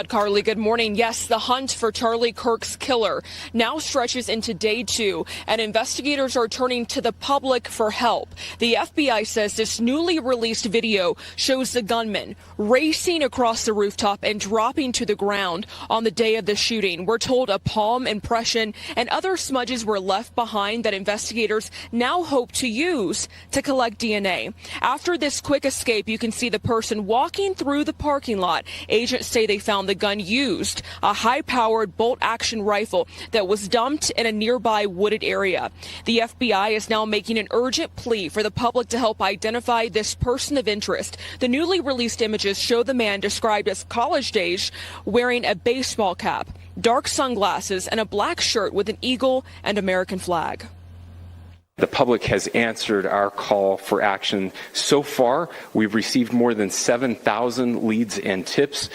Carly. Good morning. Yes, the hunt for Charlie Kirk's killer now stretches into day 2, and investigators are turning to the public for help. The FBI says this newly released video shows the gunman racing across the rooftop and dropping to the ground on the day of the shooting. We're told a palm impression and other smudges were left behind that investigators now hope to use to collect DNA. After this quick escape, you can see the person walking through the parking lot. Agents say they found the gun used, a high-powered bolt-action rifle that was dumped in a nearby wooded area. The FBI is now making an urgent plea for the public to help identify this person of interest. The newly released images show the man described as college-age, wearing a baseball cap, dark sunglasses, and a black shirt with an eagle and American flag. The public has answered our call for action. So far, we've received more than 7,000 leads and tips.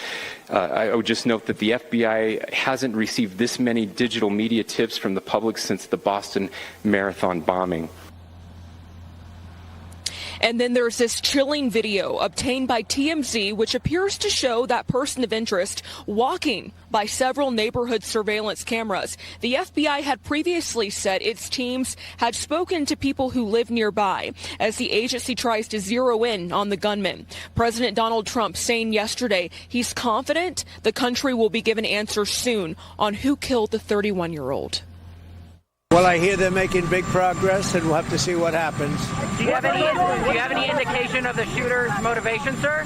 I would just note that the FBI hasn't received this many digital media tips from the public since the Boston Marathon bombing. And then there's this chilling video obtained by TMZ, which appears to show that person of interest walking by several neighborhood surveillance cameras. The FBI had previously said its teams had spoken to people who live nearby as the agency tries to zero in on the gunman. President Donald Trump saying yesterday he's confident the country will be given answers soon on who killed the 31-year-old. Well, I hear they're making big progress, and we'll have to see what happens. Do you have any indication of the shooter's motivation, sir?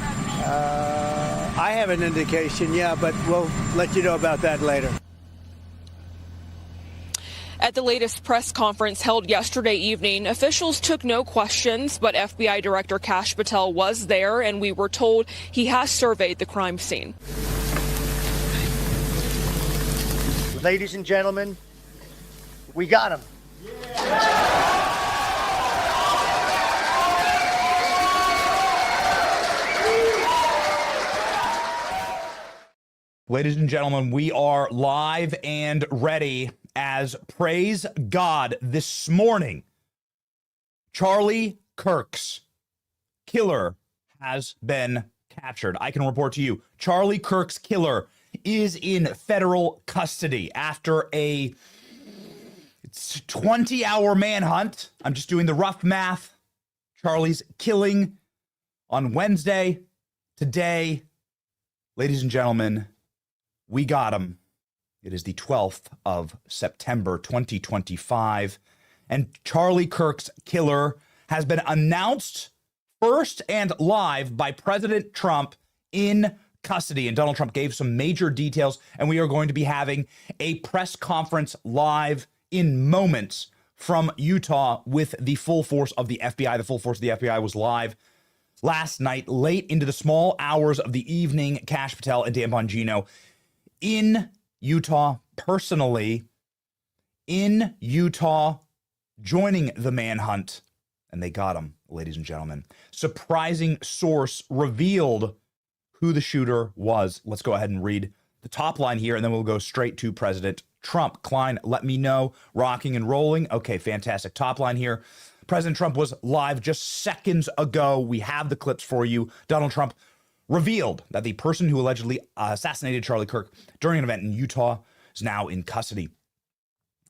I have an indication, yeah, but we'll let you know about that later. At the latest press conference held yesterday evening, officials took no questions, but FBI Director Kash Patel was there, and we were told he has surveyed the crime scene. Ladies and gentlemen, we got him. Ladies and gentlemen, we are live and ready as, praise God, this morning, Charlie Kirk's killer has been captured. I can report to you, Charlie Kirk's killer is in federal custody after a 20-hour manhunt. I'm just doing the rough math. Charlie's killing on Wednesday. Today, ladies and gentlemen, we got him. It is the 12th of September, 2025. And Charlie Kirk's killer has been announced first and live by President Trump in custody. And Donald Trump gave some major details. And we are going to be having a press conference live in moments from Utah with the full force of the FBI. The full force of the FBI was live last night, late into the small hours of the evening. Kash Patel and Dan Bongino in Utah, personally in Utah, joining the manhunt. And they got him, ladies and gentlemen. Surprising source revealed who the shooter was. Let's go ahead and read the top line here, and then we'll go straight to President Trump. Klein, let me know. Rocking and rolling. Okay, fantastic. Top line here. President Trump was live just seconds ago. We have the clips for you. Donald Trump revealed that the person who allegedly assassinated Charlie Kirk during an event in Utah is now in custody.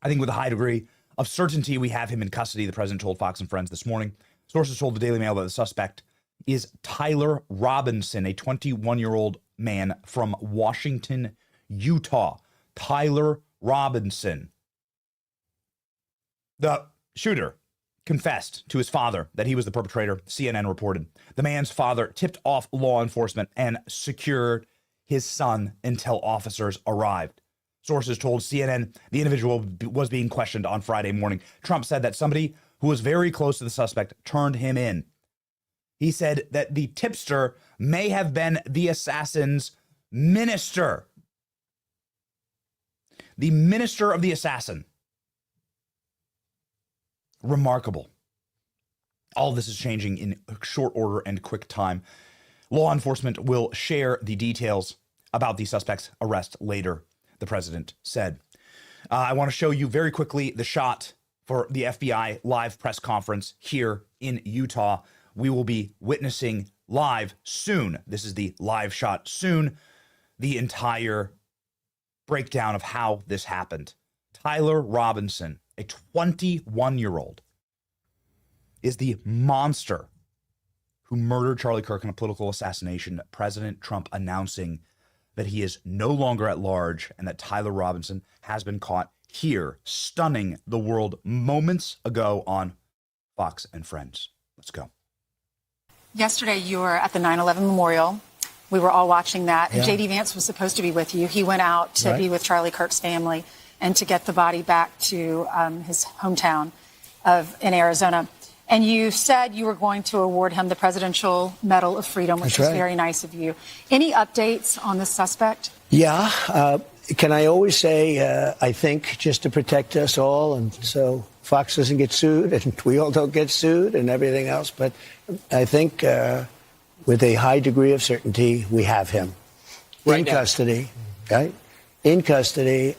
I think with a high degree of certainty, we have him in custody. The president told Fox and Friends this morning. Sources told the Daily Mail that the suspect is Tyler Robinson, a 21-year-old man from Washington, Utah. Tyler Robinson. The shooter confessed to his father that he was the perpetrator, CNN reported. The man's father tipped off law enforcement and secured his son until officers arrived. Sources told CNN the individual was being questioned on Friday morning. Trump said that somebody who was very close to the suspect turned him in. He said that the tipster may have been the assassin's minister. The minister of the assassin. Remarkable. All this is changing in short order and quick time. Law enforcement will share the details about the suspect's arrest later, the president said. I want to show you very quickly the shot for the FBI live press conference here in Utah. We will be witnessing live soon. This is the live shot soon. the entire breakdown of how this happened. Tyler Robinson, a 21-year-old, is the monster who murdered Charlie Kirk in a political assassination. President Trump announcing that he is no longer at large and that Tyler Robinson has been caught here, stunning the world moments ago on Fox and Friends. Let's go. Yesterday, you were at the 9/11 memorial. We were all watching that. Yeah. J.D. Vance was supposed to be with you. He went out to be with Charlie Kirk's family and to get the body back to his hometown in Arizona. And you said you were going to award him the Presidential Medal of Freedom, which That's is very nice of you. Any updates on this suspect? Yeah. Can I always say, I think, just to protect us all, and so Fox doesn't get sued, and we all don't get sued, and everything else. But I think with a high degree of certainty, we have him in custody. Right? In custody.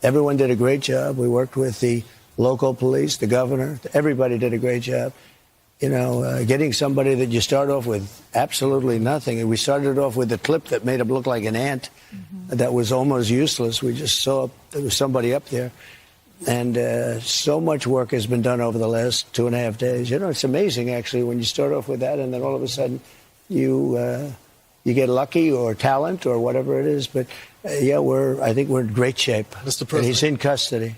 Everyone did a great job. We worked with the local police, the governor. Everybody did a great job. You know, getting somebody that you start off with absolutely nothing. And we started off with a clip that made him look like an ant that was almost useless. We just saw there was somebody up there. And so much work has been done over the last 2.5 days. You know, it's amazing, actually, when you start off with that and then all of a sudden you get lucky or talent or whatever it is. But, yeah, I think we're in great shape. Mr. President. And he's in custody.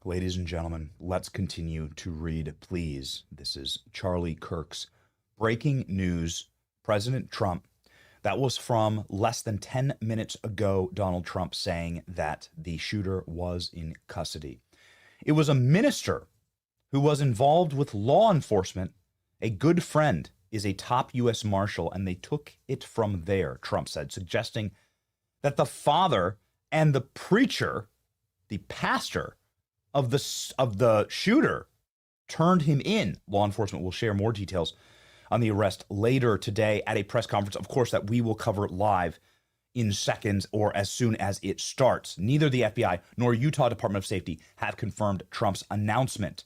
Ladies and gentlemen, let's continue to read, please. This is Charlie Kirk's breaking news. President Trump, that was from less than 10 minutes ago, Donald Trump saying that the shooter was in custody. It was a minister who was involved with law enforcement. A good friend is a top U.S. Marshal, and they took it from there, Trump said, suggesting that the father and the preacher, the pastor, of the shooter turned him in. Law enforcement will share more details on the arrest later today at a press conference, of course, that we will cover live in seconds or as soon as it starts. Neither the FBI nor Utah Department of Safety have confirmed Trump's announcement.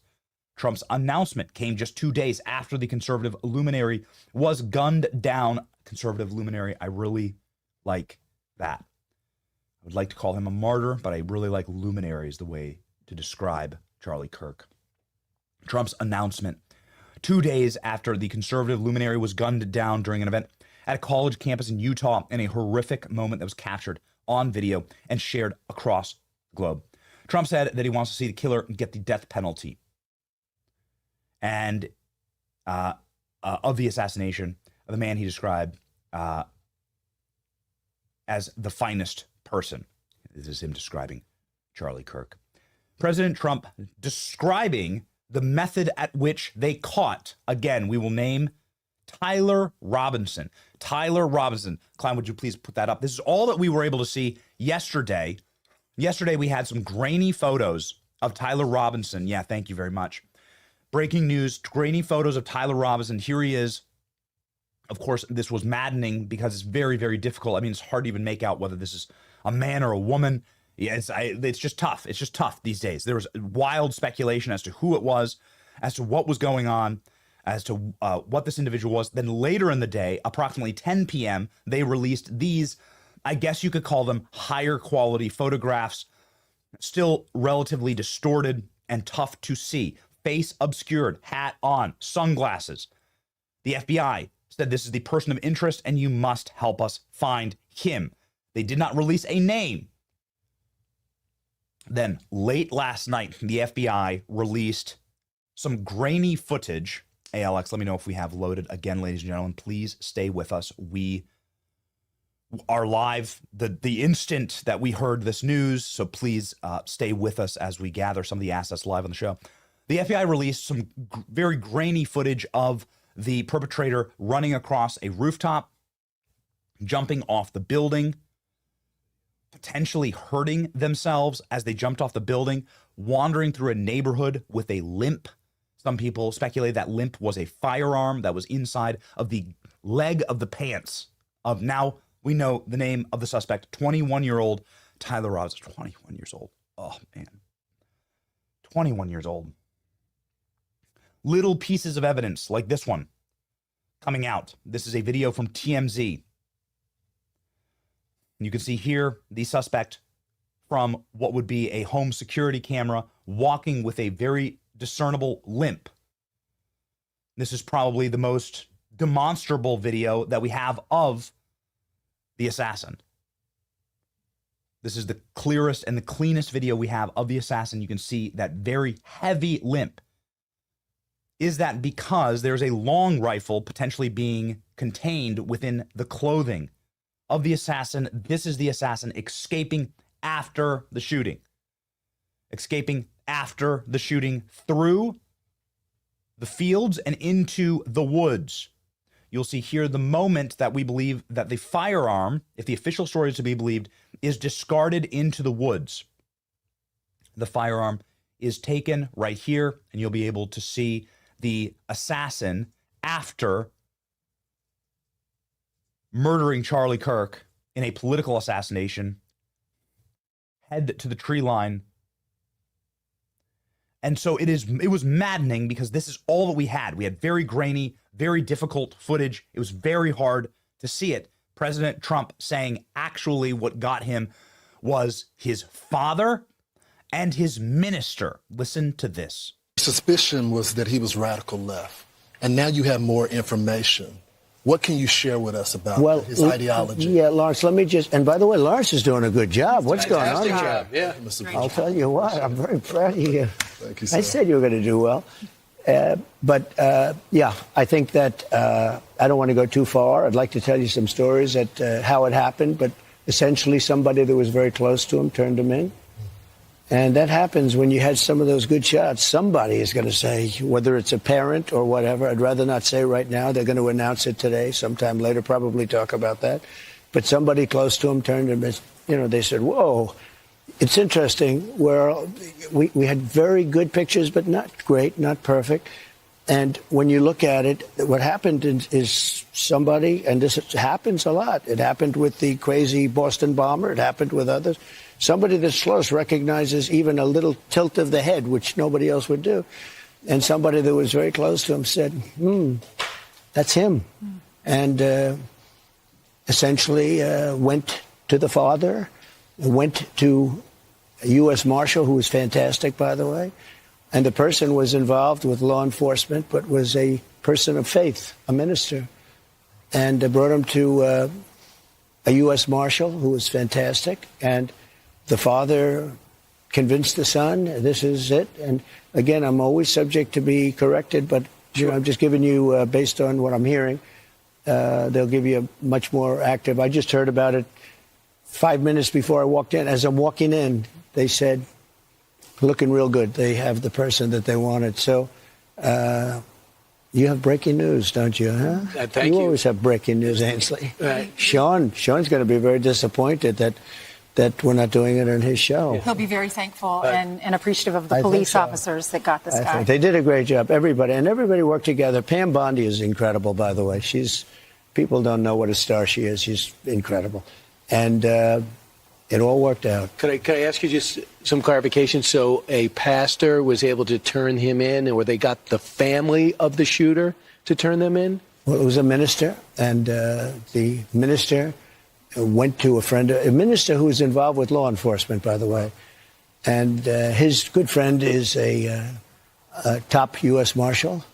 Trump's announcement came just 2 days after the conservative luminary was gunned down. Conservative luminary, I really like that. I would like to call him a martyr, but I really like luminary is the way to describe Charlie Kirk. Trump's announcement 2 days after the conservative luminary was gunned down during an event at a college campus in Utah, in a horrific moment that was captured on video and shared across the globe. Trump said that he wants to see the killer get the death penalty and of the assassination of the man he described as the finest person. This is him describing Charlie Kirk. President Trump describing the method at which they caught, again, we will name Tyler Robinson. Tyler Robinson. Klein, would you please put that up? This is all that we were able to see yesterday. Yesterday, we had some grainy photos of Tyler Robinson. Yeah, thank you very much. Breaking news, grainy photos of Tyler Robinson. Here he is. Of course, this was maddening because it's very, very difficult. I mean, it's hard to even make out whether this is a man or a woman. Yeah, it's just tough. It's just tough these days. There was wild speculation as to who it was, as to what was going on, as to what this individual was. Then later in the day, approximately 10 p.m., they released these, I guess you could call them higher quality photographs, still relatively distorted and tough to see. Face obscured, hat on, sunglasses. The FBI said this is the person of interest and you must help us find him. They did not release a name. Then late last night, the FBI released some grainy footage. Hey, Alex, let me know if we have loaded again, ladies and gentlemen. Please stay with us. We are live the instant that we heard this news, so please stay with us as we gather some of the assets live on the show. The FBI released some very grainy footage of the perpetrator running across a rooftop, jumping off the building, potentially hurting themselves as they jumped off the building, wandering through a neighborhood with a limp. Some people speculate that limp was a firearm that was inside of the leg of the pants of, now we know the name of the suspect, 21-year-old Tyler Robinson. 21 years old. Oh, man. 21 years old. Little pieces of evidence like this one coming out. This is a video from TMZ. And you can see here the suspect from what would be a home security camera walking with a very discernible limp. This is probably the most demonstrable video that we have of the assassin. This is the clearest and the cleanest video we have of the assassin. You can see that very heavy limp. Is that because there's a long rifle potentially being contained within the clothing of the assassin? This is the assassin escaping after the shooting. Escaping after the shooting through the fields and into the woods. You'll see here the moment that we believe that the firearm, if the official story is to be believed, is discarded into the woods. The firearm is taken right here, and you'll be able to see the assassin after murdering Charlie Kirk in a political assassination, head to the tree line. And so it was maddening because this is all that we had. We had very grainy, very difficult footage. It was very hard to see it. President Trump saying actually what got him was his father and his minister. Listen to this. Suspicion was that he was radical left. And now you have more information. What can you share with us about his ideology? Yeah, Lawrence, let me just, and by the way, Lawrence is doing a good job. What's going on here? Job. Yeah. I'll tell you what, I'm very proud of you. Thank you, sir. I said you were going to do well. Yeah, I think that I don't want to go too far. I'd like to tell you some stories at how it happened, but essentially somebody that was very close to him turned him in. And that happens when you had some of those good shots. Somebody is going to say, whether it's a parent or whatever, I'd rather not say right now. They're going to announce it today, sometime later, probably talk about that. But somebody close to him turned him, they said, whoa. It's interesting where we had very good pictures, but not great, not perfect. And when you look at it, what happened is somebody, and this happens a lot. It happened with the crazy Boston bomber. It happened with others. Somebody that's close recognizes even a little tilt of the head, which nobody else would do. And somebody that was very close to him said, that's him. And essentially went to the father, went to a U.S. Marshal, who was fantastic, by the way. And the person was involved with law enforcement, but was a person of faith, a minister. And brought him to a U.S. Marshal, who was fantastic. And the father convinced the son, this is it. And again, I'm always subject to be corrected, but I'm just giving you, based on what I'm hearing, they'll give you a much more active. I just heard about it 5 minutes before I walked in. As I'm walking in, they said, looking real good. They have the person that they wanted. So you have breaking news, don't you? Huh? Thank you. You always have breaking news, Ainsley. Sean's going to be very disappointed that we're not doing it on his show. He'll be very thankful and appreciative of the police officers that got this guy. They did a great job. Everybody worked together. Pam Bondi is incredible, by the way. People don't know what a star she is. She's incredible. And it all worked out. Could I ask you just some clarification? So a pastor was able to turn him in, or they got the family of the shooter to turn them in? Well, it was a minister, and the minister went to a minister who was involved with law enforcement, by the way. And his good friend is a top U.S. Marshal.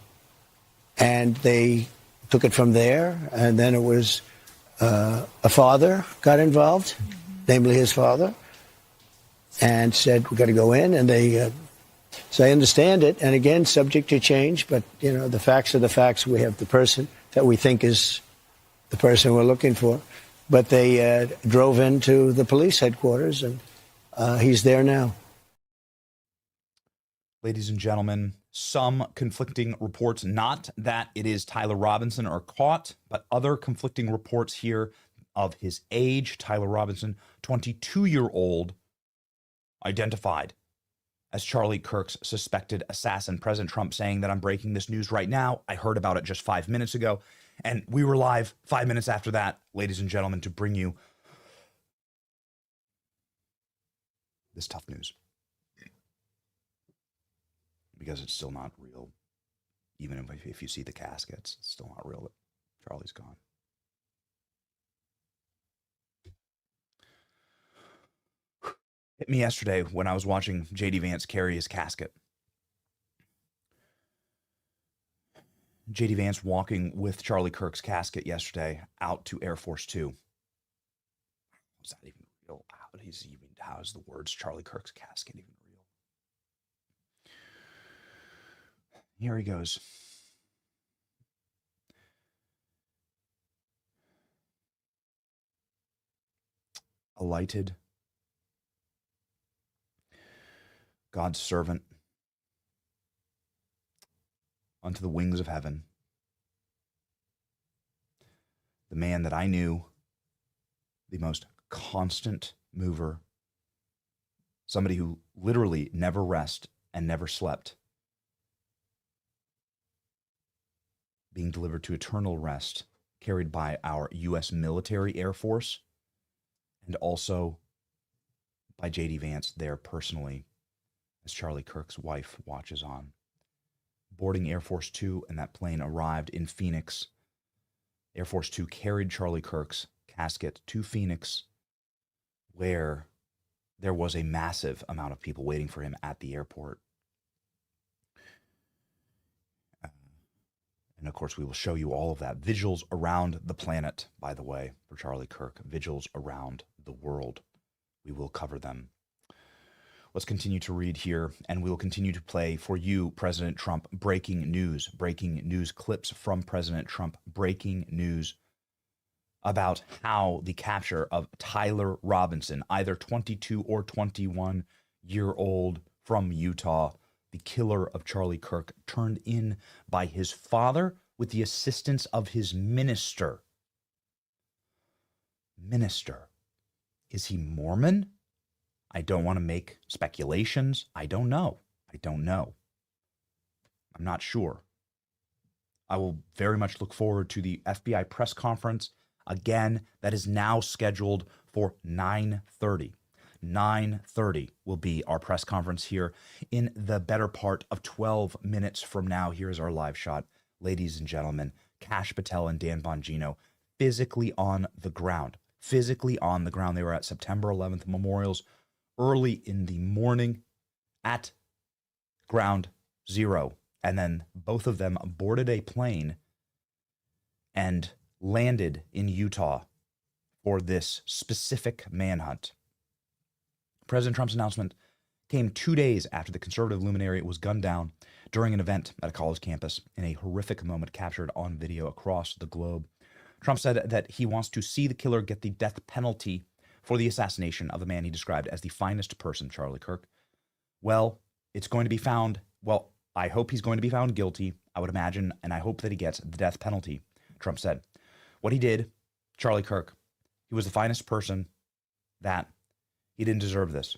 And they took it from there. And then it was a father got involved, namely his father, and said, we got to go in. And they, so I understand it. And again, subject to change. But, the facts are the facts. We have the person that we think is the person we're looking for. But they drove into the police headquarters, and he's there now. Ladies and gentlemen, some conflicting reports, not that it is Tyler Robinson or caught, but other conflicting reports here of his age. Tyler Robinson, 22-year-old, identified as Charlie Kirk's suspected assassin. President Trump saying that I'm breaking this news right now. I heard about it just 5 minutes ago. And we were live 5 minutes after that, ladies and gentlemen, to bring you this tough news. Because it's still not real. Even if you see the caskets, it's still not real that Charlie's gone. hit me yesterday when I was watching J.D. Vance carry his casket. J.D. Vance walking with Charlie Kirk's casket yesterday out to Air Force Two. Is that even real? How is the words Charlie Kirk's casket even real? Here he goes. Alighted, God's servant, unto the wings of heaven, the man that I knew, the most constant mover, somebody who literally never rest and never slept, being delivered to eternal rest, carried by our U.S. military Air Force, and also by J.D. Vance there personally, as Charlie Kirk's wife watches on. Boarding Air Force Two, and that plane arrived in Phoenix. Air Force Two carried Charlie Kirk's casket to Phoenix, where there was a massive amount of people waiting for him at the airport. And of course, we will show you all of that. Vigils around the planet, by the way, for Charlie Kirk. Vigils around the world. We will cover them. Let's continue to read here, and we will continue to play for you, President Trump, breaking news clips from President Trump, breaking news about how the capture of Tyler Robinson, either 22 or 21-year-old from Utah, the killer of Charlie Kirk, turned in by his father with the assistance of his minister. Minister. Is he Mormon? I don't want to make speculations. I don't know. I'm not sure. I will very much look forward to the FBI press conference. Again, that is now scheduled for 9:30. 9:30 will be our press conference here in the better part of 12 minutes from now. Here's our live shot. Ladies and gentlemen, Kash Patel and Dan Bongino physically on the ground. Physically on the ground. They were at September 11th Memorials early in the morning at Ground Zero. And then both of them boarded a plane and landed in Utah for this specific manhunt. President Trump's announcement came 2 days after the conservative luminary was gunned down during an event at a college campus in a horrific moment captured on video across the globe. Trump said that he wants to see the killer get the death penalty for the assassination of a man he described as the finest person, Charlie Kirk. Well, it's going to be found, well, I hope he's going to be found guilty, I would imagine, and I hope that he gets the death penalty, Trump said. What he did, Charlie Kirk, he was the finest person, that he didn't deserve this.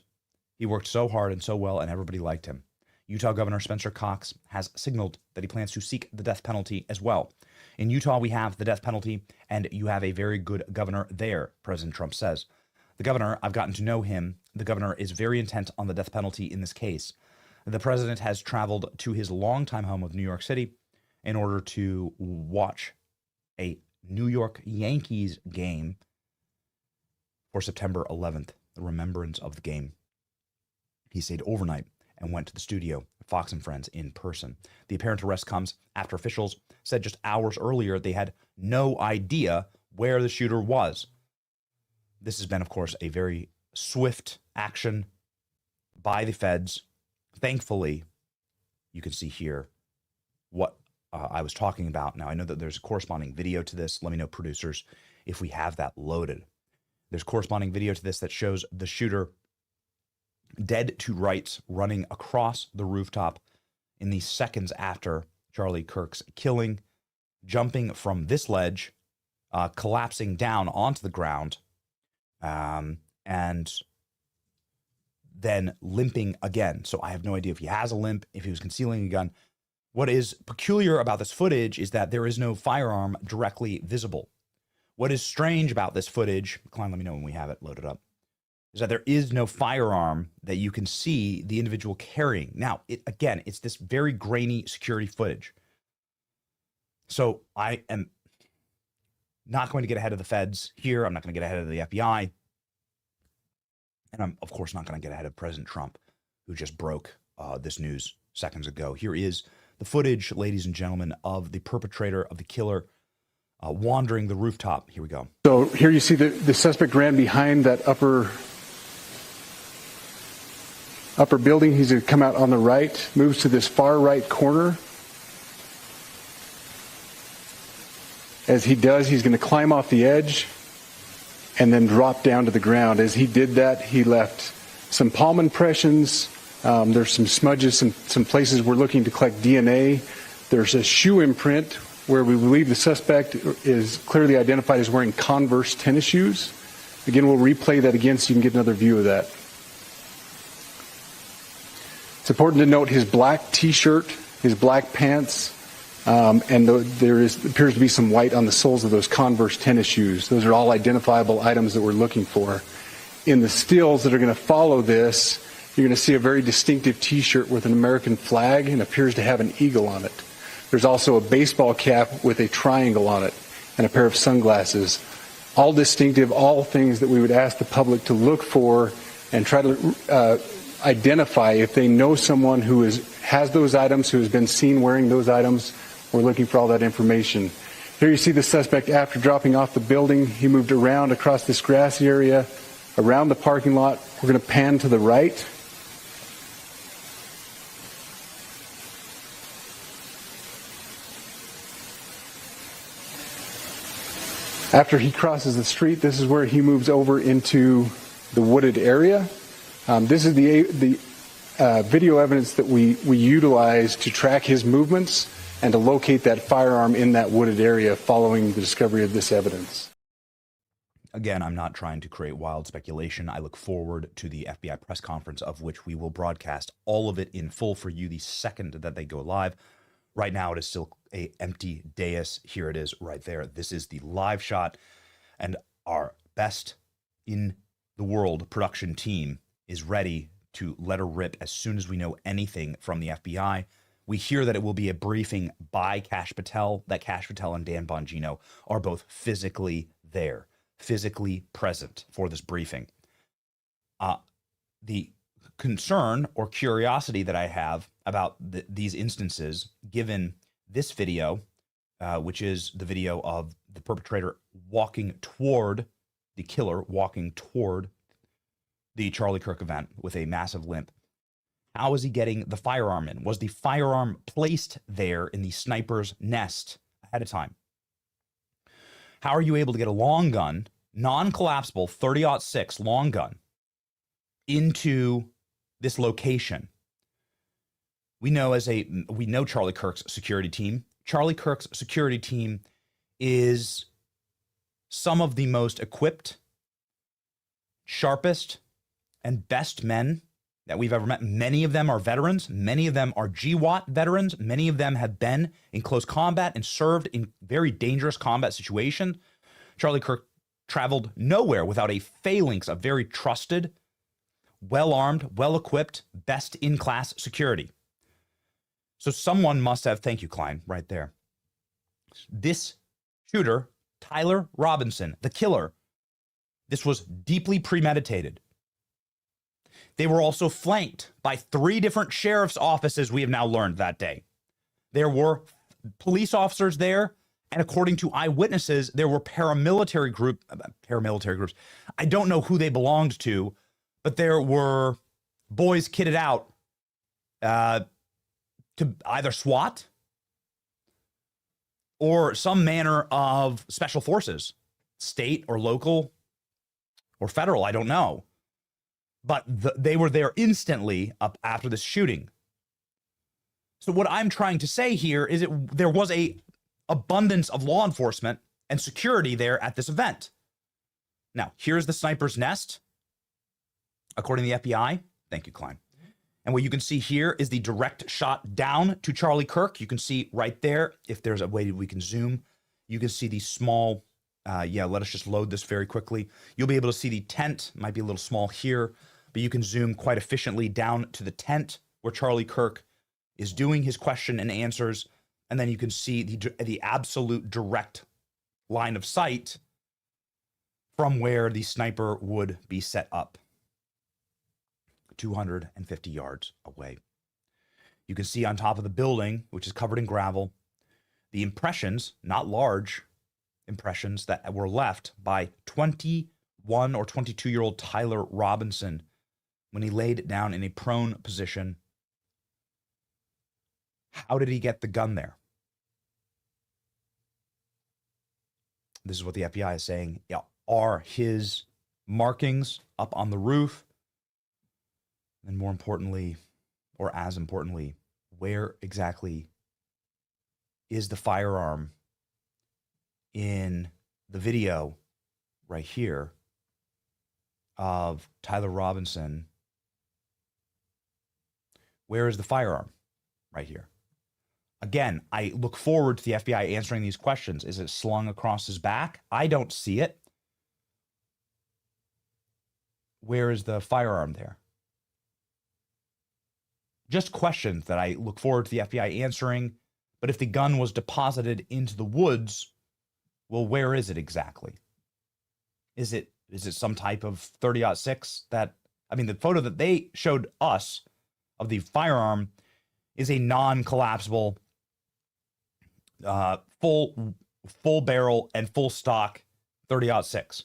He worked so hard and so well, and everybody liked him. Utah Governor Spencer Cox has signaled that he plans to seek the death penalty as well. In Utah, we have the death penalty, and you have a very good governor there, President Trump says. The governor, I've gotten to know him. The governor is very intent on the death penalty in this case. The president has traveled to his longtime home of New York City in order to watch a New York Yankees game for September 11th, the remembrance of the game. He stayed overnight and went to the studio, Fox and Friends, in person. The apparent arrest comes after officials said just hours earlier they had no idea where the shooter was. This has been, of course, a very swift action by the feds. Thankfully, you can see here what I was talking about. Now, I know that there's a corresponding video to this. Let me know, producers, if we have that loaded. There's corresponding video to this that shows the shooter dead to rights running across the rooftop in the seconds after Charlie Kirk's killing, jumping from this ledge, collapsing down onto the ground, and then limping again. So I have no idea if he has a limp, if he was concealing a gun. What is peculiar about this footage is that there is no firearm directly visible. What is strange about this footage, Klein, let me know when we have it loaded up, is that there is no firearm that you can see the individual carrying. Now, again, it's this very grainy security footage. So I am not going to get ahead of the feds here. I'm not going to get ahead of the FBI. And I'm, of course, not going to get ahead of President Trump, who just broke this news seconds ago. Here is the footage, ladies and gentlemen, of the perpetrator of the killer wandering the rooftop. Here we go. So here you see the suspect ran behind that upper building. He's going to come out on the right, moves to this far right corner. As he does, he's going to climb off the edge and then drop down to the ground. As he did that, he left some palm impressions. There's some smudges, some places we're looking to collect DNA. There's a shoe imprint where we believe the suspect is clearly identified as wearing Converse tennis shoes. Again, we'll replay that again so you can get another view of that. It's important to note his black T-shirt, his black pants, and there appears to be some white on the soles of those Converse tennis shoes. Those are all identifiable items that we're looking for. In the stills that are going to follow this, you're going to see a very distinctive T-shirt with an American flag and appears to have an eagle on it. There's also a baseball cap with a triangle on it and a pair of sunglasses. All distinctive, all things that we would ask the public to look for and try to identify if they know someone who has those items, who has been seen wearing those items. We're looking for all that information. Here you see the suspect after dropping off the building. He moved around across this grassy area, around the parking lot. We're going to pan to the right. After he crosses the street, this is where he moves over into the wooded area. This is the video evidence that we utilize to track his movements and to locate that firearm in that wooded area following the discovery of this evidence. Again, I'm not trying to create wild speculation. I look forward to the FBI press conference, of which we will broadcast all of it in full for you the second that they go live. Right now, it is still an empty dais. Here it is right there. This is the live shot, and our best in the world production team is ready to let her rip as soon as we know anything from the FBI. We hear that it will be a briefing by Kash Patel, that Kash Patel and Dan Bongino are both physically there, physically present for this briefing. The concern or curiosity that I have about these instances, given this video, which is the video of the perpetrator walking toward the killer, walking toward the Charlie Kirk event with a massive limp. How is he getting the firearm in? Was the firearm placed there in the sniper's nest ahead of time? How are you able to get a long gun, non-collapsible 30-06 long gun, into this location? We know Charlie Kirk's security team. Charlie Kirk's security team is some of the most equipped, sharpest, and best men that we've ever met. Many of them are veterans. Many of them are GWAT veterans. Many of them have been in close combat and served in very dangerous combat situations. Charlie Kirk traveled nowhere without a phalanx of very trusted, well-armed, well-equipped, best-in-class security. So someone must have, thank you, Klein, right there. This shooter, Tyler Robinson, the killer, this was deeply premeditated. They were also flanked by 3 different sheriff's offices, we have now learned that day. There were police officers there, and according to eyewitnesses, there were paramilitary groups. I don't know who they belonged to, but there were boys kitted out to either SWAT or some manner of special forces, state or local or federal, I don't know. But they were there instantly up after this shooting. So what I'm trying to say here is there was a abundance of law enforcement and security there at this event. Now, here's the sniper's nest, according to the FBI. Thank you, Klein. And what you can see here is the direct shot down to Charlie Kirk. You can see right there, if there's a way we can zoom, you can see the small, let us just load this very quickly. You'll be able to see the tent, might be a little small here, but you can zoom quite efficiently down to the tent where Charlie Kirk is doing his question and answers. And then you can see the absolute direct line of sight from where the sniper would be set up. 250 yards away. You can see on top of the building, which is covered in gravel, the impressions, not large impressions, that were left by 21 or 22-year-old Tyler Robinson when he laid down in a prone position. How did he get the gun there? This is what the FBI is saying. Are his markings up on the roof? And more importantly, or as importantly, where exactly is the firearm in the video right here of Tyler Robinson? Where is the firearm right here? Again, I look forward to the FBI answering these questions. Is it slung across his back? I don't see it. Where is the firearm there? Just questions that I look forward to the FBI answering. But if the gun was deposited into the woods, well, where is it exactly? Is it some type of 30-06 that, I mean, the photo that they showed us of the firearm is a non-collapsible, full barrel and full stock 30-06.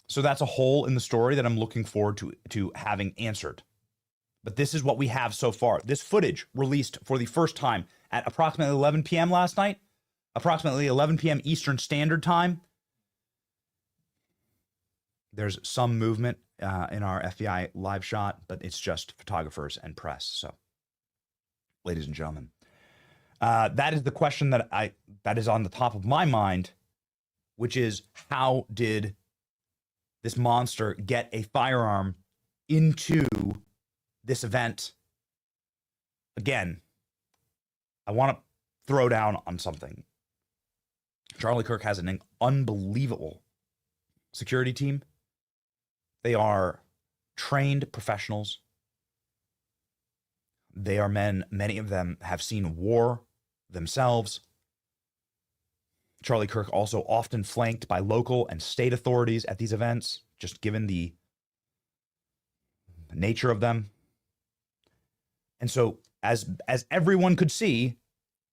So that's a hole in the story that I'm looking forward to having answered. But this is what we have so far. This footage released for the first time at approximately 11 p.m. last night, approximately 11 p.m. Eastern Standard Time. There's some movement in our FBI live shot, but it's just photographers and press. So, ladies and gentlemen, that is the question that is on the top of my mind, which is, how did this monster get a firearm into this event? Again, I want to throw down on something. Charlie Kirk has an unbelievable security team. They are trained professionals. They are men, many of them have seen war themselves. Charlie Kirk also often flanked by local and state authorities at these events, just given the nature of them. And so, as everyone could see,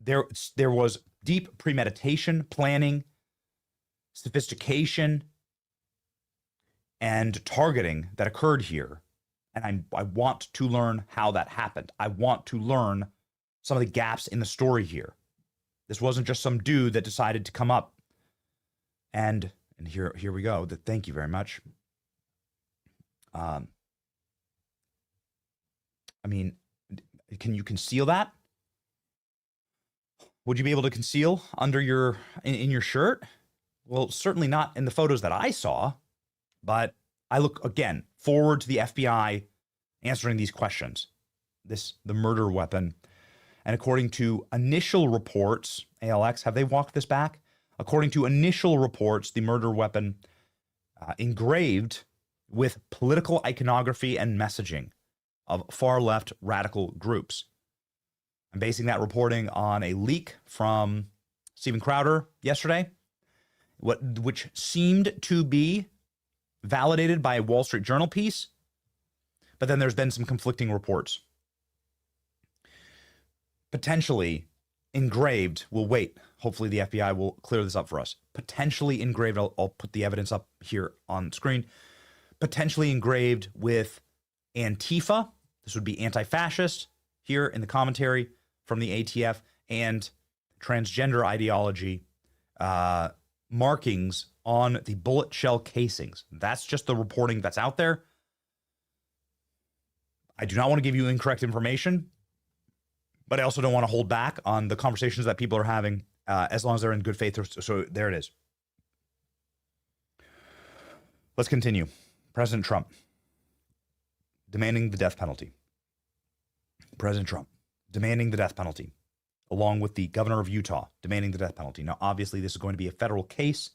there was deep premeditation, planning, sophistication, and targeting that occurred here. And I want to learn how that happened. I want to learn some of the gaps in the story here. This wasn't just some dude that decided to come up. And here we go. Thank you very much. I mean, can you conceal that? Would you be able to conceal under in your shirt? Well, certainly not in the photos that I saw, but I look, again, forward to the FBI answering these questions. The murder weapon. And according to initial reports, ALX, have they walked this back? According to initial reports, the murder weapon engraved with political iconography and messaging of far-left radical groups. I'm basing that reporting on a leak from Steven Crowder yesterday, which seemed to be validated by a Wall Street Journal piece, but then there's been some conflicting reports. Potentially engraved, we'll wait. Hopefully the FBI will clear this up for us. Potentially engraved, I'll put the evidence up here on screen. Potentially engraved with Antifa. This would be anti-fascist here in the commentary from the ATF, and transgender ideology markings on the bullet shell casings. That's just the reporting that's out there. I do not want to give you incorrect information, but I also don't want to hold back on the conversations that people are having as long as they're in good faith. So there it is. Let's continue. President Trump demanding the death penalty. President Trump demanding the death penalty, along with the governor of Utah demanding the death penalty. Now, obviously, this is going to be a federal case,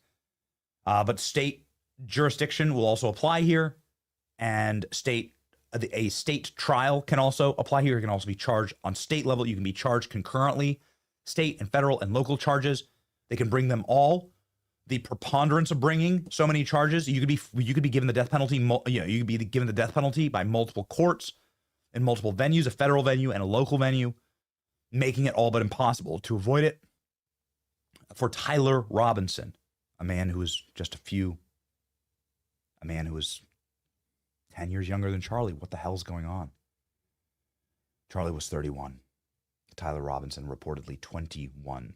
but state jurisdiction will also apply here, and a state trial can also apply here. You can also be charged on state level. You can be charged concurrently, state and federal and local charges. They can bring them all the preponderance of bringing so many charges, you could be given the death penalty. You could be given the death penalty by multiple courts in multiple venues, a federal venue and a local venue, making it all but impossible to avoid it. For Tyler Robinson, a man who was 10 years younger than Charlie. What the hell's going on? Charlie was 31. Tyler Robinson reportedly 21.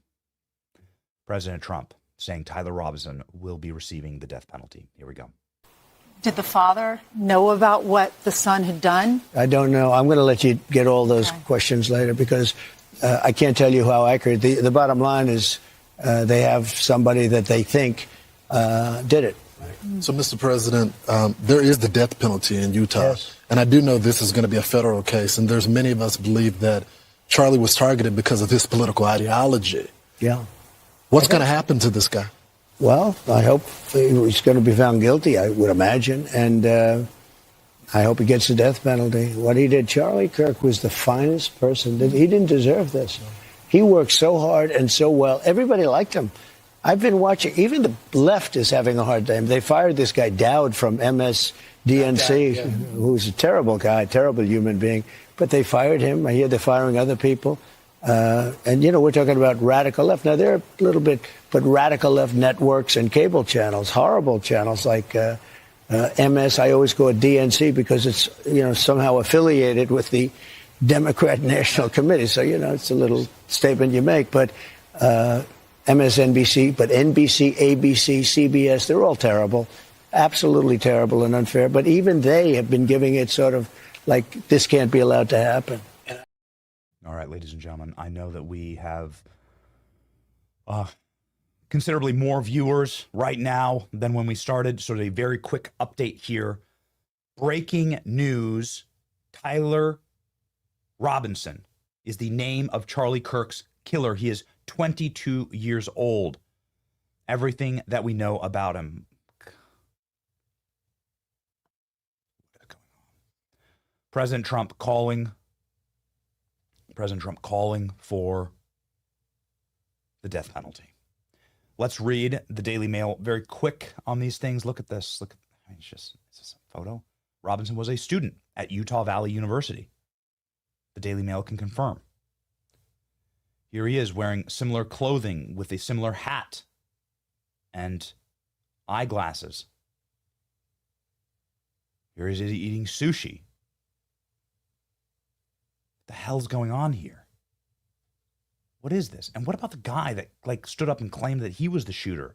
President Trump saying Tyler Robinson will be receiving the death penalty. Here we go. Did the father know about what the son had done? I don't know. I'm going to let you get all those questions later because I can't tell you how accurate. The bottom line is they have somebody that they think did it. So, Mr. President, there is the death penalty in Utah. Yes. And I do know this is going to be a federal case. And there's many of us believe that Charlie was targeted because of his political ideology. Yeah. What's going to happen to this guy? Well, I hope he's going to be found guilty, I would imagine. And I hope he gets the death penalty. What he did, Charlie Kirk was the finest person. He didn't deserve this. He worked so hard and so well. Everybody liked him. I've been watching. Even the left is having a hard time. They fired this guy Dowd from MSDNC, who's a terrible guy, terrible human being. But they fired him. I hear they're firing other people. And, we're talking about radical left. Now, they're a little bit, but radical left networks and cable channels, horrible channels like MS. I always go at DNC because it's, somehow affiliated with the Democrat National Committee. So, it's a little statement you make. But MSNBC, but NBC, ABC, CBS, they're all terrible, absolutely terrible and unfair. But even they have been giving it sort of like this can't be allowed to happen. All right, ladies and gentlemen, I know that we have considerably more viewers right now than when we started. So a very quick update here. Breaking news, Tyler Robinson is the name of Charlie Kirk's killer. He is 22 years old. Everything that we know about him. President Trump calling for the death penalty. Let's read the Daily Mail very quick on these things. Look at this. It's just a photo. Robinson was a student at Utah Valley University. The Daily Mail can confirm. Here he is wearing similar clothing with a similar hat and eyeglasses. Here he is eating sushi. What the hell's going on here? What is this? And what about the guy that stood up and claimed that he was the shooter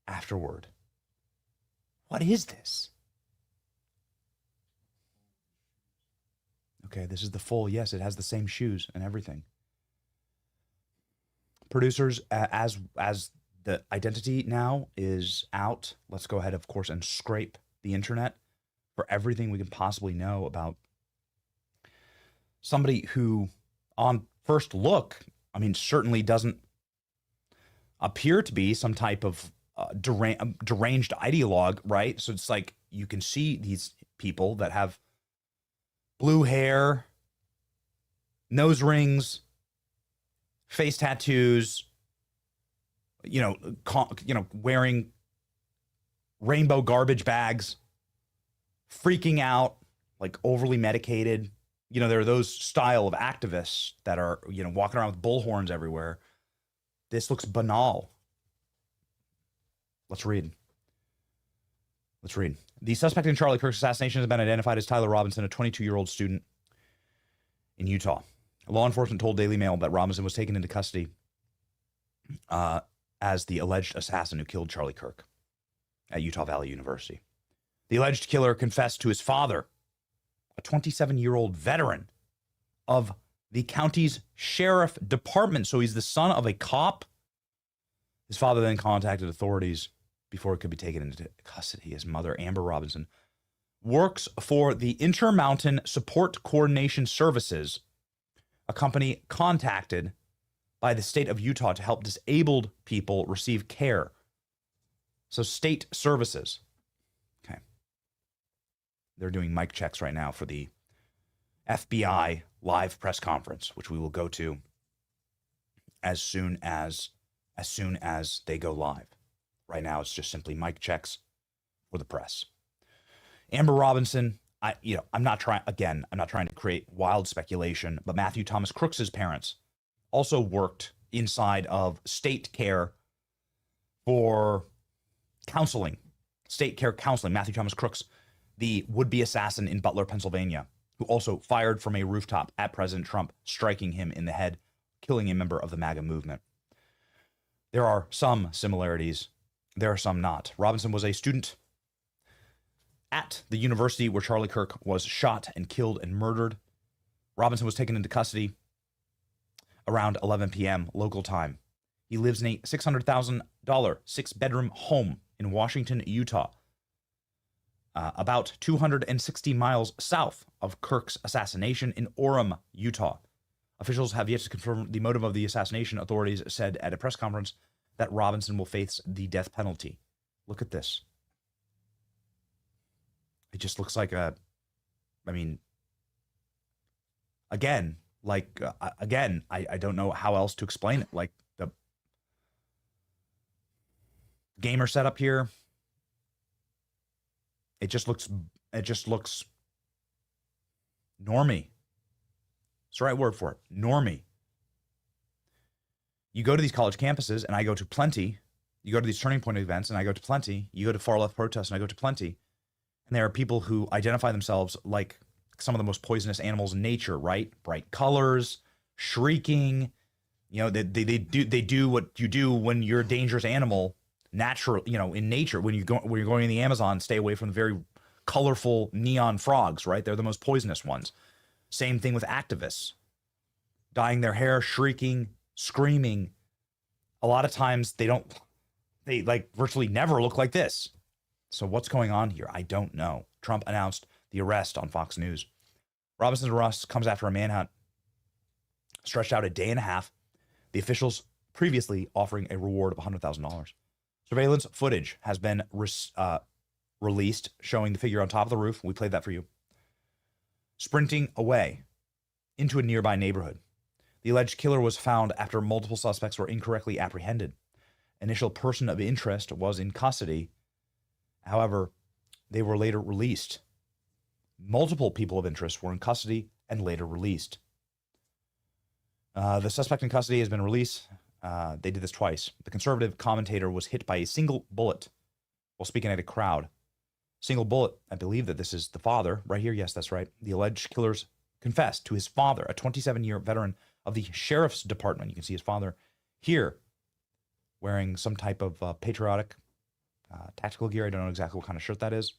afterward? What is this? Okay, this is the full. Yes, it has the same shoes and everything. Producers, as the identity now is out, let's go ahead, of course, and scrape the internet for everything we can possibly know about somebody who, on first look, certainly doesn't appear to be some type of deranged ideologue, right? So it's like you can see these people that have blue hair, nose rings, face tattoos, wearing rainbow garbage bags, freaking out, like overly medicated. There are those style of activists that are, walking around with bullhorns everywhere. This looks banal. Let's read. The suspect in Charlie Kirk's assassination has been identified as Tyler Robinson, a 22-year-old student in Utah. Law enforcement told Daily Mail that Robinson was taken into custody as the alleged assassin who killed Charlie Kirk at Utah Valley University. The alleged killer confessed to his father, a 27-year-old veteran of the county's sheriff department. So he's the son of a cop. His father then contacted authorities before it could be taken into custody. His mother, Amber Robinson, works for the Intermountain Support Coordination Services, a company contacted by the state of Utah to help disabled people receive care. So state services. Okay. They're doing mic checks right now for the FBI live press conference, which we will go to as soon as as soon as they go live. Right now, it's just simply mic checks for the press. Amber Robinson, I'm not trying to create wild speculation, but Matthew Thomas Crooks's parents also worked inside of state care for counseling, state care counseling. Matthew Thomas Crooks, the would-be assassin in Butler, Pennsylvania, who also fired from a rooftop at President Trump, striking him in the head, killing a member of the MAGA movement. There are some similarities. There are some not. Robinson was a student at the university where Charlie Kirk was shot and killed and murdered. Robinson was taken into custody around 11 p.m. local time. He lives in a $600,000 6-bedroom home in Washington, Utah, about 260 miles south of Kirk's assassination in Orem, Utah. Officials have yet to confirm the motive of the assassination. Authorities said at a press conference that Robinson will face the death penalty. Look at this. It just looks like I don't know how else to explain it. Like the gamer setup here, it just looks normie. It's the right word for it. Normie. You go to these college campuses, and I go to plenty. You go to these turning point events, and I go to plenty. You go to far left protests, and I go to plenty. And there are people who identify themselves like some of the most poisonous animals in nature, right? Bright colors, shrieking. They do what you do when you're a dangerous animal, natural. In nature, when you're going in the Amazon, stay away from the very colorful neon frogs, right? They're the most poisonous ones. Same thing with activists, dyeing their hair, shrieking, screaming. A lot of times they virtually never look like this. So what's going on here? I don't know. Trump announced the arrest on Fox News. Robinson's arrest comes after a manhunt stretched out a day and a half, the officials previously offering a reward of $100,000. Surveillance footage has been released showing the figure on top of the roof. We played that for you. Sprinting away into a nearby neighborhood. The alleged killer was found after multiple suspects were incorrectly apprehended. Initial person of interest was in custody. However, they were later released. Multiple people of interest were in custody and later released. The suspect in custody has been released. They did this twice. The conservative commentator was hit by a single bullet while speaking at a crowd. Single bullet. I believe that this is the father right here. Yes, that's right. The alleged killers confessed to his father, a 27-year veteran of the sheriff's department. You can see his father here wearing some type of patriotic tactical gear. I don't know exactly what kind of shirt that is.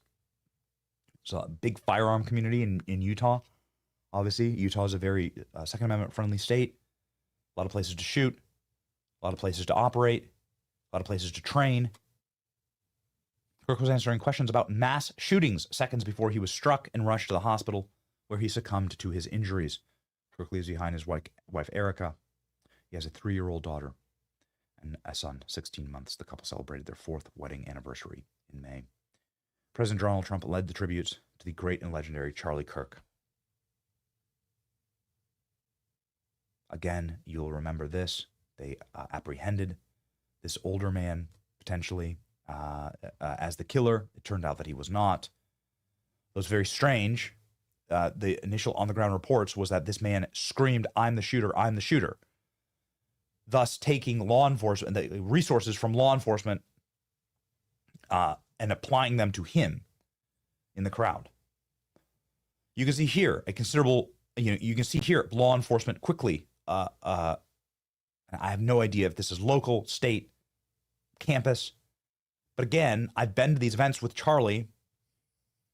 It's a big firearm community in Utah. Obviously, Utah is a very Second Amendment friendly state. A lot of places to shoot, a lot of places to operate, a lot of places to train. Kirk was answering questions about mass shootings seconds before he was struck and rushed to the hospital, where he succumbed to his injuries. Kirk leaves behind his wife Erica. He has a 3-year-old daughter and a son, 16 months. The couple celebrated their 4th wedding anniversary in May. President Donald Trump led the tributes to the great and legendary Charlie Kirk. Again, you'll remember this. They apprehended this older man, potentially, as the killer. It turned out that he was not. It was very strange. The initial on-the-ground reports was that this man screamed, "I'm the shooter, I'm the shooter," thus taking law enforcement, the resources from law enforcement, and applying them to him in the crowd. You can see here a considerable, you can see here law enforcement quickly. I have no idea if this is local, state, campus. But again, I've been to these events with Charlie.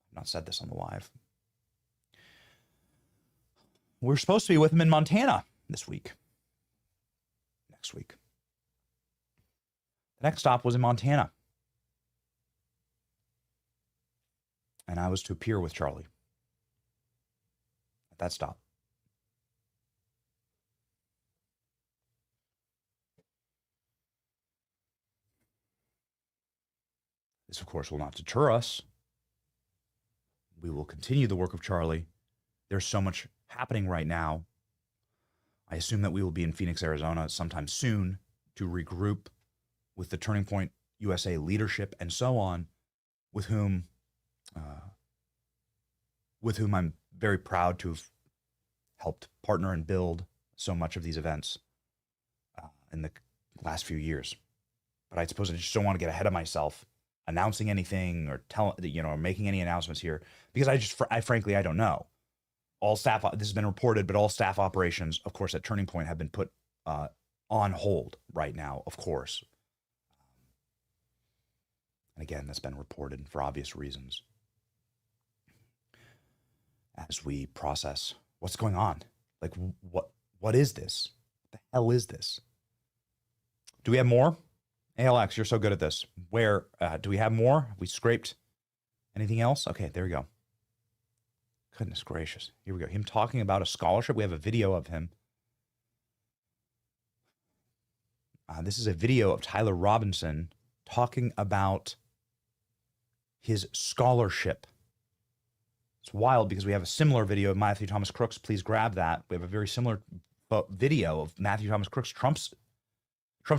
I've not said this on the live. We're supposed to be with him in Montana this week. Next week. The next stop was in Montana. And I was to appear with Charlie at that stop. This, of course, will not deter us. We will continue the work of Charlie. There's so much happening right now. I assume that we will be in Phoenix, Arizona sometime soon to regroup with the Turning Point USA leadership and so on, with whom I'm very proud to have helped partner and build so much of these events in the last few years. But I suppose I just don't want to get ahead of myself announcing anything or or making any announcements here, because I frankly don't know. All staff, this has been reported, but all staff operations, of course, at Turning Point have been put on hold right now, of course. And again, that's been reported for obvious reasons as we process what's going on. Like, what is this? What the hell is this? Do we have more? ALX, you're so good at this. Where do we have more? Have we scraped anything else? Okay, there we go. Goodness gracious. Here we go. Him talking about a scholarship. We have a video of him. This is a video of Tyler Robinson talking about his scholarship. It's wild because we have a similar video of Matthew Thomas Crooks. Please grab that. We have a very similar video of Matthew Thomas Crooks, Trump's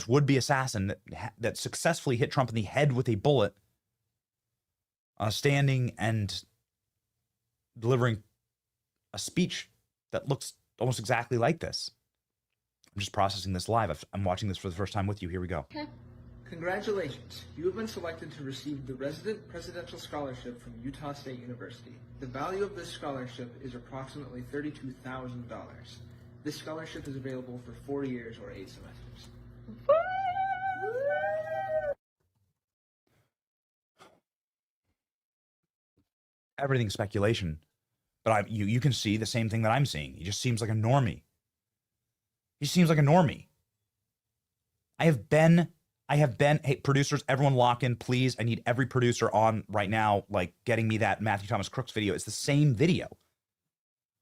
would-be assassin that successfully hit Trump in the head with a bullet, standing and delivering a speech that looks almost exactly like this. I'm just processing this live. I'm watching this for the first time with you. Here we go. Congratulations. You have been selected to receive the Resident Presidential Scholarship from Utah State University. The value of this scholarship is approximately $32,000. This scholarship is available for 4 years or 8 semesters. Everything's speculation, but you can see the same thing that I'm seeing. He just seems like a normie. He seems like a normie. I have been, hey, producers, everyone lock in, please. I need every producer on right now, like getting me that Matthew Thomas Crooks video. It's the same video.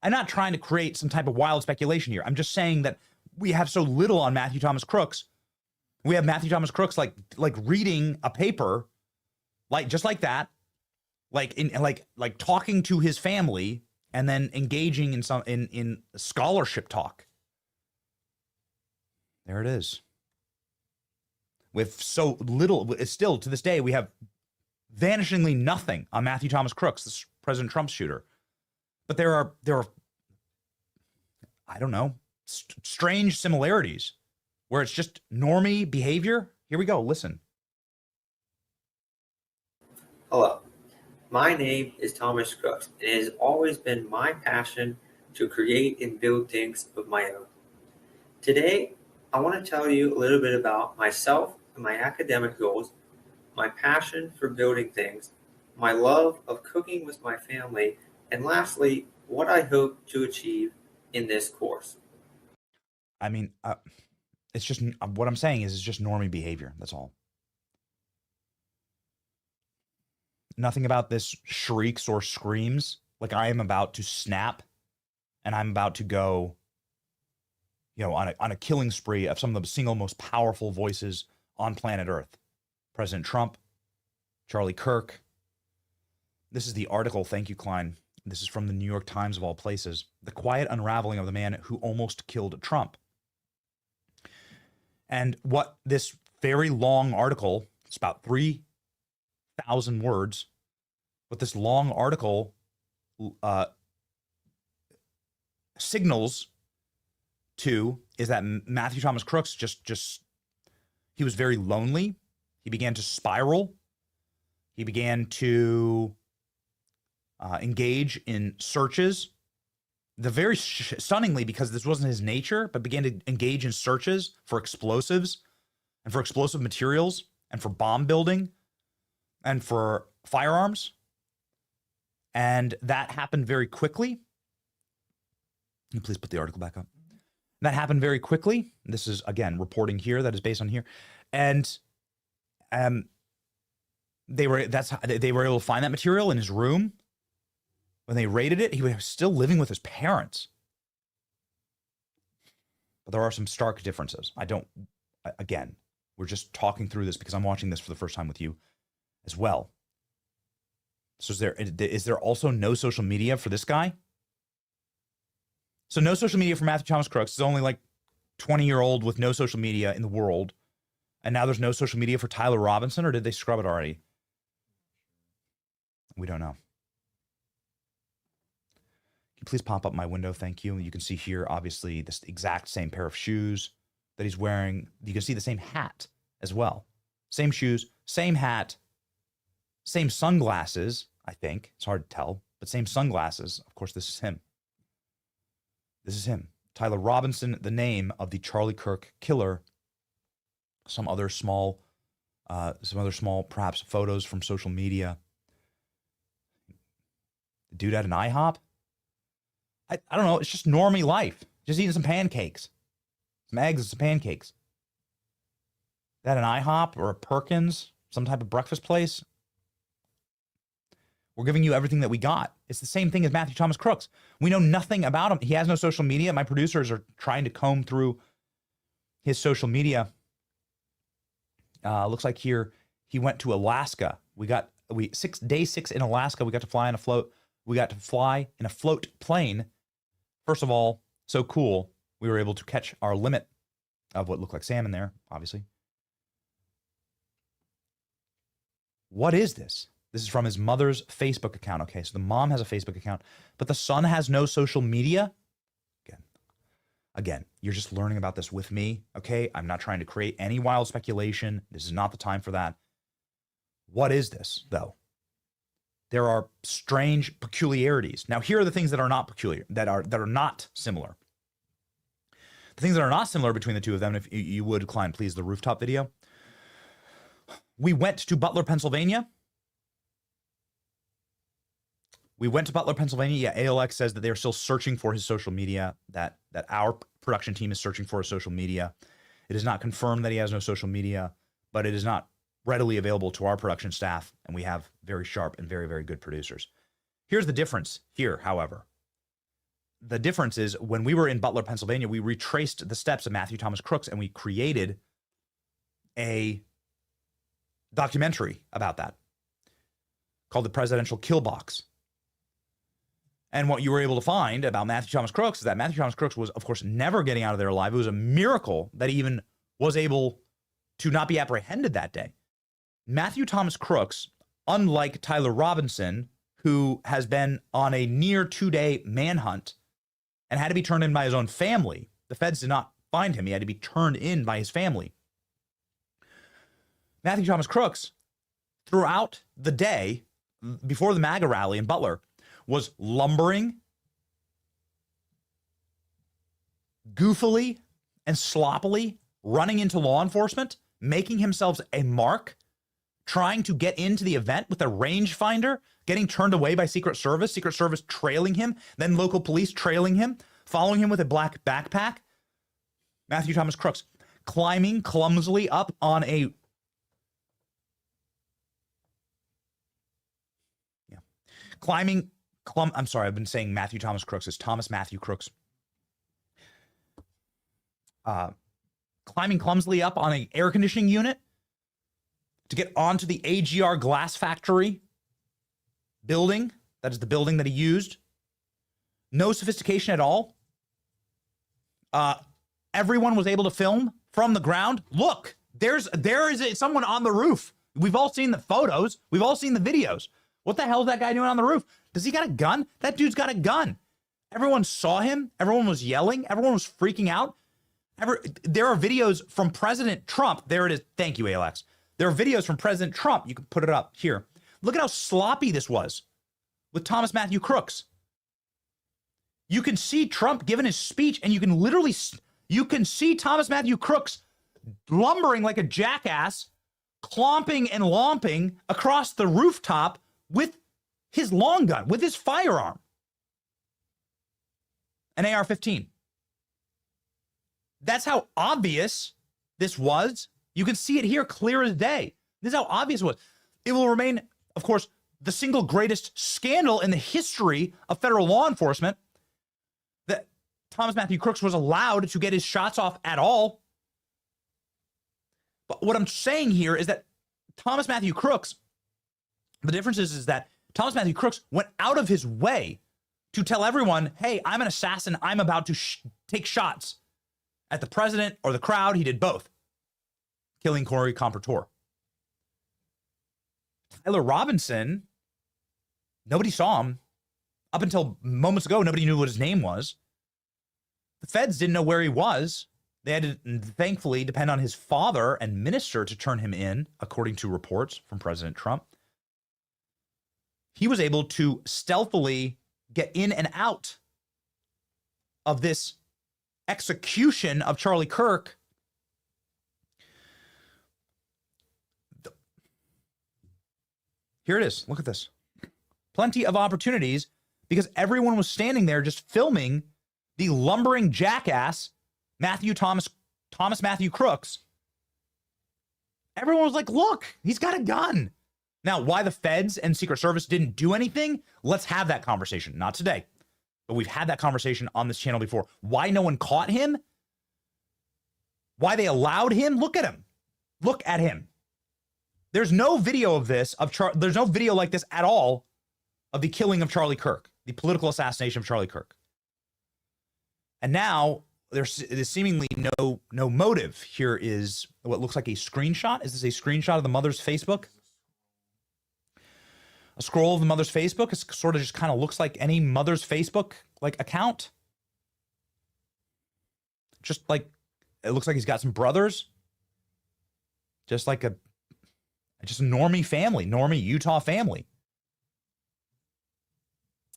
I'm not trying to create some type of wild speculation here. I'm just saying that we have so little on Matthew Thomas Crooks. We have Matthew Thomas Crooks like reading a paper, like just like that, like talking to his family and then engaging in scholarship talk. There it is. With so little, it's still to this day, we have vanishingly nothing on Matthew Thomas Crooks, this President Trump shooter. But there are, I don't know, strange similarities where it's just normie behavior. Here we go. Listen. Hello, my name is Thomas Crooks, and it has always been my passion to create and build things of my own. Today, I want to tell you a little bit about myself and my academic goals, my passion for building things, my love of cooking with my family, and lastly, what I hope to achieve in this course. I mean, it's just what I'm saying is it's just normie behavior. That's all. Nothing about this shrieks or screams like I am about to snap and I'm about to go, on a killing spree of some of the single most powerful voices on planet Earth. President Trump, Charlie Kirk. This is the article. Thank you, Klein. This is from the New York Times of all places. The quiet unraveling of the man who almost killed Trump. And what this very long article, it's about 3,000 words, what this long article signals to is that Matthew Thomas Crooks he was very lonely. He began to spiral. He began to engage in searches. Very stunningly, because this wasn't his nature, but began to engage in searches for explosives and for explosive materials and for bomb building and for firearms. And that happened very quickly. Can you please put the article back up? That happened very quickly. This is, again, reporting here that is based on here. And they were able to find that material in his room. When they raided it, he was still living with his parents. But there are some stark differences. Again, we're just talking through this because I'm watching this for the first time with you as well. So is there also no social media for this guy? So no social media for Matthew Thomas Crooks. Is only like 20-year-old with no social media in the world And now there's no social media for Tyler Robinson, or did they scrub it already? We don't know. Can you please pop up my window? Thank you. You can see here, obviously, this exact same pair of shoes that he's wearing. You can see the same hat as well. Same shoes, same hat, same sunglasses, I think. It's hard to tell, but same sunglasses. Of course, this is him. This is him. Tyler Robinson, the name of the Charlie Kirk killer. Some other small, perhaps photos from social media. The dude at an IHOP? I don't know. It's just normie life. Just eating some pancakes. Some eggs and some pancakes. That an IHOP or a Perkins, some type of breakfast place? We're giving you everything that we got. It's the same thing as Matthew Thomas Crooks. We know nothing about him. He has no social media. My producers are trying to comb through his social media. Looks like here he went to Alaska. Day 6 in Alaska. We got to fly on a float. We got to fly in a float plane. First of all, so cool. We were able to catch our limit of what looked like salmon there, obviously. What is this? This is from his mother's Facebook account. Okay, so the mom has a Facebook account, but the son has no social media. Again, you're just learning about this with me, okay? I'm not trying to create any wild speculation. This is not the time for that. What is this, though? There are strange peculiarities. Now, here are the things that are not peculiar, that are not similar. The things that are not similar between the two of them, if you would, Klein, please, the rooftop video. We went to Butler, Pennsylvania. Yeah, ALX says that they're still searching for his social media, that our production team is searching for his social media. It is not confirmed that he has no social media, but it is not readily available to our production staff, and we have very sharp and very, very good producers. Here's the difference here, however. The difference is when we were in Butler, Pennsylvania, we retraced the steps of Matthew Thomas Crooks, and we created a documentary about that called The Presidential Kill Box. And what you were able to find about Matthew Thomas Crooks is that Matthew Thomas Crooks was, of course, never getting out of there alive. It was a miracle that he even was able to not be apprehended that day. Matthew Thomas Crooks, unlike Tyler Robinson, who has been on a near 2-day manhunt and had to be turned in by his own family. The feds did not find him. He had to be turned in by his family. Matthew Thomas Crooks, throughout the day, before the MAGA rally in Butler, was lumbering, goofily, and sloppily running into law enforcement, making himself a mark, trying to get into the event with a rangefinder, getting turned away by Secret Service trailing him, then local police trailing him, following him with a black backpack. Matthew Thomas Crooks climbing clumsily up on a I'm sorry, I've been saying Matthew Thomas Crooks. It's Thomas Matthew Crooks. Climbing clumsily up on an air conditioning unit to get onto the AGR glass factory building. That is the building that he used. No sophistication at all. Everyone was able to film from the ground. Look, there is someone on the roof. We've all seen the photos. We've all seen the videos. What the hell is that guy doing on the roof? Does he got a gun? That dude's got a gun. Everyone saw him. Everyone was yelling. Everyone was freaking out. There are videos from President Trump. There it is. Thank you, ALX. There are videos from President Trump. You can put it up here. Look at how sloppy this was with Thomas Matthew Crooks. You can see Trump giving his speech, and you can see Thomas Matthew Crooks lumbering like a jackass, clomping and lomping across the rooftop with his long gun, with his firearm, an AR-15. That's how obvious this was. You can see it here clear as day. This is how obvious it was. It will remain, of course, the single greatest scandal in the history of federal law enforcement that Thomas Matthew Crooks was allowed to get his shots off at all. But what I'm saying here is that Thomas Matthew Crooks, the difference is that Thomas Matthew Crooks went out of his way to tell everyone, hey, I'm an assassin. I'm about to take shots at the president or the crowd. He did both. killing Corey Compertor. Tyler Robinson, nobody saw him. Up until moments ago, nobody knew what his name was. The feds didn't know where he was. They had to, thankfully, depend on his father and minister to turn him in, according to reports from President Trump. He was able to stealthily get in and out of this execution of Charlie Kirk. Here it is. Look at this. Plenty of opportunities because everyone was standing there just filming the lumbering jackass, Thomas Matthew Crooks. Everyone was like, look, he's got a gun. Now, why the feds and Secret Service didn't do anything? Let's have that conversation. Not today, but we've had that conversation on this channel before. Why no one caught him? Why they allowed him? Look at him. Look at him. There's no video of this, there's no video like this at all of the killing of Charlie Kirk, the political assassination of Charlie Kirk. And now there's seemingly no motive. Here is what looks like a screenshot. Is this a screenshot of the mother's Facebook? A scroll of the mother's Facebook. It sort of just kind of looks like any mother's Facebook like account. Just like, it looks like he's got some brothers. Just like a normie family, normie Utah family.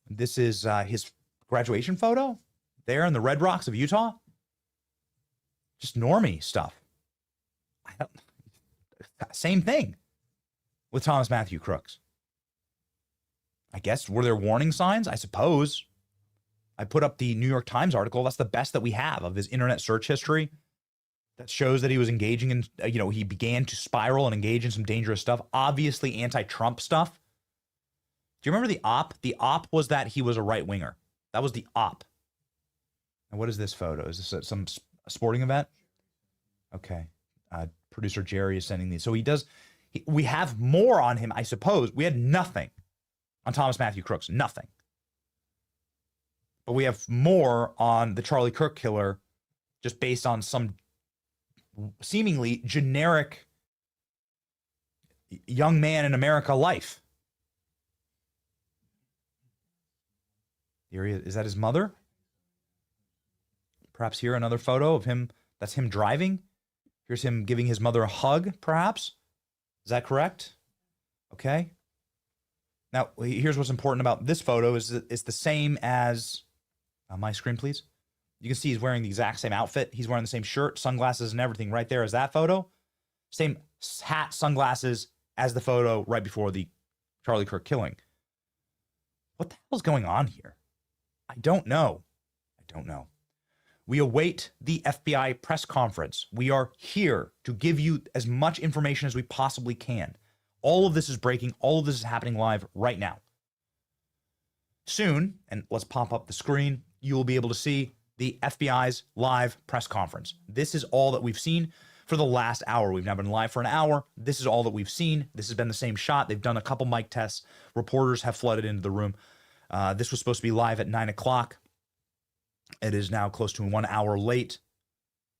This is his graduation photo there in the Red Rocks of Utah. Just normie stuff. Same thing with Thomas Matthew Crooks. I guess, were there warning signs? I suppose. I put up the New York Times article. That's the best that we have of his internet search history. That shows that he was engaging in, he began to spiral and engage in some dangerous stuff. Obviously anti-Trump stuff. Do you remember the op? The op was that he was a right-winger. That was the op. And what is this photo? Is this some sporting event? Okay. Producer Jerry is sending these. So we have more on him, I suppose. We had nothing on Thomas Matthew Crooks. Nothing. But we have more on the Charlie Kirk killer just based on some seemingly generic young man in America life. Here he is. Is that his mother? Perhaps here another photo of him. That's him driving. Here's him giving his mother a hug, perhaps. Is that correct? Okay. Now, here's what's important about this photo is that it's the same as my screen, please. You can see he's wearing the exact same outfit. He's wearing the same shirt, sunglasses, and everything right there as that photo. Same hat, sunglasses as the photo right before the Charlie Kirk killing. What the hell is going on here? I don't know. We await the FBI press conference. We are here to give you as much information as we possibly can. All of this is breaking. All of this is happening live right now. Soon, and let's pop up the screen, you will be able to see the FBI's live press conference. This is all that we've seen for the last hour. We've now been live for an hour. This is all that we've seen. This has been the same shot. They've done a couple mic tests. Reporters have flooded into the room. This was supposed to be live at 9 o'clock. It is now close to 1 hour late.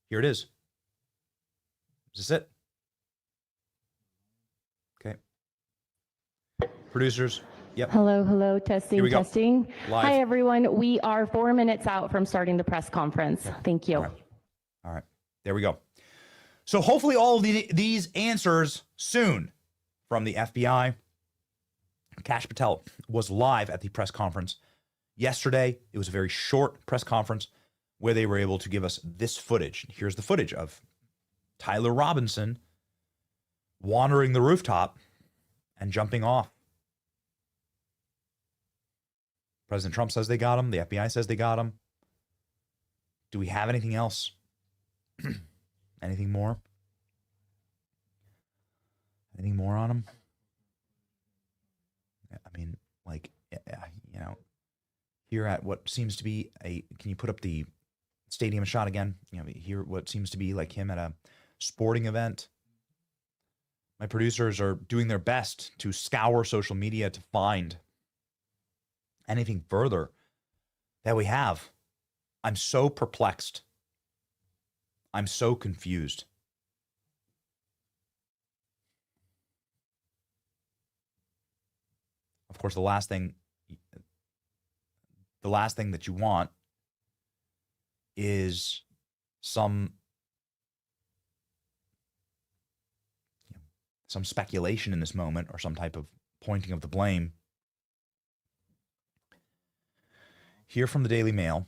Here it is. Is this it? Okay. Producers. Yep. Hello, testing, testing. Live. Hi, everyone. We are 4 minutes out from starting the press conference. Okay. Thank you. All right. There we go. So hopefully all of these answers soon from the FBI. Kash Patel was live at the press conference yesterday. It was a very short press conference where they were able to give us this footage. Here's the footage of Tyler Robinson wandering the rooftop and jumping off. President Trump says they got him. The FBI says they got him. Do we have anything else? Anything more? Anything more on him? I mean, like, here at what seems to be can you put up the stadium shot again? Here what seems to be like him at a sporting event. My producers are doing their best to scour social media to find anything further that we have. I'm so perplexed. I'm so confused. course, the last thing that you want is some speculation in this moment or some type of pointing of the blame. Here from the Daily Mail,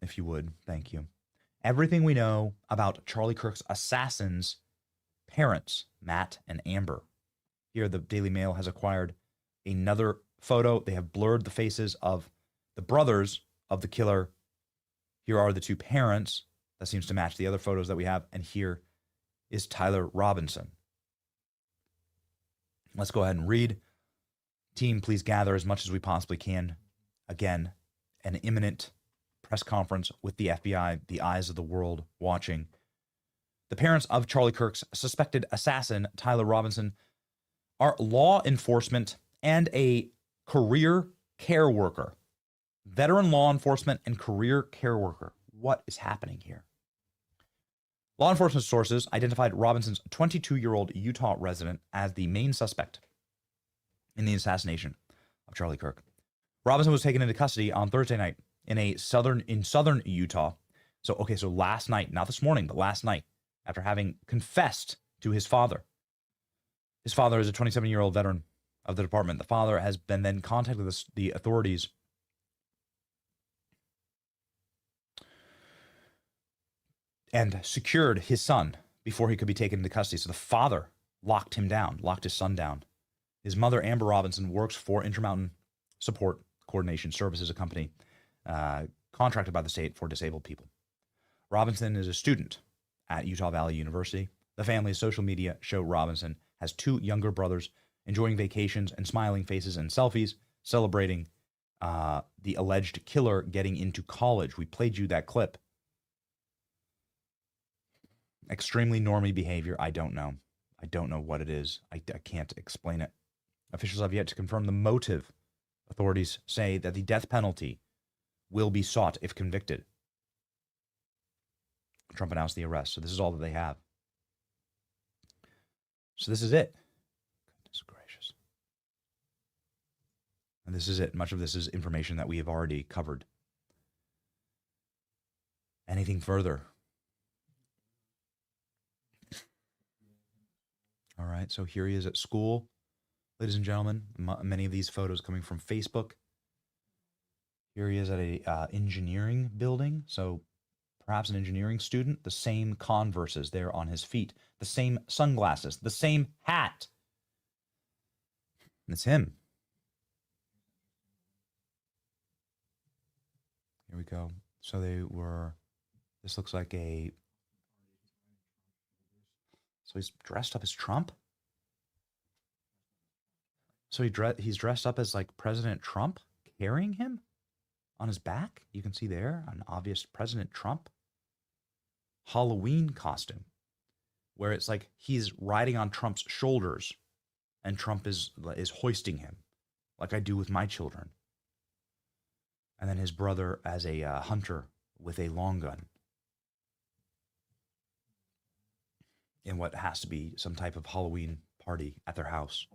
if you would, thank you. Everything we know about Charlie Kirk's assassins' parents, Matt and Amber. Here, the Daily Mail has acquired another photo. They have blurred the faces of the brothers of the killer. Here are the two parents. That seems to match the other photos that we have. And here is Tyler Robinson. Let's go ahead and read. Team, please gather as much as we possibly can. Again, an imminent press conference with the FBI, the eyes of the world watching. The parents of Charlie Kirk's suspected assassin, Tyler Robinson, are law enforcement and a career care worker. Veteran law enforcement and career care worker. What is happening here? Law enforcement sources identified Robinson's 22-year-old Utah resident as the main suspect in the assassination of Charlie Kirk. Robinson was taken into custody on Thursday night in southern Utah. So last night, not this morning, but last night, after having confessed to his father. His father is a 27-year-old veteran of the department. The father has been then contacted the authorities and secured his son before he could be taken into custody. So the father locked his son down. His mother, Amber Robinson, works for Intermountain Support Coordination Services, a company contracted by the state for disabled people. Robinson is a student at Utah Valley University. The family's social media show Robinson has two younger brothers enjoying vacations and smiling faces and selfies, celebrating the alleged killer getting into college. We played you that clip. Extremely normie behavior. I don't know. I don't know what it is. I can't explain it. Officials have yet to confirm the motive. Authorities say that the death penalty will be sought if convicted. Trump announced the arrest. So this is all that they have. So this is it. Goodness gracious. And this is it. Much of this is information that we have already covered. Anything further? All right, so here he is at school. Ladies and gentlemen, many of these photos coming from Facebook. Here he is at a engineering building. So perhaps an engineering student. The same Converses there on his feet. The same sunglasses. The same hat. And it's him. Here we go. So this looks like so he's dressed up as Trump? So he's dressed up as like President Trump, carrying him on his back? You can see there an obvious President Trump Halloween costume, where it's like he's riding on Trump's shoulders and Trump is hoisting him, like I do with my children. And then his brother as a hunter with a long gun. In what has to be some type of Halloween party at their house.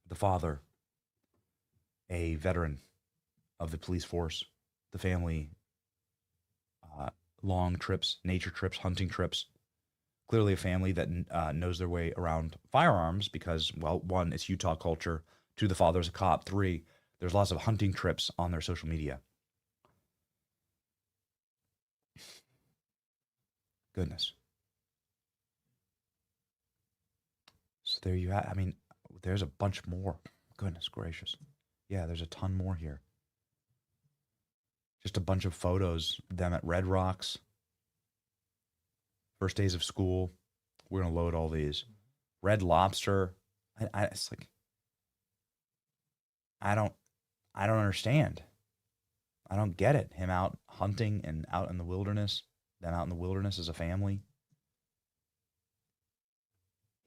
The father, a veteran of the police force. The family, long trips, nature trips, hunting trips. Clearly a family that knows their way around firearms because, well, one, it's Utah culture. Two, the father's a cop. Three, there's lots of hunting trips on their social media. Goodness. So there you have. I mean, there's a bunch more. Goodness gracious. Yeah, there's a ton more here. Just a bunch of photos of them at Red Rocks. First days of school. We're going to load all these. Red Lobster. It's like, I don't understand. I don't get it. Him out hunting and out in the wilderness. Them out in the wilderness as a family.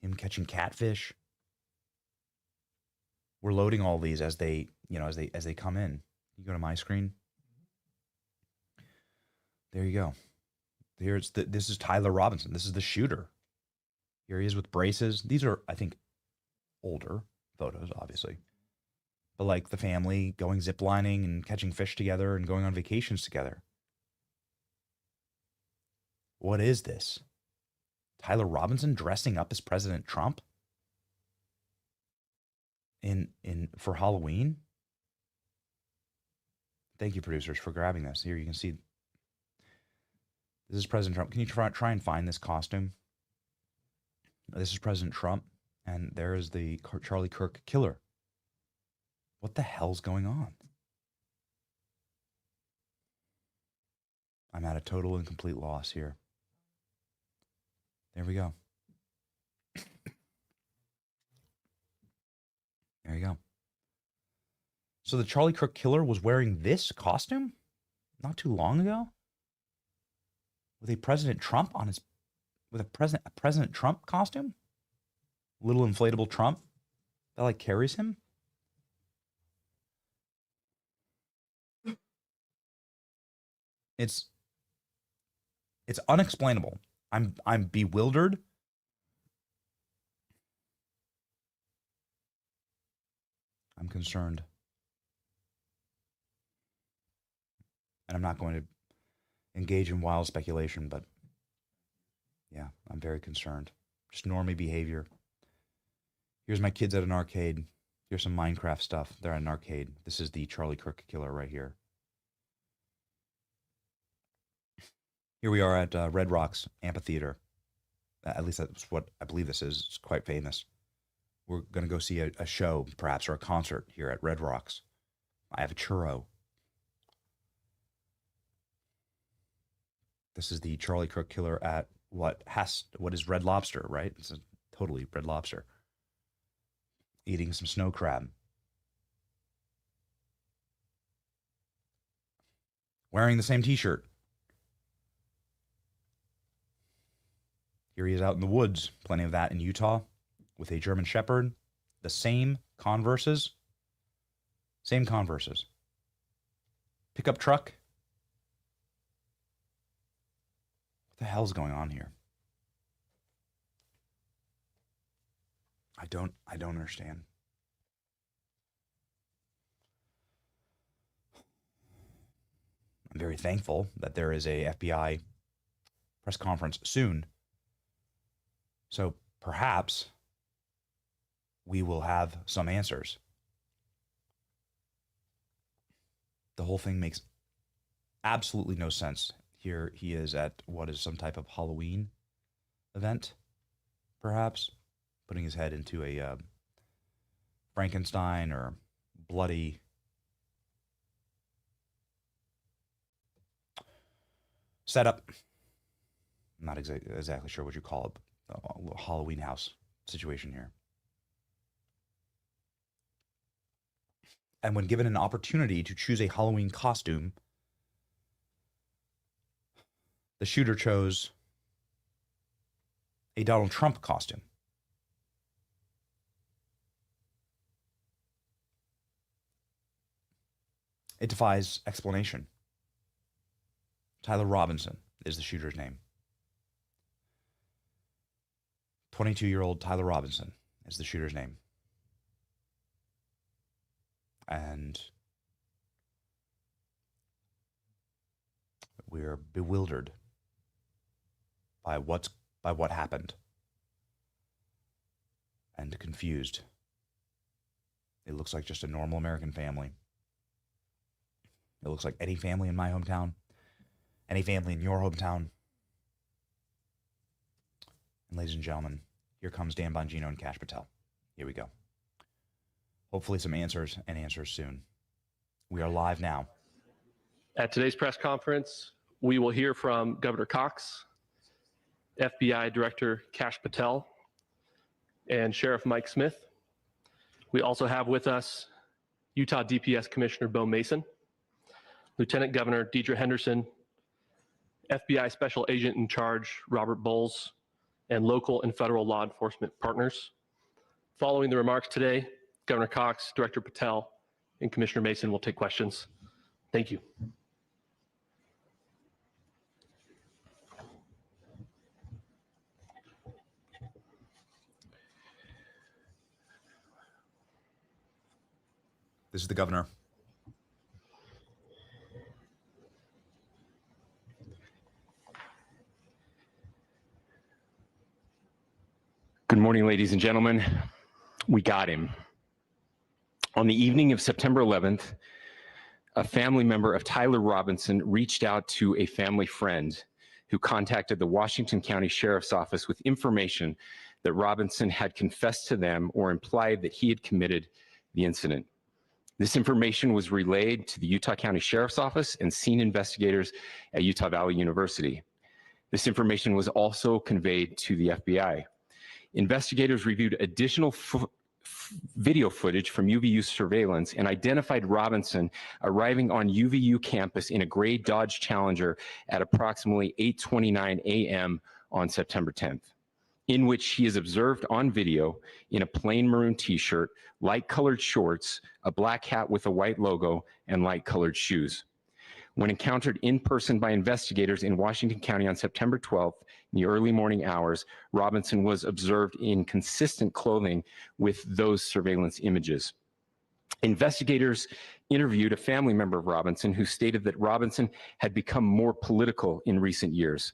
Him catching catfish. We're loading all these as they come in. You go to my screen. There you go. This is Tyler Robinson. This is the shooter. Here he is with braces. These are, I think, older photos, obviously. But like the family going ziplining and catching fish together and going on vacations together. What is this? Tyler Robinson dressing up as President Trump in for Halloween? Thank you, producers, for grabbing this. Here you can see. This is President Trump. Can you try and find this costume? This is President Trump, and there is the Charlie Kirk killer. What the hell's going on? I'm at a total and complete loss here. There we go. There you go. So the Charlie Kirk killer was wearing this costume not too long ago? With a President Trump on his, with a President Trump costume? Little inflatable Trump that like carries him? It's unexplainable. I'm bewildered. I'm concerned. And I'm not going to engage in wild speculation, but yeah, I'm very concerned. Just normie behavior. Here's my kids at an arcade. Here's some Minecraft stuff. They're at an arcade. This is the Charlie Kirk killer right here. Here we are at Red Rocks Amphitheater. At least that's what I believe this is. It's quite famous. We're going to go see a show, perhaps, or a concert here at Red Rocks. I have a churro. This is the Charlie Kirk killer at what is Red Lobster, right? It's a totally Red Lobster. Eating some snow crab. Wearing the same t-shirt. Here he is out in the woods. Plenty of that in Utah with a German Shepherd. The same Converses. Same Converses. Pickup truck. What the hell's going on here? I don't understand. I'm very thankful that there is a FBI press conference soon. So perhaps we will have some answers. The whole thing makes absolutely no sense. Here he is at what is some type of Halloween event, perhaps, putting his head into a Frankenstein or bloody setup. I'm not exactly sure what you call it. A little Halloween house situation here. And when given an opportunity to choose a Halloween costume, the shooter chose a Donald Trump costume. It defies explanation. Tyler Robinson is the shooter's name. 22-year-old Tyler Robinson is the shooter's name. And we're bewildered by what happened and confused. It looks like just a normal American family. It looks like any family in my hometown, any family in your hometown. And ladies and gentlemen, here comes Dan Bongino and Kash Patel. Here we go. Hopefully some answers and answers soon. We are live now. At today's press conference, we will hear from Governor Cox, FBI Director Kash Patel, and Sheriff Mike Smith. We also have with us Utah DPS Commissioner Bo Mason, Lieutenant Governor Deidre Henderson, FBI Special Agent in Charge Robert Bowles, and local and federal law enforcement partners. Following the remarks today, Governor Cox, Director Patel, and Commissioner Mason will take questions. Thank you. This is the governor. Good morning, ladies and gentlemen. We got him. On the evening of September 11th, a family member of Tyler Robinson reached out to a family friend who contacted the Washington County Sheriff's Office with information that Robinson had confessed to them or implied that he had committed the incident. This information was relayed to the Utah County Sheriff's Office and scene investigators at Utah Valley University. This information was also conveyed to the FBI. Investigators reviewed additional video footage from UVU surveillance and identified Robinson arriving on UVU campus in a gray Dodge Challenger at approximately 8:29 a.m. on September 10th, in which he is observed on video in a plain maroon t-shirt, light-colored shorts, a black hat with a white logo, and light-colored shoes. When encountered in person by investigators in Washington County on September 12th in the early morning hours, Robinson was observed in consistent clothing with those surveillance images. Investigators interviewed a family member of Robinson who stated that Robinson had become more political in recent years.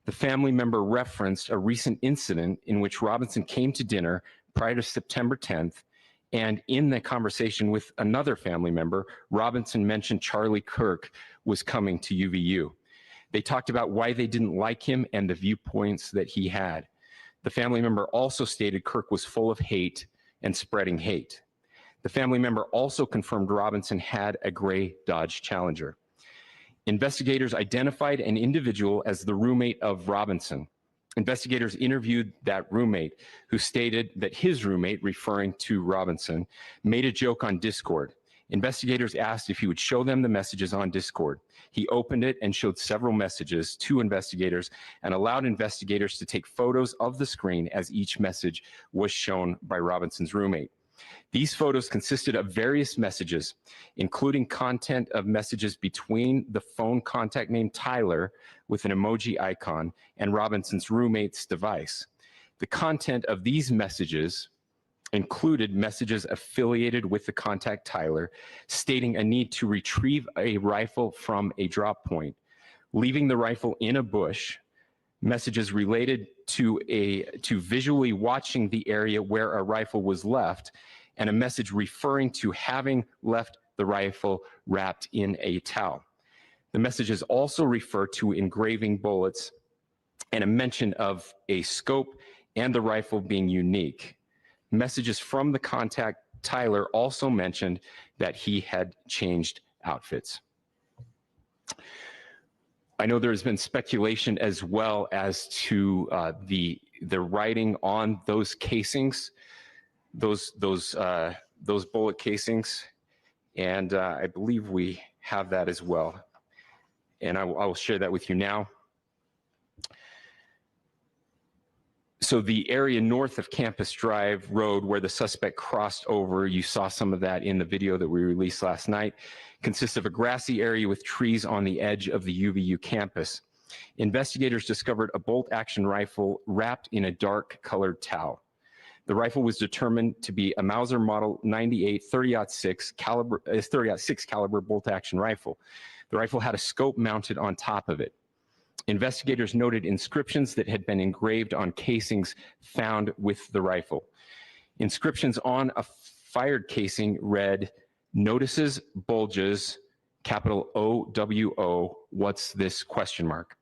The family member referenced a recent incident in which Robinson came to dinner prior to September 10th, and in the conversation with another family member, Robinson mentioned Charlie Kirk was coming to UVU. They talked about why they didn't like him and the viewpoints that he had. The family member also stated Kirk was full of hate and spreading hate. The family member also confirmed Robinson had a gray Dodge Challenger. Investigators identified an individual as the roommate of Robinson. Investigators interviewed that roommate, who stated that his roommate, referring to Robinson, made a joke on Discord. Investigators asked if he would show them the messages on Discord. He opened it and showed several messages to investigators and allowed investigators to take photos of the screen as each message was shown by Robinson's roommate. These photos consisted of various messages, including content of messages between the phone contact named Tyler with an emoji icon and Robinson's roommate's device. The content of these messages included messages affiliated with the contact Tyler, stating a need to retrieve a rifle from a drop point, leaving the rifle in a bush, messages related to visually watching the area where a rifle was left, and a message referring to having left the rifle wrapped in a towel. The messages also refer to engraving bullets and a mention of a scope and the rifle being unique. Messages from the contact Tyler also mentioned that he had changed outfits. I know there has been speculation as well as to the writing on those casings, those bullet casings, and I believe we have that as well. And I will share that with you now. So the area north of Campus Drive Road where the suspect crossed over, you saw some of that in the video that we released last night, consists of a grassy area with trees on the edge of the UVU campus. Investigators discovered a bolt-action rifle wrapped in a dark-colored towel. The rifle was determined to be a Mauser Model 98 30-06 caliber bolt-action rifle. The rifle had a scope mounted on top of it. Investigators noted inscriptions that had been engraved on casings found with the rifle. Inscriptions on a fired casing read, "Notices bulges, capital OWO, what's this question mark?"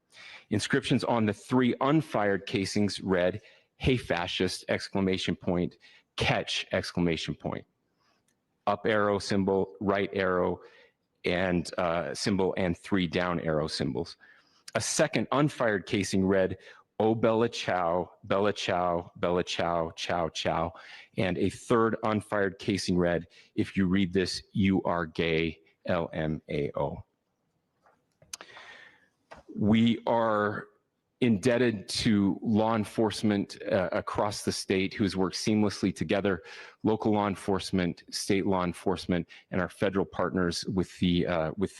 Inscriptions on the 3 unfired casings read, "Hey fascist, exclamation point, catch, exclamation point." Up arrow symbol, right arrow, and symbol, and 3 down arrow symbols. A second unfired casing read, "Oh Bella Chow, Bella Chow, Bella Chow, Chow Chow." And a third unfired casing read, "If you read this, you are gay, LMAO." We are indebted to law enforcement across the state who's worked seamlessly together, local law enforcement, state law enforcement, and our federal partners with the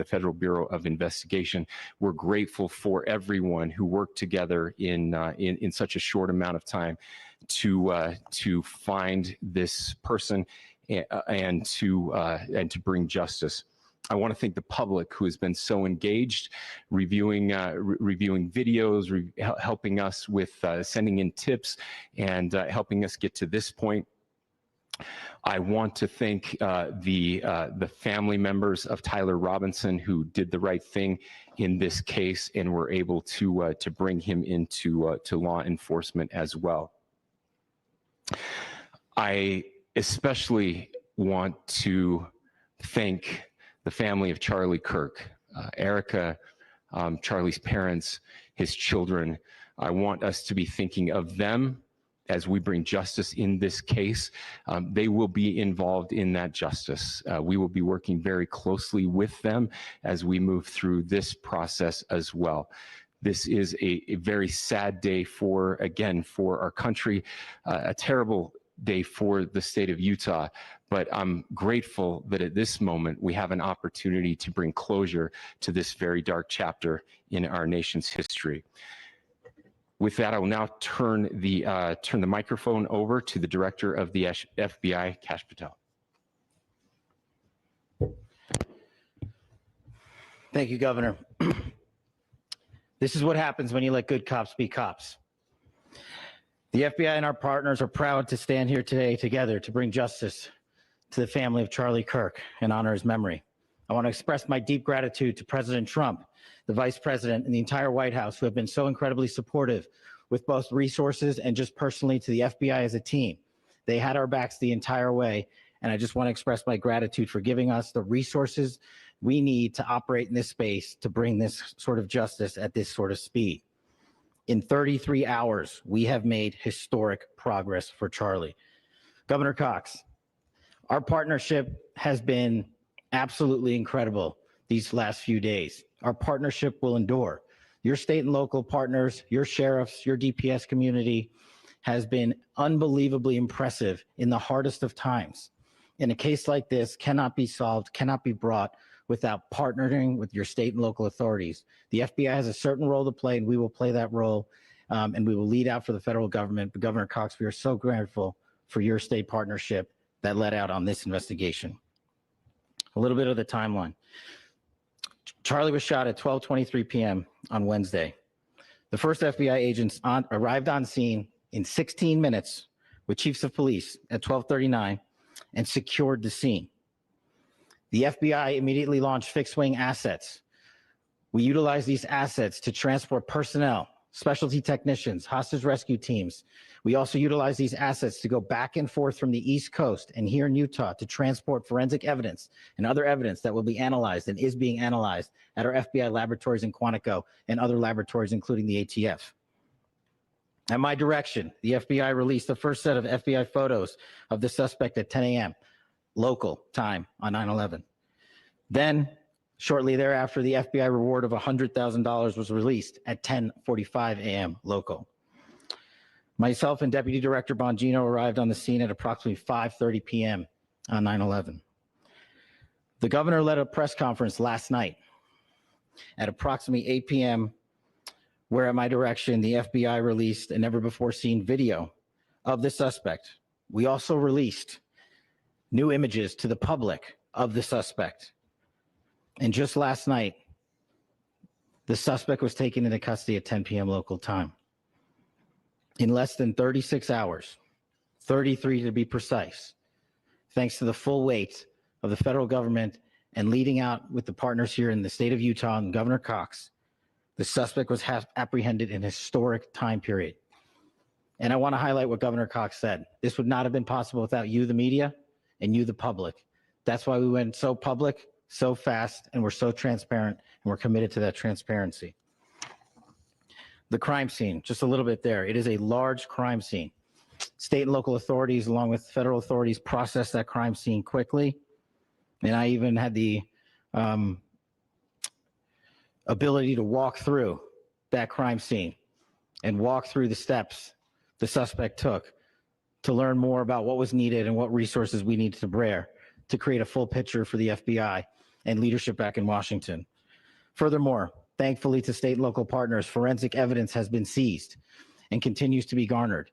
Federal Bureau of Investigation. We're grateful for everyone who worked together in such a short amount of time to find this person and to bring justice. I want to thank the public who has been so engaged, reviewing videos, helping us with sending in tips, and helping us get to this point. I want to thank the family members of Tyler Robinson who did the right thing in this case and were able to bring him into to law enforcement as well. I especially want to thank the family of Charlie Kirk, Erica, Charlie's parents, his children. I want us to be thinking of them as we bring justice in this case. They will be involved in that justice. We will be working very closely with them as we move through this process as well. This is a very sad day for our country, a terrible day for the state of Utah, but I'm grateful that at this moment we have an opportunity to bring closure to this very dark chapter in our nation's history. With that, I will now turn the microphone over to the Director of the FBI, Kash Patel. Thank you, Governor. This is what happens when you let good cops be cops. The FBI and our partners are proud to stand here today together to bring justice to the family of Charlie Kirk and honor his memory. I want to express my deep gratitude to President Trump, the Vice President, and the entire White House who have been so incredibly supportive with both resources and just personally to the FBI as a team. They had our backs the entire way, and I just want to express my gratitude for giving us the resources we need to operate in this space to bring this sort of justice at this sort of speed. In 33 hours, we have made historic progress for Charlie. Governor Cox, our partnership has been absolutely incredible these last few days. Our partnership will endure. Your state and local partners, your sheriffs, your DPS community has been unbelievably impressive in the hardest of times. And a case like this cannot be solved, cannot be brought without partnering with your state and local authorities. The FBI has a certain role to play, and we will play that role, and we will lead out for the federal government. But Governor Cox, we are so grateful for your state partnership that led out on this investigation. A little bit of the timeline. Charlie was shot at 12:23 p.m. on Wednesday. The first FBI agents arrived on scene in 16 minutes with chiefs of police at 12:39 and secured the scene. The FBI immediately launched fixed-wing assets. We utilized these assets to transport personnel, specialty technicians, hostage rescue teams. We also utilized these assets to go back and forth from the East Coast and here in Utah to transport forensic evidence and other evidence that will be analyzed and is being analyzed at our FBI laboratories in Quantico and other laboratories, including the ATF. At my direction, the FBI released the first set of FBI photos of the suspect at 10 a.m. local time on 9/11. Then, shortly thereafter, the FBI reward of $100,000 was released at 10:45 a.m. local. Myself and Deputy Director Bongino arrived on the scene at approximately 5:30 p.m. on 9/11. The governor led a press conference last night at approximately 8 p.m., where at my direction, the FBI released a never-before-seen video of the suspect. We also released new images to the public of the suspect. And just last night, the suspect was taken into custody at 10 p.m. local time. In less than 36 hours, 33 to be precise, thanks to the full weight of the federal government and leading out with the partners here in the state of Utah and Governor Cox, the suspect was apprehended in a historic time period. And I want to highlight what Governor Cox said. This would not have been possible without you, the media, and you, the public. That's why we went so public, so fast, and we're so transparent, and we're committed to that transparency. The crime scene, just a little bit there. It is a large crime scene. State and local authorities, along with federal authorities, processed that crime scene quickly. And I even had the ability to walk through that crime scene and walk through the steps the suspect took to learn more about what was needed and what resources we needed to bear to create a full picture for the FBI and leadership back in Washington. Furthermore, thankfully to state and local partners, forensic evidence has been seized and continues to be garnered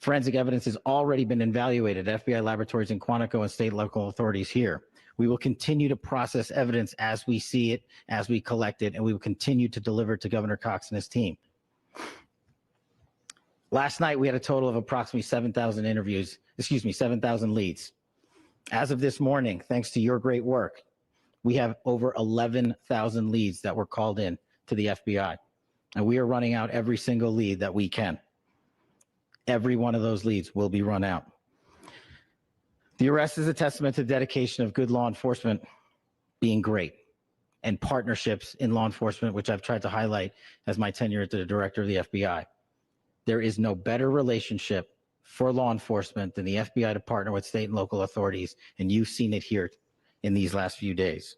Forensic evidence has already been evaluated at FBI laboratories in Quantico and state local authorities here. We will continue to process evidence as we see it, as we collect it, and we will continue to deliver to Governor Cox and his team. Last night, we had a total of approximately 7,000 7,000 leads. As of this morning, thanks to your great work, we have over 11,000 leads that were called in to the FBI. And we are running out every single lead that we can. Every one of those leads will be run out. The arrest is a testament to the dedication of good law enforcement being great and partnerships in law enforcement, which I've tried to highlight as my tenure as the director of the FBI. There is no better relationship for law enforcement than the FBI to partner with state and local authorities, and you've seen it here in these last few days.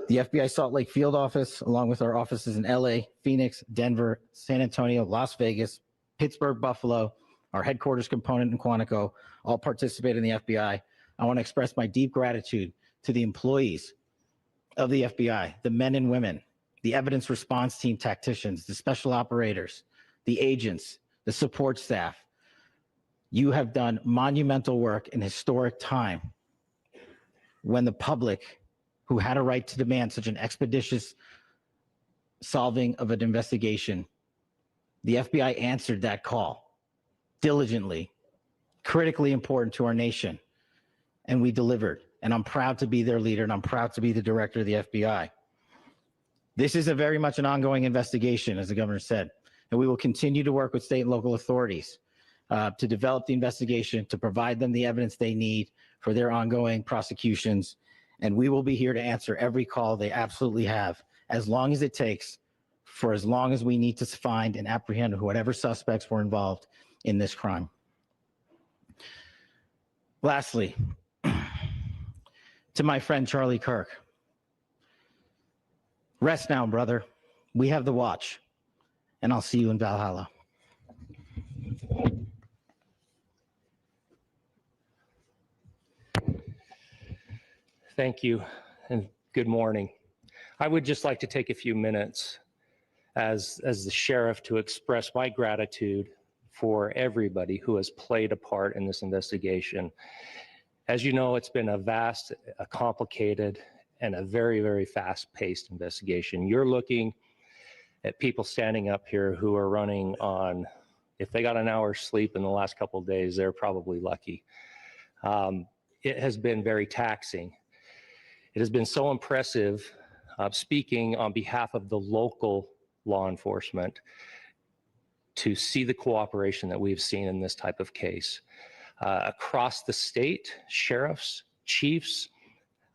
The FBI Salt Lake field office, along with our offices in LA, Phoenix, Denver, San Antonio, Las Vegas, Pittsburgh, Buffalo, our headquarters component in Quantico, all participate in the FBI. I want to express my deep gratitude to the employees of the FBI, the men and women, the evidence response team tacticians, the special operators, the agents, the support staff. You have done monumental work in historic time when the public, who had a right to demand such an expeditious solving of an investigation, the FBI answered that call diligently, critically important to our nation, and we delivered. And I'm proud to be their leader, and I'm proud to be the director of the FBI. This is a very much an ongoing investigation, as the governor said, and we will continue to work with state and local authorities to develop the investigation, to provide them the evidence they need for their ongoing prosecutions. And we will be here to answer every call they absolutely have, as long as it takes, for as long as we need to find and apprehend whatever suspects were involved in this crime. Lastly, to my friend Charlie Kirk, rest now, brother. We have the watch, and I'll see you in Valhalla. Thank you, and good morning. I would just like to take a few minutes as the sheriff to express my gratitude for everybody who has played a part in this investigation. As you know, it's been a vast, a complicated, and a very, very fast-paced investigation. You're looking at people standing up here who are running on, if they got an hour's sleep in the last couple of days, they're probably lucky. It has been very taxing. It has been so impressive, speaking on behalf of the local law enforcement, to see the cooperation that we've seen in this type of case. Across the state, sheriffs, chiefs,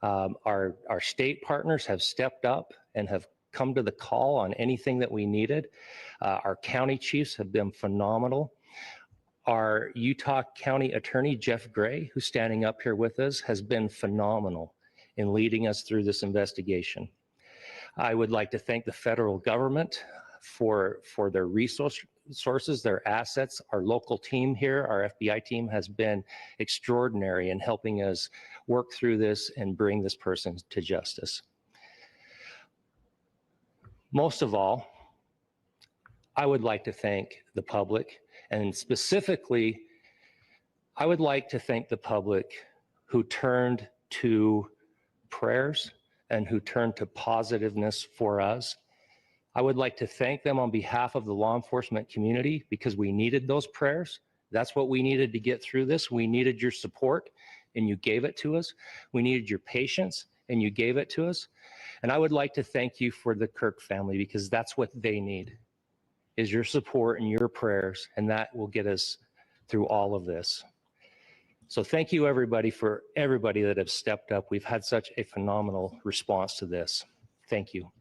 our state partners have stepped up and have come to the call on anything that we needed. Our county chiefs have been phenomenal. Our Utah County Attorney, Jeff Gray, who's standing up here with us, has been phenomenal in leading us through this investigation. I would like to thank the federal government for their resources, their assets. Our local team here, our FBI team, has been extraordinary in helping us work through this and bring this person to justice. Most of all, I would like to thank the public, and specifically, I would like to thank the public who turned to prayers and who turned to positiveness for us. I would like to thank them on behalf of the law enforcement community, because we needed those prayers. That's what we needed to get through this. We needed your support, and you gave it to us. We needed your patience, and you gave it to us. And I would like to thank you for the Kirk family, because that's what they need, is your support and your prayers, and that will get us through all of this. So thank you, everybody, for everybody that have stepped up. We've had such a phenomenal response to this. Thank you.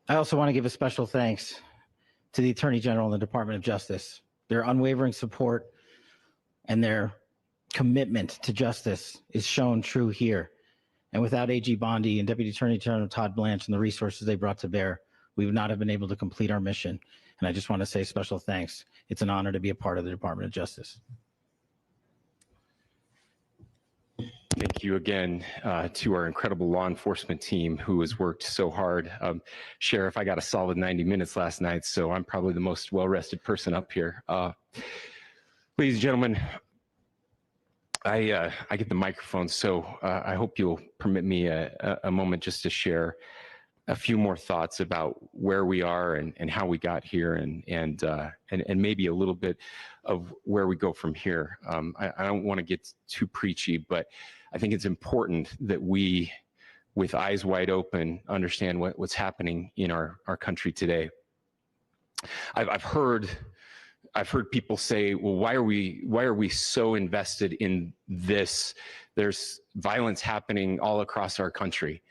I also want to give a special thanks to the Attorney General and the Department of Justice. Their unwavering support and their commitment to justice is shown true here. And without AG Bondi and Deputy Attorney General Todd Blanche and the resources they brought to bear, we would not have been able to complete our mission. And I just want to say special thanks. It's an honor to be a part of the Department of Justice. Thank you again to our incredible law enforcement team who has worked so hard. Sheriff, I got a solid 90 minutes last night, so I'm probably the most well-rested person up here. Ladies and gentlemen, I get the microphone, so I hope you'll permit me a moment just to share a few more thoughts about where we are and how we got here, and maybe a little bit of where we go from here. I don't want to get too preachy, but I think it's important that we, with eyes wide open, understand what's happening in our country today. I've heard people say, well, why are we so invested in this? There's violence happening all across our country,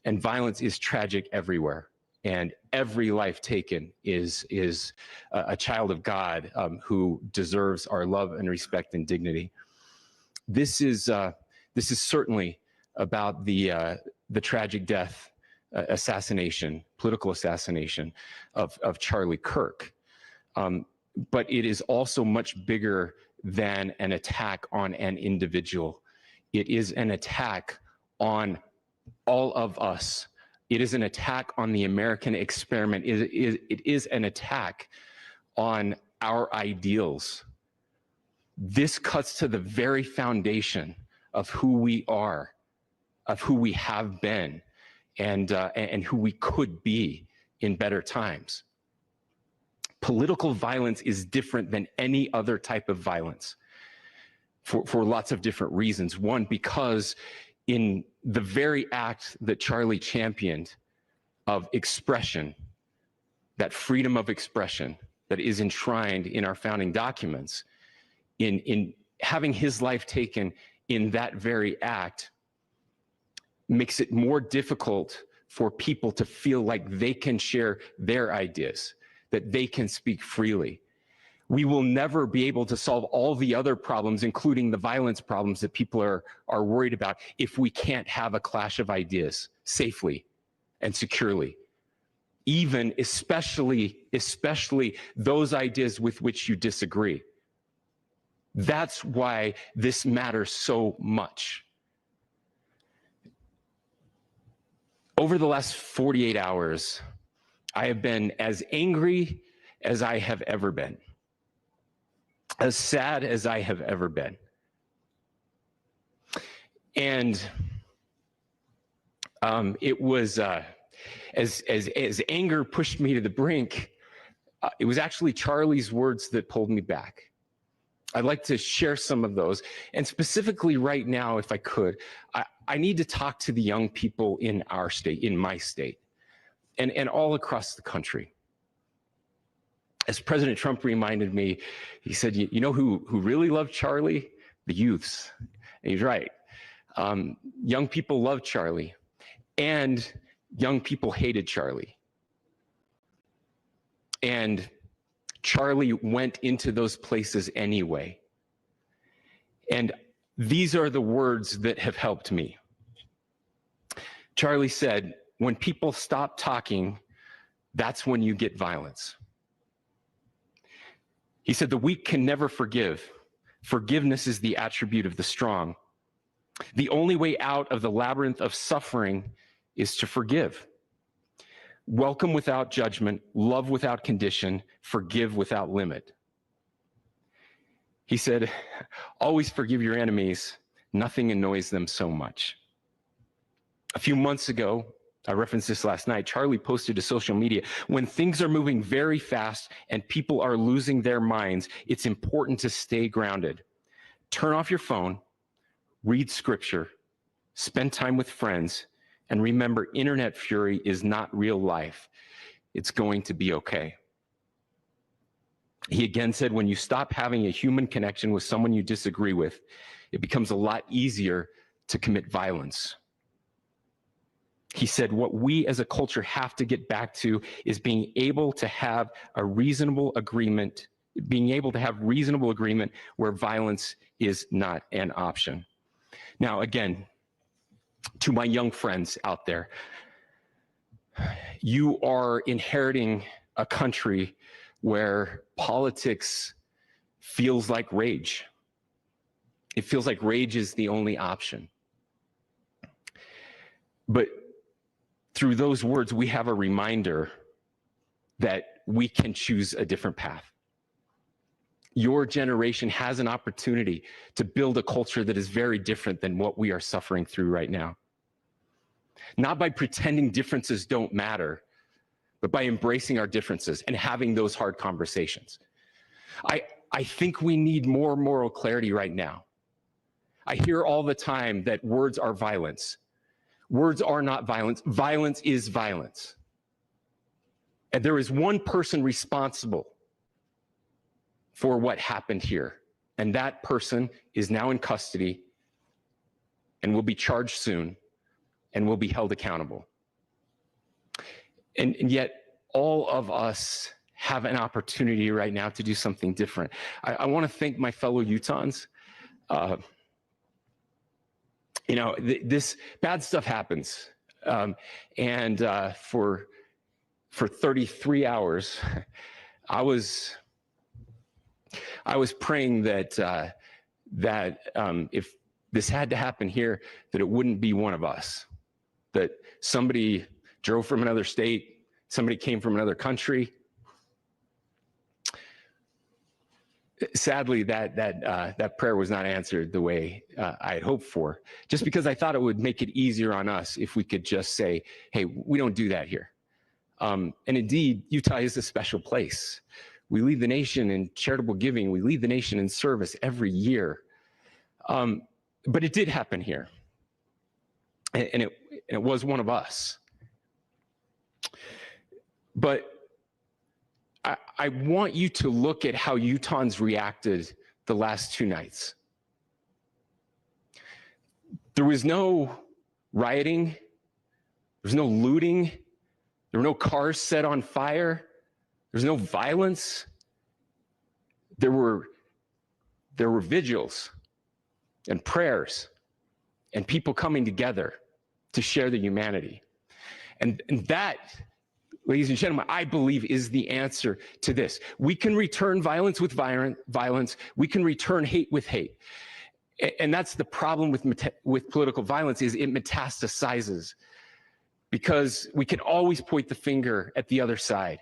and violence is tragic everywhere. And every life taken is a child of God who deserves our love and respect and dignity. This is certainly about the tragic death, political assassination of Charlie Kirk. But it is also much bigger than an attack on an individual. It is an attack on all of us. It is an attack on the American experiment. It is an attack on our ideals. This cuts to the very foundation of who we are, of who we have been, and who we could be in better times. Political violence is different than any other type of violence for lots of different reasons. One, because in the very act that Charlie championed of expression, that freedom of expression that is enshrined in our founding documents, in having his life taken in that very act, makes it more difficult for people to feel like they can share their ideas, that they can speak freely. We will never be able to solve all the other problems, including the violence problems that people are worried about, if we can't have a clash of ideas safely and securely. Even, especially those ideas with which you disagree. That's why this matters so much. Over the last 48 hours, I have been as angry as I have ever been, as sad as I have ever been. And it was, as anger pushed me to the brink, it was actually Charlie's words that pulled me back. I'd like to share some of those. And specifically right now, if I could, I need to talk to the young people in our state, in my state, and all across the country. As President Trump reminded me, he said, you know who really loved Charlie? The youths. And he's right. Young people loved Charlie, and young people hated Charlie. And Charlie went into those places anyway. And these are the words that have helped me. Charlie said, when people stop talking, that's when you get violence. He said, the weak can never forgive. Forgiveness is the attribute of the strong. The only way out of the labyrinth of suffering is to forgive. Welcome without judgment, love without condition, forgive without limit. He said, always forgive your enemies. Nothing annoys them so much. A few months ago, I referenced this last night, Charlie posted to social media, when things are moving very fast and people are losing their minds, it's important to stay grounded. Turn off your phone, read scripture, spend time with friends, and remember, internet fury is not real life. It's going to be okay. He again said, when you stop having a human connection with someone you disagree with, it becomes a lot easier to commit violence. He said, what we as a culture have to get back to is being able to have a reasonable agreement, where violence is not an option. Now, again, to my young friends out there, you are inheriting a country where politics feels like rage. It feels like rage is the only option. But through those words, we have a reminder that we can choose a different path. Your generation has an opportunity to build a culture that is very different than what we are suffering through right now. Not by pretending differences don't matter, but by embracing our differences and having those hard conversations. I think we need more moral clarity right now. I hear all the time that words are violence. Words are not violence. Violence is violence. And there is one person responsible for what happened here. And that person is now in custody and will be charged soon and will be held accountable. And yet all of us have an opportunity right now to do something different. I want to thank my fellow Utahns. You know, this bad stuff happens. For 33 hours, I was praying that if this had to happen here, that it wouldn't be one of us, that somebody drove from another state, somebody came from another country. Sadly, that prayer was not answered the way I had hoped for, just because I thought it would make it easier on us if we could just say, hey, we don't do that here. And indeed, Utah is a special place. We lead the nation in charitable giving. We lead the nation in service every year. But it did happen here. And it was one of us. But I want you to look at how Utahns reacted the last 2 nights. There was no rioting. There was no looting. There were no cars set on fire. There was no violence. There were vigils and prayers and people coming together to share the humanity. And that, ladies and gentlemen, I believe is the answer to this. We can return violence with violence. We can return hate with hate. And that's the problem with political violence, is it metastasizes, because we can always point the finger at the other side.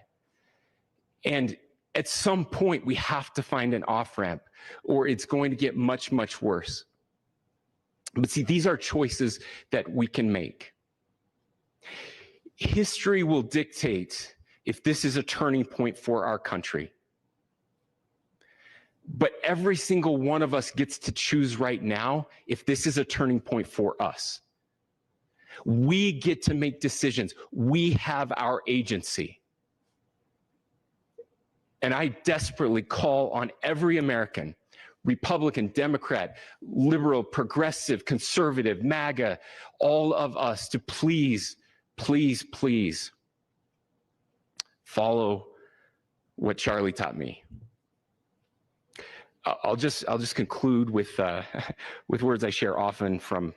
And at some point, we have to find an off-ramp, or it's going to get much, much worse. But see, these are choices that we can make. History will dictate if this is a turning point for our country. But every single one of us gets to choose right now if this is a turning point for us. We get to make decisions. We have our agency. And I desperately call on every American, Republican, Democrat, liberal, progressive, conservative, MAGA, all of us to please, please, please follow what Charlie taught me. I'll just conclude with words I share often from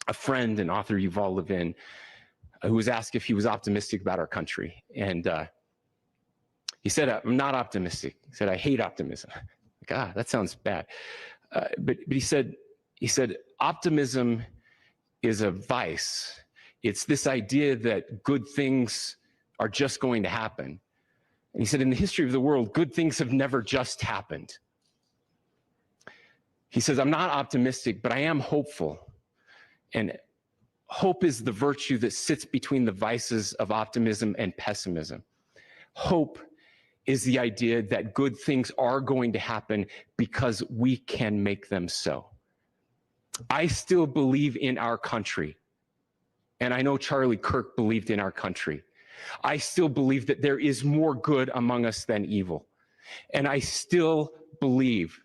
a friend and author, Yuval Levin, who was asked if he was optimistic about our country. And he said, I'm not optimistic. He said, I hate optimism. Like, that sounds bad. But he said, optimism is a vice. It's this idea that good things are just going to happen. And he said, in the history of the world, good things have never just happened. He says, I'm not optimistic, but I am hopeful. And hope is the virtue that sits between the vices of optimism and pessimism. Hope is the idea that good things are going to happen because we can make them so. I still believe in our country. And I know Charlie Kirk believed in our country. I still believe that there is more good among us than evil. And I still believe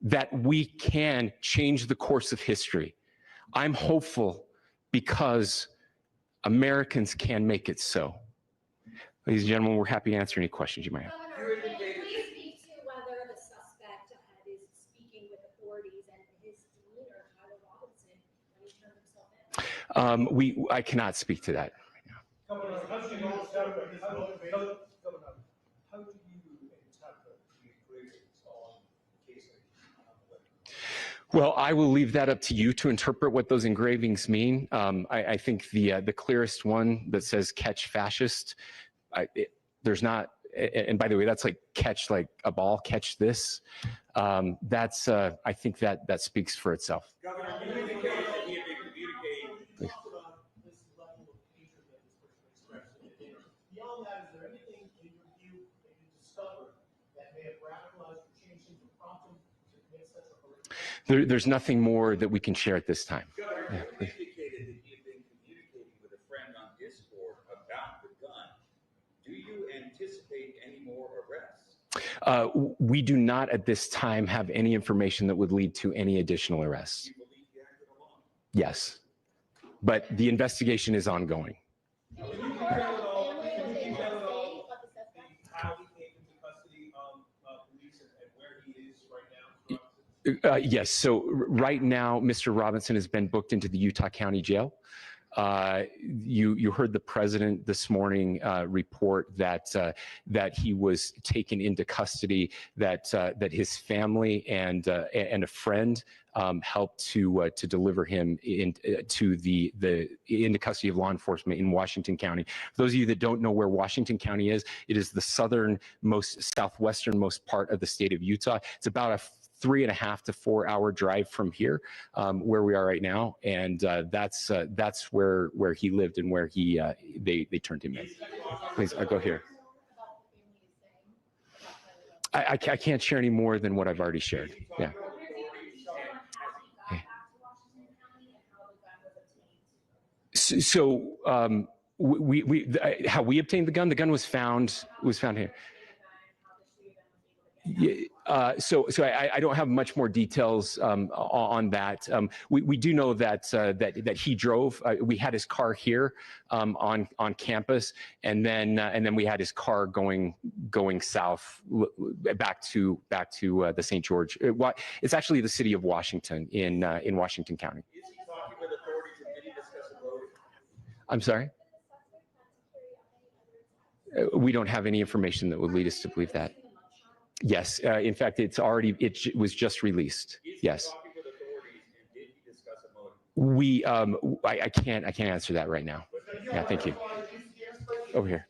that we can change the course of history. I'm hopeful because Americans can make it so. Ladies and gentlemen, we're happy to answer any questions you might have. Governor, please speak to whether the suspect is speaking with authorities and his demeanor, Tyler Robinson, when he turned himself in. I cannot speak to that right now. Governor, how do you interpret these Well, I will leave that up to you to interpret what those engravings mean. I think the clearest one that says "catch fascist," there's not. And by the way, that's like catch like a ball, catch this. That's I think that speaks for itself. Governor, you indicated that he had been communicating. Can you talk about this level of hatred that this person expressed? Beyond that, is there anything in your view that you discovered that may have radicalized or changed him or prompted him to commit such a horrific? There's nothing more that we can share at this time. Governor, you indicated that he had been communicating with a friend on Discord about the gun. Do you anticipate any more arrests? We do not at this time have any information that would lead to any additional arrests. Do you believe he acted alone? Yes, but the investigation is ongoing. Can you detail at all how he came into custody of police and where he is right now? Yes, so right now, Mr. Robinson has been booked into the Utah County Jail. You heard the president this morning report that that he was taken into custody, that his family and a friend helped to deliver him into custody of law enforcement in Washington County. For those of you that don't know where Washington County is, it is the southwesternmost part of the state of Utah. It's about a 3.5 to 4 hour drive from here, where we are right now, and that's where he lived and where they turned him in. Please, I'll go here. I can't share any more than what I've already shared. Yeah. So how we obtained the gun? The gun was found here. So I don't have much more details on that. We do know that he drove. We had his car here on campus, and then we had his car going south back to the St. George. It's actually the city of Washington in Washington County. Is he talking with authorities and did he discuss a motive? I'm sorry. We don't have any information that would lead us to believe that. Yes, in fact, it was just released. Yes. We, I can't answer that right now. Yeah, thank you. Over here.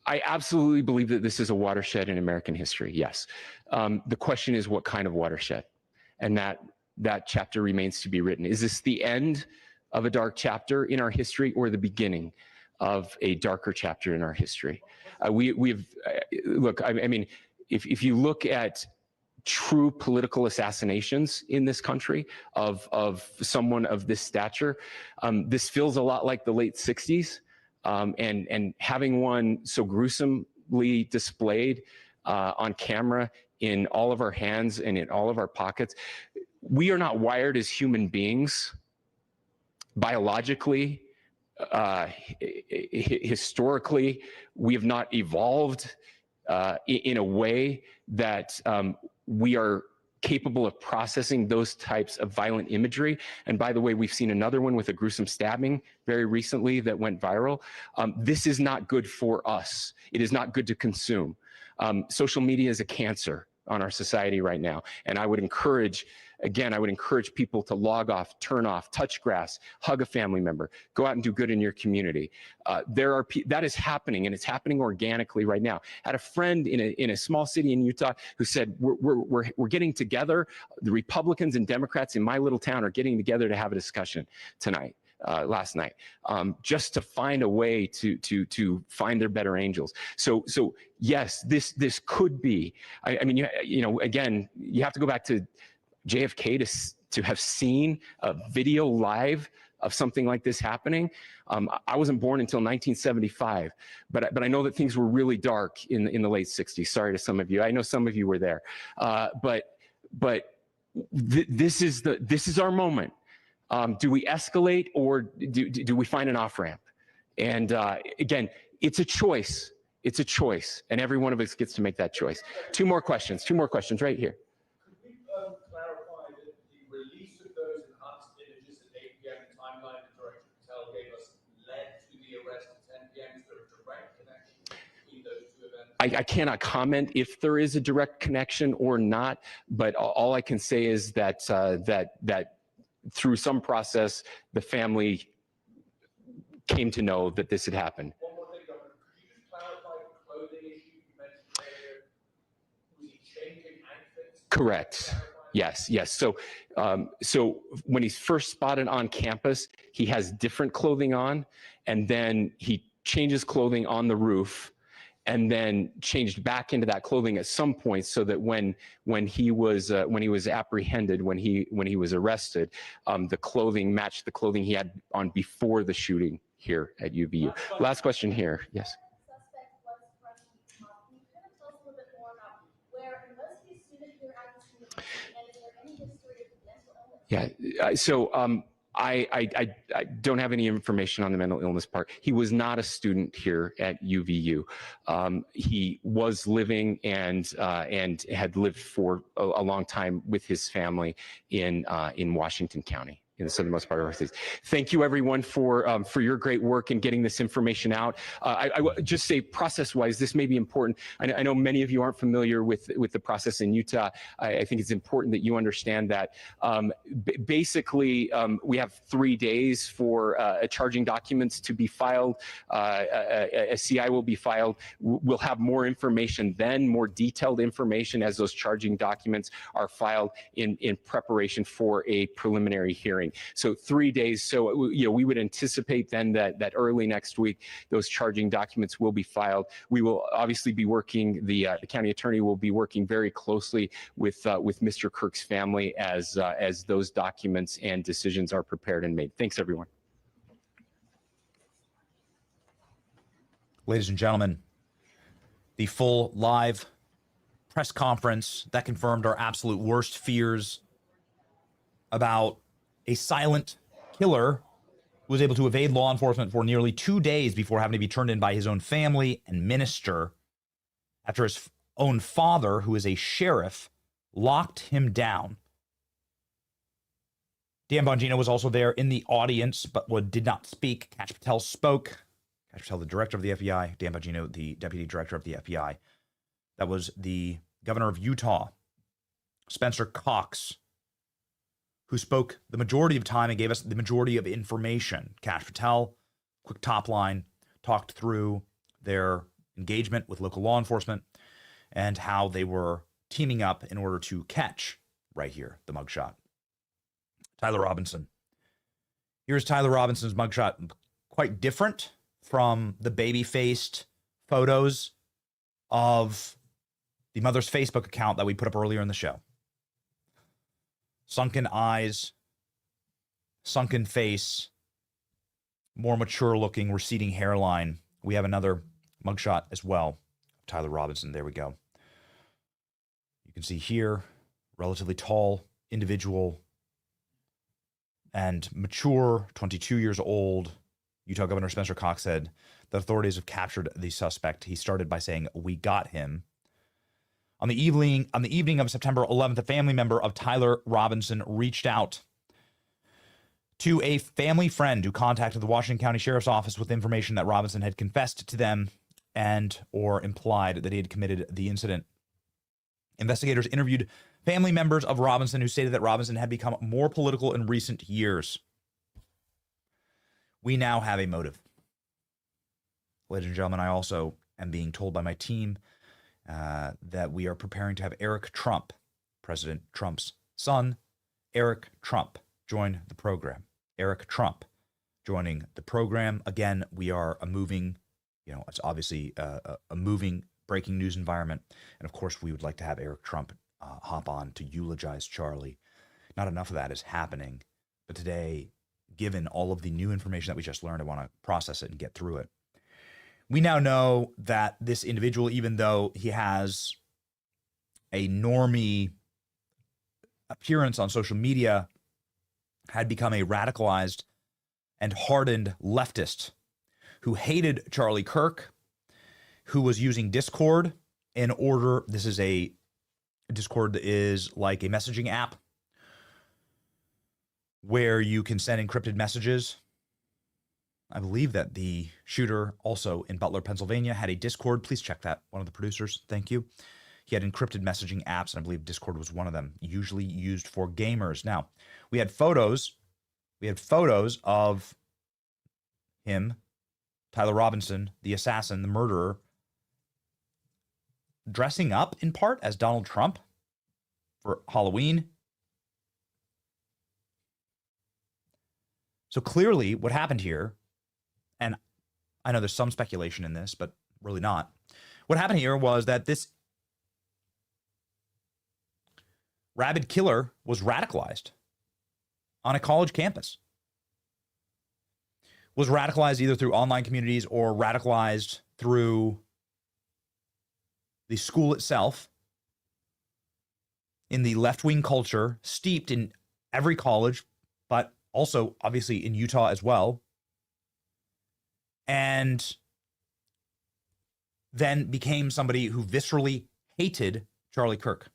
I absolutely believe that this is a watershed in American history. Yes. The question is, what kind of watershed? And that chapter remains to be written. Is this the end of a dark chapter in our history, or the beginning of a darker chapter in our history? Look, I mean, if you look at true political assassinations in this country of someone of this stature, this feels a lot like the late 60s, and having one so gruesomely displayed on camera in all of our hands and in all of our pockets. We are not wired as human beings biologically, historically. We have not evolved in a way that we are capable of processing those types of violent imagery. And by the way, we've seen another one with a gruesome stabbing very recently that went viral. This is not good for us. It is not good to consume. Social media is a cancer on our society right now. And I would encourage people to log off, turn off, touch grass, hug a family member, go out and do good in your community. That is happening, and it's happening organically right now. I had a friend in a small city in Utah who said, we're getting together. The Republicans and Democrats in my little town are getting together to have a discussion tonight. Last night, just to find a way to find their better angels. So yes, this could be. I mean, again, you have to go back to JFK to have seen a video live of something like this happening. I wasn't born until 1975, but I know that things were really dark in the late 60s. Sorry to some of you. I know some of you were there, but this is our moment. Do we escalate, or do we find an off-ramp? And again, it's a choice. It's a choice, and every one of us gets to make that choice. Two more questions right here. Could we clarify that the release of those enhanced images at 8 p.m. timeline that Director Patel gave us led to the arrest at 10 p.m. instead of I cannot comment if there is a direct connection or not, but all I can say is that that through some process, the family came to know that this had happened. One more thing, Governor. Could you just clarify the clothing issue you mentioned earlier? Was he changing outfits? Correct. Yes, yes. So, so when he's first spotted on campus, he has different clothing on, and then he changes clothing on the roof, and then changed back into that clothing at some point, so that when he was apprehended, when he was arrested, the clothing matched the clothing he had on before the shooting here at UVU. Last question here. Yes. Yeah. So I don't have any information on the mental illness part. He was not a student here at UVU. He was living and had lived for a long time with his family in Washington County, in the southernmost part of our state. Thank you, everyone, for your great work in getting this information out. I would just say, process-wise, this may be important. I know many of you aren't familiar with the process in Utah. I think it's important that you understand that. Basically, we have 3 days for charging documents to be filed. A CI will be filed. We'll have more information then, more detailed information as those charging documents are filed in preparation for a preliminary hearing. So 3 days. So we would anticipate then that early next week those charging documents will be filed. We will obviously be working. The county attorney will be working very closely with Mr. Kirk's family as those documents and decisions are prepared and made. Thanks, everyone. Ladies and gentlemen, the full live press conference that confirmed our absolute worst fears about a silent killer who was able to evade law enforcement for nearly 2 days before having to be turned in by his own family and minister after his own father, who is a sheriff, locked him down. Dan Bongino was also there in the audience, but did not speak. Kash Patel spoke. Kash Patel, the director of the FBI. Dan Bongino, the deputy director of the FBI. That was the governor of Utah, Spencer Cox, who spoke the majority of time and gave us the majority of information. Kash Patel, quick top line, talked through their engagement with local law enforcement and how they were teaming up in order to catch, right here, the mugshot, Tyler Robinson. Here's Tyler Robinson's mugshot. Quite different from the baby-faced photos of the mother's Facebook account that we put up earlier in the show. Sunken eyes, sunken face, more mature-looking, receding hairline. We have another mugshot as well. Tyler Robinson, there we go. You can see here, relatively tall individual and mature, 22 years old. Utah Governor Spencer Cox said that authorities have captured the suspect. He started by saying, "We got him." On the evening of September 11th, a family member of Tyler Robinson reached out to a family friend who contacted the Washington County Sheriff's Office with information that Robinson had confessed to them and or implied that he had committed the incident. Investigators interviewed family members of Robinson who stated that Robinson had become more political in recent years. We now have a motive. Ladies and gentlemen, I also am being told by my team that we are preparing to have Eric Trump, President Trump's son, Eric Trump, join the program. Eric Trump joining the program. Again, we are a moving, it's obviously a moving breaking news environment. And of course, we would like to have Eric Trump hop on to eulogize Charlie. Not enough of that is happening. But today, given all of the new information that we just learned, I want to process it and get through it. We now know that this individual, even though he has a normie appearance on social media, had become a radicalized and hardened leftist who hated Charlie Kirk, who was using Discord in order, Discord is like a messaging app where you can send encrypted messages. I believe that the shooter also in Butler, Pennsylvania had a Discord. Please check that. One of the producers. Thank you. He had encrypted messaging apps, and I believe Discord was one of them, usually used for gamers. Now, we had photos. We had photos of him, Tyler Robinson, the assassin, the murderer, dressing up in part as Donald Trump for Halloween. So clearly what happened here, and I know there's some speculation in this, but really not. What happened here was that this rabid killer was radicalized on a college campus. Was radicalized either through online communities or radicalized through the school itself, in the left-wing culture steeped in every college, but also obviously in Utah as well, and then became somebody who viscerally hated Charlie Kirk.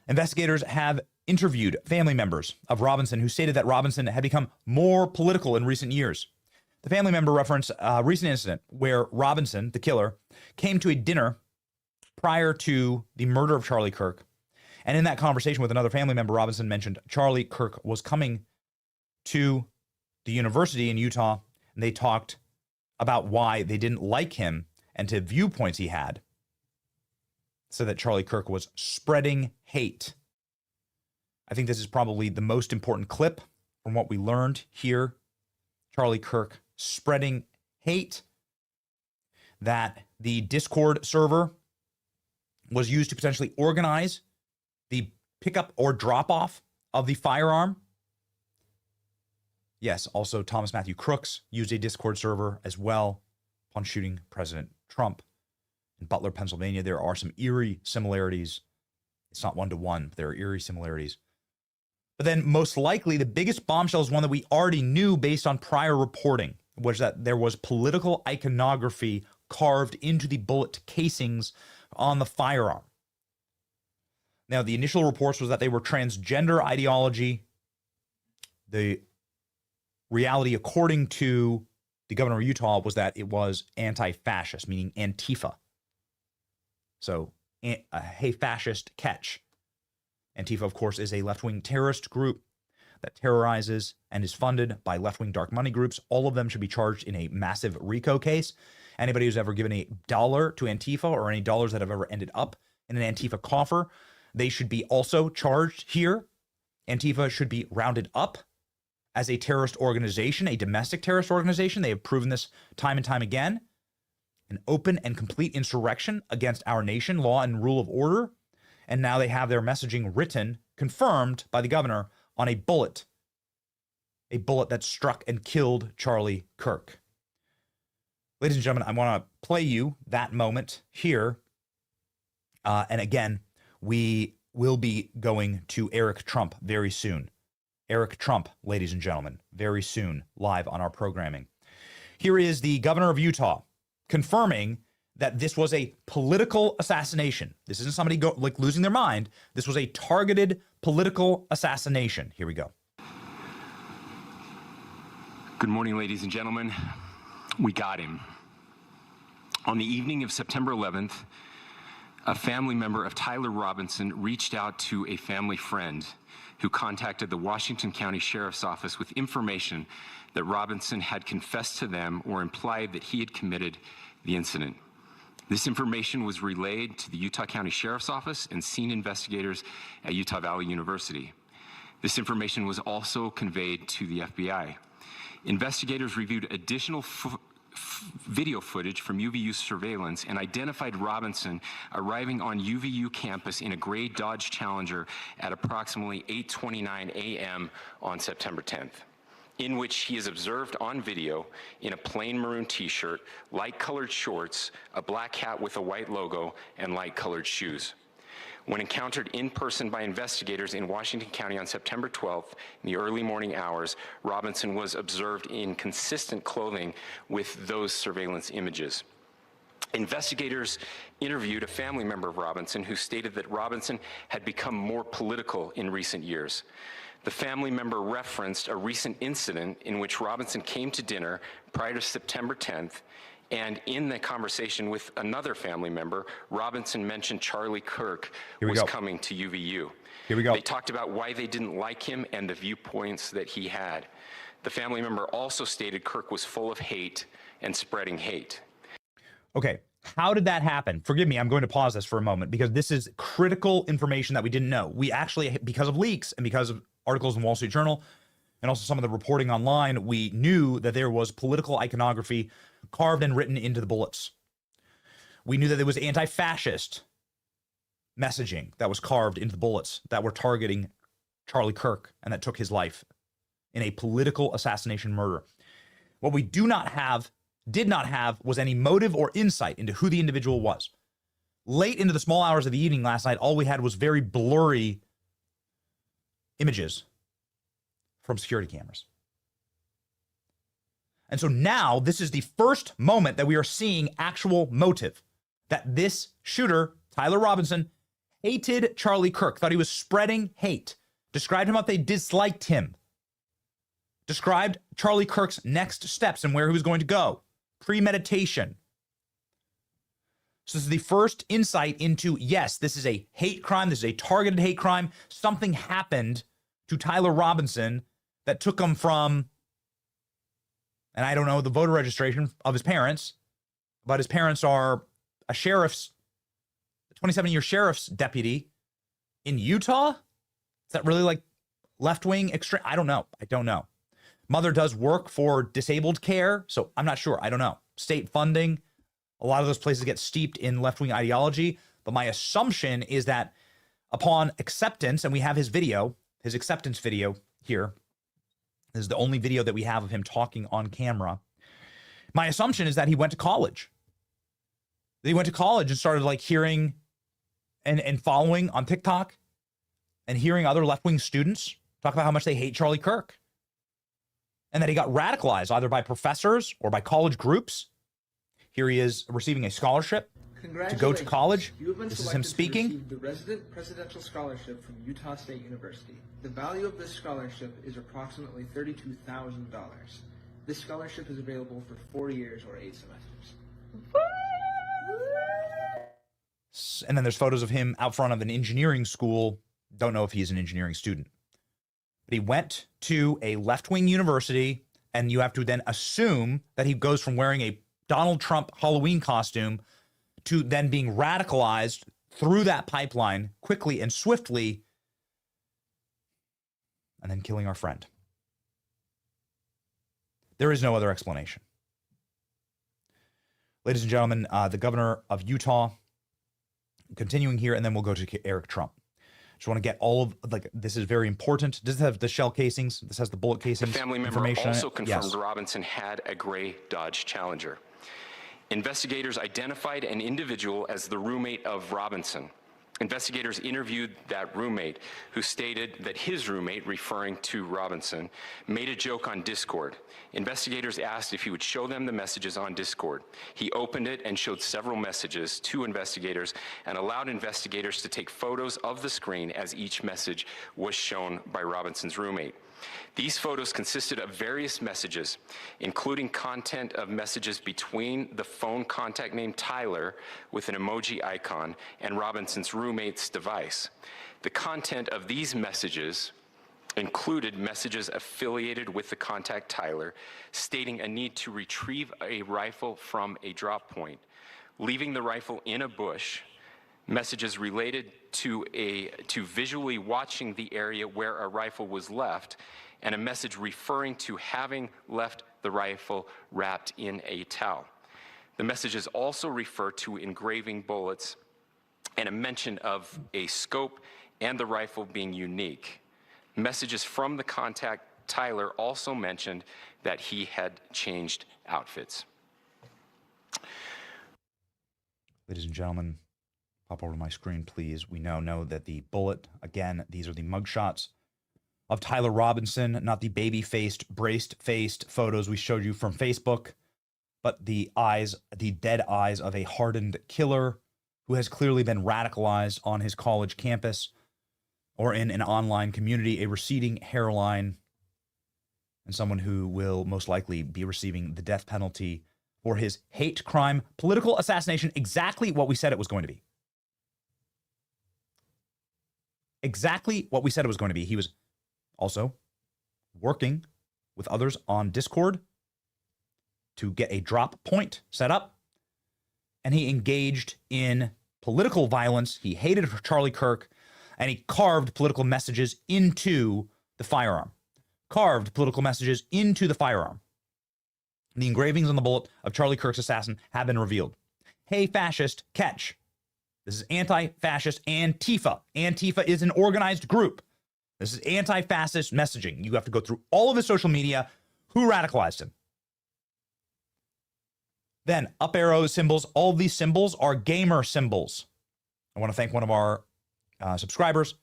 Investigators have interviewed family members of Robinson who stated that Robinson had become more political in recent years. The family member referenced a recent incident where Robinson, the killer, came to a dinner prior to the murder of Charlie Kirk. And in that conversation with another family member, Robinson mentioned Charlie Kirk was coming to the university in Utah, and they talked about why they didn't like him and to viewpoints he had. So that Charlie Kirk was spreading hate. I think this is probably the most important clip from what we learned here. Charlie Kirk spreading hate, that the Discord server was used to potentially organize the pickup or drop-off of the firearm. Yes, also Thomas Matthew Crooks used a Discord server as well upon shooting President Trump. In Butler, Pennsylvania, there are some eerie similarities. It's not one-to-one, but there are eerie similarities. But then most likely the biggest bombshell is one that we already knew based on prior reporting, was that there was political iconography carved into the bullet casings on the firearm. Now, the initial reports was that they were transgender ideology. The reality, according to the governor of Utah, was that it was anti-fascist, meaning Antifa. So, hey, fascist, catch. Antifa, of course, is a left-wing terrorist group that terrorizes and is funded by left-wing dark money groups. All of them should be charged in a massive RICO case. Anybody who's ever given $1 to Antifa or any dollars that have ever ended up in an Antifa coffer, they should be also charged here. Antifa should be rounded up as a terrorist organization, a domestic terrorist organization. They have proven this time and time again. An open and complete insurrection against our nation, law and rule of order. And now they have their messaging written, confirmed by the governor, on a bullet that struck and killed Charlie Kirk. Ladies and gentlemen, I want to play you that moment here. And again, we will be going to Eric Trump very soon. Eric Trump, ladies and gentlemen, very soon, live on our programming. Here is the governor of Utah confirming that this was a political assassination. This isn't somebody losing their mind. This was a targeted political assassination. Here we go. Good morning, ladies and gentlemen. We got him. On the evening of September 11th, a family member of Tyler Robinson reached out to a family friend who contacted the Washington County Sheriff's Office with information that Robinson had confessed to them or implied that he had committed the incident. This information was relayed to the Utah County Sheriff's Office and scene investigators at Utah Valley University. This information was also conveyed to the FBI. Investigators reviewed additional video footage from UVU surveillance and identified Robinson arriving on UVU campus in a gray Dodge Challenger at approximately 8:29 a.m. on September 10th. In which he is observed on video in a plain maroon t-shirt, light-colored shorts, a black hat with a white logo, and light-colored shoes. When encountered in person by investigators in Washington County on September 12th, in the early morning hours, Robinson was observed in consistent clothing with those surveillance images. Investigators interviewed a family member of Robinson who stated that Robinson had become more political in recent years. The family member referenced a recent incident in which Robinson came to dinner prior to September 10th, and in the conversation with another family member, Robinson mentioned Charlie Kirk was coming to UVU. Here we go. They talked about why they didn't like him and the viewpoints that he had. The family member also stated Kirk was full of hate and spreading hate. Okay, how did that happen? Forgive me, I'm going to pause this for a moment because this is critical information that we didn't know. We actually, because of leaks and because of articles in the Wall Street Journal and also some of the reporting online, we knew that there was political iconography carved and written into the bullets. We knew that there was anti-fascist messaging that was carved into the bullets that were targeting Charlie Kirk and that took his life in a political assassination murder. What we did not have was any motive or insight into who the individual was. Late into the small hours of the evening last night, all we had was very blurry images from security cameras. And so now this is the first moment that we are seeing actual motive, that this shooter, Tyler Robinson, hated Charlie Kirk, thought he was spreading hate, described him how they disliked him, described Charlie Kirk's next steps and where he was going to go, premeditation. So this is the first insight into, yes, this is a hate crime, this is a targeted hate crime. Something happened to Tyler Robinson that took him from, and I don't know the voter registration of his parents, but his parents are a 27-year sheriff's deputy in Utah. Is that really like left-wing extreme? I don't know. Mother does work for disabled care, so I'm not sure. I don't know. State funding, a lot of those places get steeped in left-wing ideology, but my assumption is that upon acceptance, and we have his video, his acceptance video here. This is the only video that we have of him talking on camera. My assumption is that he went to college. He went to college and started like hearing and following on TikTok and hearing other left-wing students talk about how much they hate Charlie Kirk. And that he got radicalized either by professors or by college groups. Here he is receiving a scholarship to go to college. This is him speaking. You have been selected to receive the Resident Presidential Scholarship from Utah State University. The value of this scholarship is approximately $32,000. This scholarship is available for 4 years or 8 semesters. And then there's photos of him out front of an engineering school. Don't know if he's an engineering student. But he went to a left-wing university, and you have to then assume that he goes from wearing a Donald Trump Halloween costume to then being radicalized through that pipeline quickly and swiftly, and then killing our friend. There is no other explanation. Ladies and gentlemen, the governor of Utah, continuing here, and then we'll go to Eric Trump. Just want to get all of, like, this is very important. Does this have the shell casings? This has the bullet casings. The family member also confirmed Robinson had a gray Dodge Challenger. Investigators identified an individual as the roommate of Robinson. Investigators interviewed that roommate, who stated that his roommate, referring to Robinson, made a joke on Discord. Investigators asked if he would show them the messages on Discord. He opened it and showed several messages to investigators and allowed investigators to take photos of the screen as each message was shown by Robinson's roommate. These photos consisted of various messages, including content of messages between the phone contact name Tyler with an emoji icon and Robinson's roommate's device. The content of these messages included messages affiliated with the contact Tyler, stating a need to retrieve a rifle from a drop point, leaving the rifle in a bush, messages related to visually watching the area where a rifle was left, and a message referring to having left the rifle wrapped in a towel. The messages also refer to engraving bullets and a mention of a scope and the rifle being unique. Messages from the contact Tyler also mentioned that he had changed outfits. Ladies and gentlemen, pop over to my screen, please. We now know that the bullet, again, these are the mugshots of Tyler Robinson, not the baby-faced, braced-faced photos we showed you from Facebook, but the eyes, the dead eyes of a hardened killer who has clearly been radicalized on his college campus or in an online community, a receding hairline, and someone who will most likely be receiving the death penalty for his hate crime, political assassination, exactly what we said it was going to be. Exactly what we said it was going to be. He was also working with others on Discord to get a drop point set up, and he engaged in political violence. He hated Charlie Kirk, and he carved political messages into the firearm. Carved political messages into the firearm. The engravings on the bullet of Charlie Kirk's assassin have been revealed. Hey, fascist, catch. This is anti-fascist Antifa. Antifa is an organized group. This is anti-fascist messaging. You have to go through all of his social media. Who radicalized him? Then, up arrow symbols. All of these symbols are gamer symbols. I want to thank one of our subscribers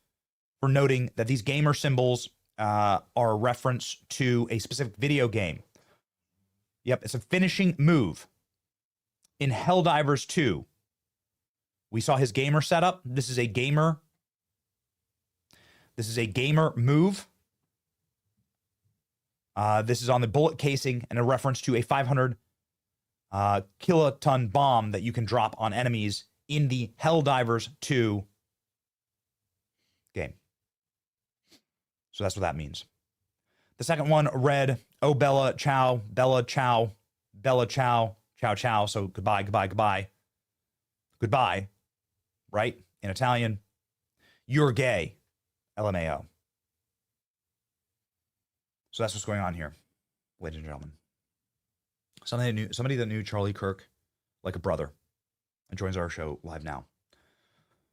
for noting that these gamer symbols are a reference to a specific video game. Yep, it's a finishing move. In Helldivers 2, we saw his gamer setup. This is a gamer move. This is on the bullet casing and a reference to a 500 kiloton bomb that you can drop on enemies in the Helldivers 2 game. So that's what that means. The second one read, "Oh, Bella, ciao, Bella, ciao, Bella, ciao, ciao, ciao." So goodbye, goodbye, goodbye. Goodbye, right? In Italian, "You're gay," LMAO. So that's what's going on here, ladies and gentlemen. Somebody that knew Charlie Kirk like a brother and joins our show live now.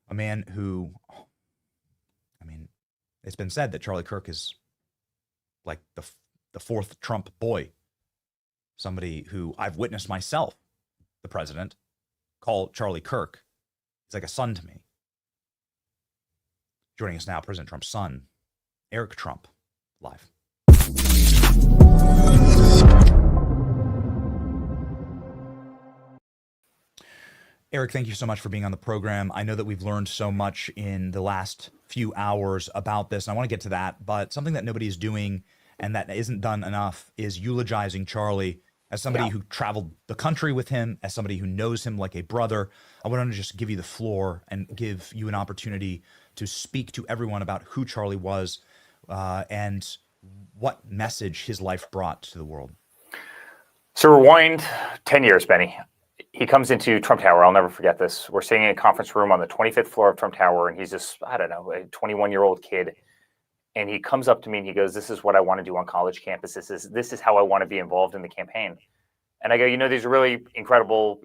A man who, I mean, it's been said that Charlie Kirk is like the fourth Trump boy. Somebody who I've witnessed myself, the president, call Charlie Kirk. He's like a son to me. Joining us now, President Trump's son, Eric Trump, live. Eric, thank you so much for being on the program. I know that we've learned so much in the last few hours about this, and I want to get to that, but something that nobody is doing and that isn't done enough is eulogizing Charlie as somebody who traveled the country with him, as somebody who knows him like a brother. I want to just give you the floor and give you an opportunity to speak to everyone about who Charlie was and what message his life brought to the world. So rewind 10 years, Benny. He comes into Trump Tower. I'll never forget this. We're sitting in a conference room on the 25th floor of Trump Tower, and he's this, I don't know, a 21-year-old kid. And he comes up to me and he goes, "This is what I want to do on college campuses. This is how I want to be involved in the campaign." And I go, these are really incredible,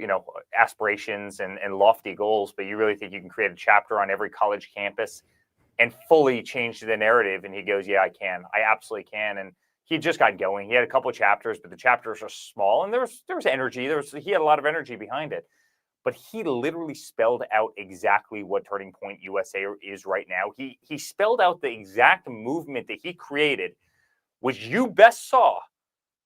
aspirations and lofty goals, but you really think you can create a chapter on every college campus and fully change the narrative? And he goes, "Yeah, I can. I absolutely can." And he just got going. He had a couple of chapters, but the chapters are small, and there was energy. He had a lot of energy behind it. But he literally spelled out exactly what Turning Point USA is right now. He spelled out the exact movement that he created, which you best saw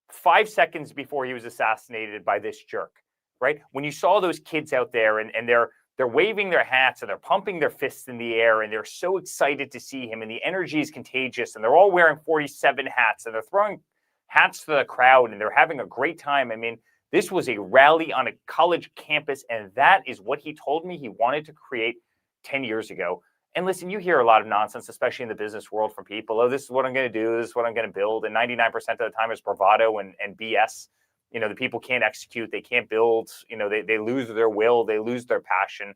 5 seconds before he was assassinated by this jerk, right? When you saw those kids out there and they're waving their hats and they're pumping their fists in the air and they're so excited to see him, and the energy is contagious, and they're all wearing 47 hats and they're throwing hats to the crowd and they're having a great time. I mean, this was a rally on a college campus, and that is what he told me he wanted to create 10 years ago. And listen, you hear a lot of nonsense, especially in the business world, from people. "Oh, this is what I'm going to do. This is what I'm going to build." And 99% of the time it's bravado and BS. The people can't execute. They can't build. They lose their will. They lose their passion.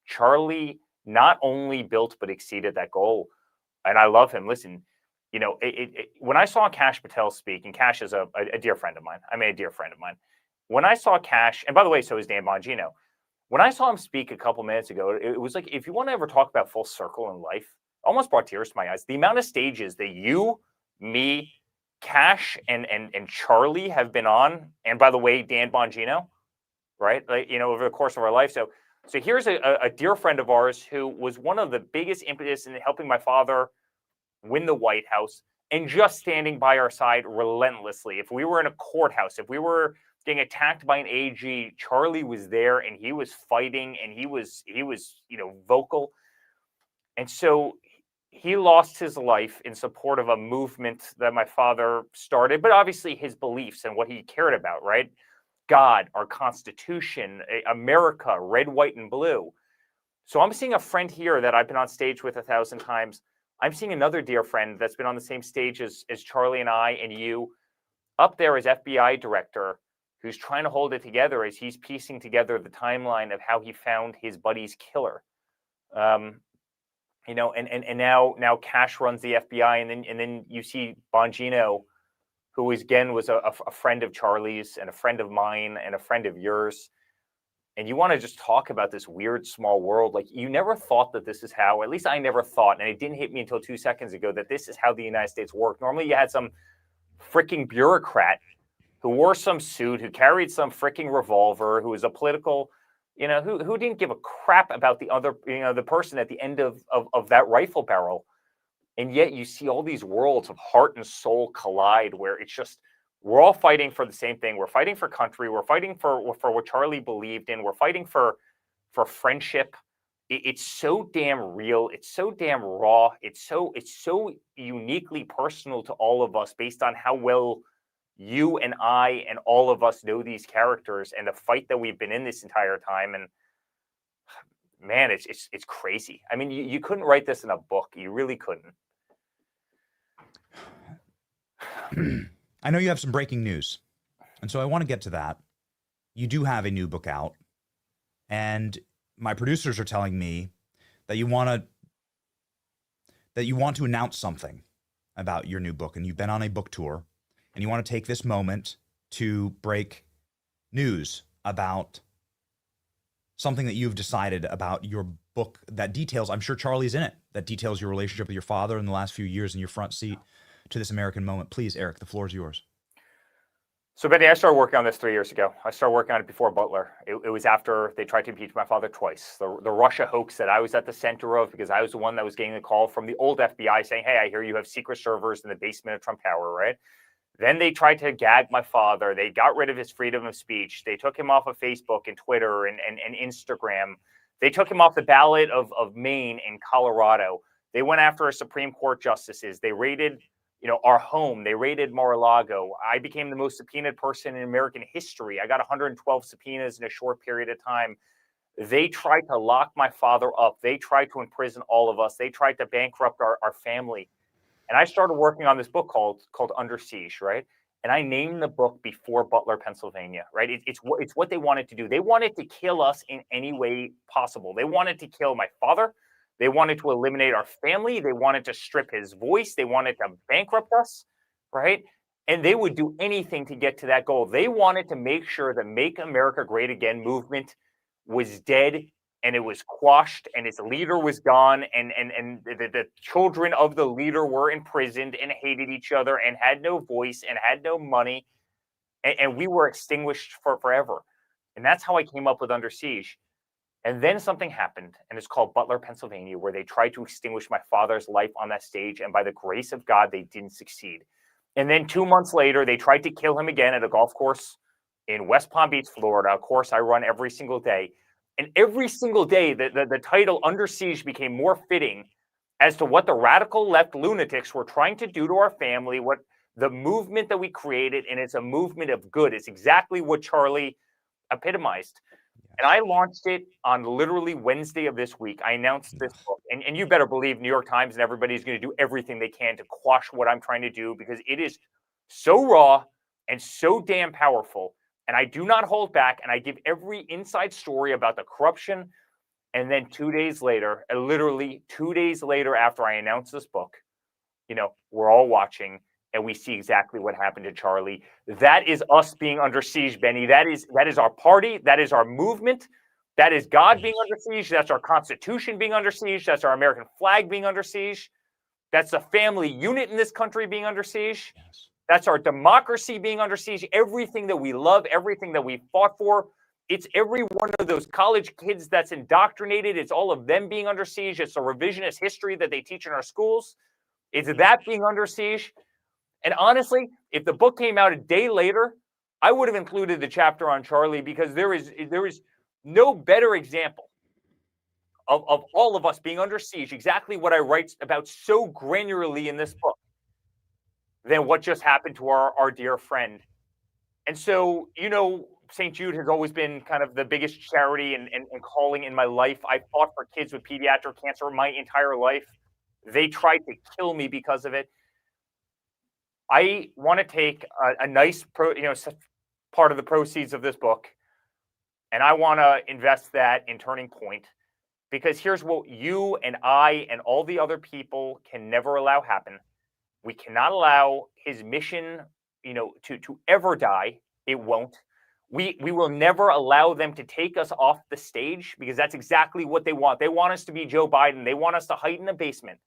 Charlie not only built, but exceeded that goal. And I love him. Listen, when I saw Kash Patel speak, and Kash is a dear friend of mine. A dear friend of mine. When I saw Kash, and by the way, so is Dan Bongino. When I saw him speak a couple minutes ago, it was like, if you want to ever talk about full circle in life, almost brought tears to my eyes. The amount of stages that you, me, Kash, and Charlie have been on, and by the way, Dan Bongino, right? Over the course of our life. So here's a dear friend of ours who was one of the biggest impetus in helping my father win the White House, and just standing by our side relentlessly. If we were in a courthouse, if we were getting attacked by an AG, Charlie was there, and he was fighting, and he was vocal. And so he lost his life in support of a movement that my father started, but obviously his beliefs and what he cared about, right? God, our Constitution, America, red, white, and blue. So I'm seeing a friend here that I've been on stage with 1,000 times. I'm seeing another dear friend that's been on the same stage as Charlie and I and you up there as FBI director, who's trying to hold it together as he's piecing together the timeline of how he found his buddy's killer. You know, and now Cash runs the FBI, and then you see Bongino, who again was a friend of Charlie's and a friend of mine and a friend of yours. And you want to just talk about this weird small world. Like, you never thought that this is how, at least I never thought, and it didn't hit me until 2 seconds ago, that this is how the United States worked. Normally you had some freaking bureaucrat who wore some suit, who carried some freaking revolver, who was a political, you know, who didn't give a crap about the other, you know, the person at the end of that rifle barrel. And yet you see all these worlds of heart and soul collide, where it's just, we're all fighting for the same thing. We're fighting for country. We're fighting for what Charlie believed in. We're fighting for friendship. It's so damn real. It's so damn raw. It's so uniquely personal to all of us, based on how well you and I and all of us know these characters and the fight that we've been in this entire time. And man, it's crazy. I mean, you couldn't write this in a book. You really couldn't. I know you have some breaking news, and so I want to get to that. You do have a new book out, and my producers are telling me that you want to announce something about your new book, and you've been on a book tour, and you want to take this moment to break news about something that you've decided about your book that details, I'm sure Charlie's in it, that details your relationship with your father in the last few years and your front seat to this American moment. Please, Eric, the floor is yours. So, Benny, I started working on this 3 years ago. I started working on it before Butler. It was after they tried to impeach my father twice. The Russia hoax that I was at the center of, because I was the one that was getting the call from the old FBI saying, hey, I hear you have secret servers in the basement of Trump Tower, right? Then they tried to gag my father. They got rid of his freedom of speech. They took him off of Facebook and Twitter and Instagram. They took him off the ballot of Maine and Colorado. They went after our Supreme Court justices. They raided, you know, our home. They raided Mar-a-Lago. I became the most subpoenaed person in American history. I got 112 subpoenas in a short period of time. They tried to lock my father up. They tried to imprison all of us. They tried to bankrupt our family. And I started working on this book called Under Siege, right? And I named the book Before Butler, Pennsylvania, right? It's what they wanted to do. They wanted to kill us in any way possible. They wanted to kill my father. They wanted to eliminate our family. They wanted to strip his voice. They wanted to bankrupt us, right? And they would do anything to get to that goal. They wanted to make sure the Make America Great Again movement was dead, and it was quashed, and its leader was gone, and the children of the leader were imprisoned and hated each other and had no voice and had no money, and we were extinguished forever. And that's how I came up with Under Siege. And then something happened, and it's called Butler, Pennsylvania, where they tried to extinguish my father's life on that stage, and by the grace of God, they didn't succeed. And then 2 months later, they tried to kill him again at a golf course in West Palm Beach, Florida, a course I run every single day. And every single day, the title Under Siege became more fitting as to what the radical left lunatics were trying to do to our family, what the movement that we created, and it's a movement of good. It's exactly what Charlie epitomized. And I launched it on literally Wednesday of this week. I announced this book, and you better believe New York Times and everybody's going to do everything they can to quash what I'm trying to do, because it is so raw and so damn powerful. And I do not hold back, and I give every inside story about the corruption. And then 2 days later, literally 2 days later after I announced this book, you know, we're all watching, and we see exactly what happened to Charlie. That is us being under siege, Benny. That is our party. That is our movement. That is God being under siege. That's our Constitution being under siege. That's our American flag being under siege. That's the family unit in this country being under siege. Yes. That's our democracy being under siege. Everything that we love, everything that we fought for, it's every one of those college kids that's indoctrinated. It's all of them being under siege. It's the revisionist history that they teach in our schools. It's that being under siege. And honestly, if the book came out a day later, I would have included the chapter on Charlie, because there is no better example of all of us being under siege, exactly what I write about so granularly in this book, than what just happened to our dear friend. And so, St. Jude has always been kind of the biggest charity and calling in my life. I fought for kids with pediatric cancer my entire life. They tried to kill me because of it. I want to take a nice part of the proceeds of this book, and I want to invest that in Turning Point, because here's what you and I and all the other people can never allow happen. We cannot allow his mission, to ever die. It won't. We will never allow them to take us off the stage, because that's exactly what they want. They want us to be Joe Biden. They want us to hide in a basement,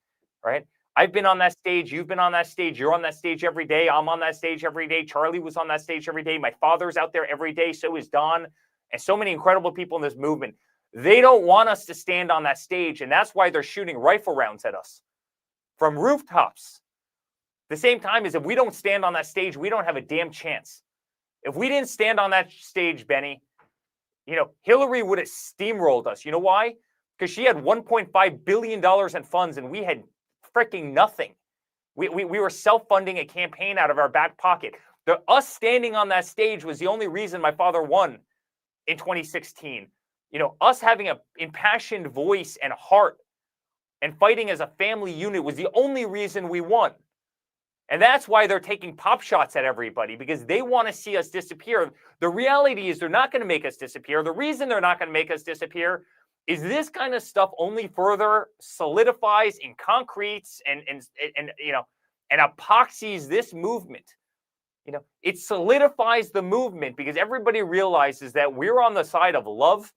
right? I've been on that stage. You've been on that stage. You're on that stage every day. I'm on that stage every day. Charlie was on that stage every day. My father's out there every day. So is Don, and so many incredible people in this movement. They don't want us to stand on that stage, and that's why they're shooting rifle rounds at us from rooftops. The same time as if we don't stand on that stage, we don't have a damn chance. If we didn't stand on that stage, Benny, Hillary would have steamrolled us. You know why? Because she had $1.5 billion in funds and we had freaking nothing. We were self-funding a campaign out of our back pocket. Us standing on that stage was the only reason my father won in 2016. Us having an impassioned voice and heart and fighting as a family unit was the only reason we won. And that's why they're taking pop shots at everybody, because they want to see us disappear. The reality is they're not going to make us disappear. The reason they're not going to make us disappear is this kind of stuff only further solidifies and concretes and epoxies this movement. It solidifies the movement because everybody realizes that we're on the side of love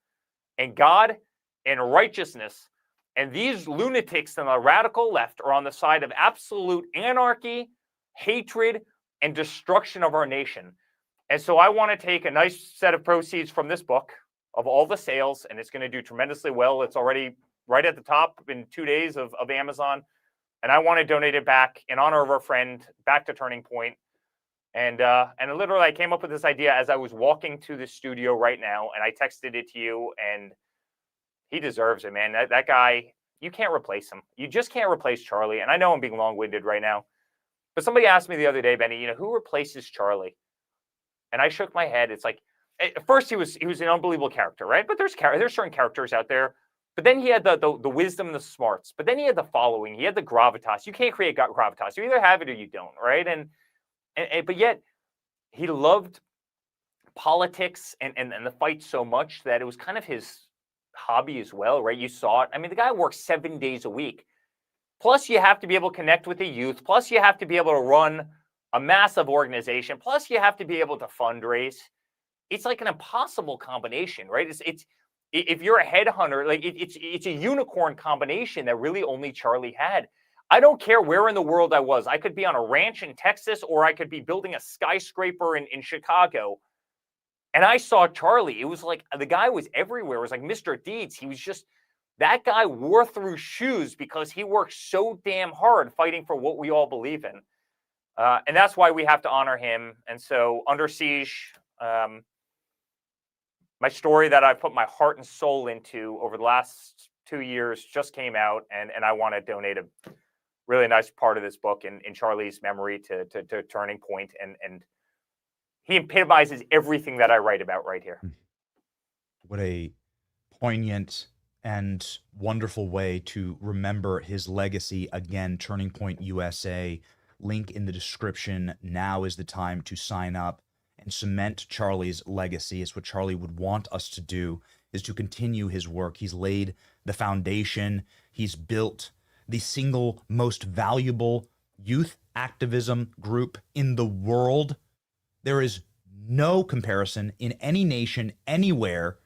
and God and righteousness. And these lunatics on the radical left are on the side of absolute anarchy, hatred, and destruction of our nation. And so I want to take a nice set of proceeds from this book of all the sales, and it's going to do tremendously well. It's already right at the top in 2 days of Amazon. And I want to donate it back in honor of our friend, back to Turning Point. And literally I came up with this idea as I was walking to the studio right now, and I texted it to you, and he deserves it, man. That guy, you can't replace him. You just can't replace Charlie. And I know I'm being long-winded right now, but somebody asked me the other day, Benny, who replaces Charlie? And I shook my head. It's like, at first he was an unbelievable character, right? But there's certain characters out there. But then he had the wisdom and the smarts. But then he had the following. He had the gravitas. You can't create gravitas. You either have it or you don't, right? But yet he loved politics and the fight so much that it was kind of his hobby as well, right? You saw it. I mean, the guy works 7 days a week. Plus, you have to be able to connect with the youth. Plus, you have to be able to run a massive organization. Plus, you have to be able to fundraise. It's like an impossible combination, right? It's if you're a headhunter, like it's a unicorn combination that really only Charlie had. I don't care where in the world I was. I could be on a ranch in Texas, or I could be building a skyscraper in Chicago. And I saw Charlie. It was like the guy was everywhere. It was like Mr. Deeds. He was just, that guy wore through shoes because he worked so damn hard fighting for what we all believe in. And that's why we have to honor him. And so Under Siege, my story that I put my heart and soul into over the last 2 years just came out. And I want to donate a really nice part of this book in Charlie's memory to Turning Point. And he epitomizes everything that I write about right here. What a poignant and wonderful way to remember his legacy. Again, Turning Point USA, link in the description. Now is the time to sign up and cement Charlie's legacy. It's what Charlie would want us to do, is to continue his work. He's laid the foundation. He's built the single most valuable youth activism group in the world. There is no comparison in any nation, anywhere.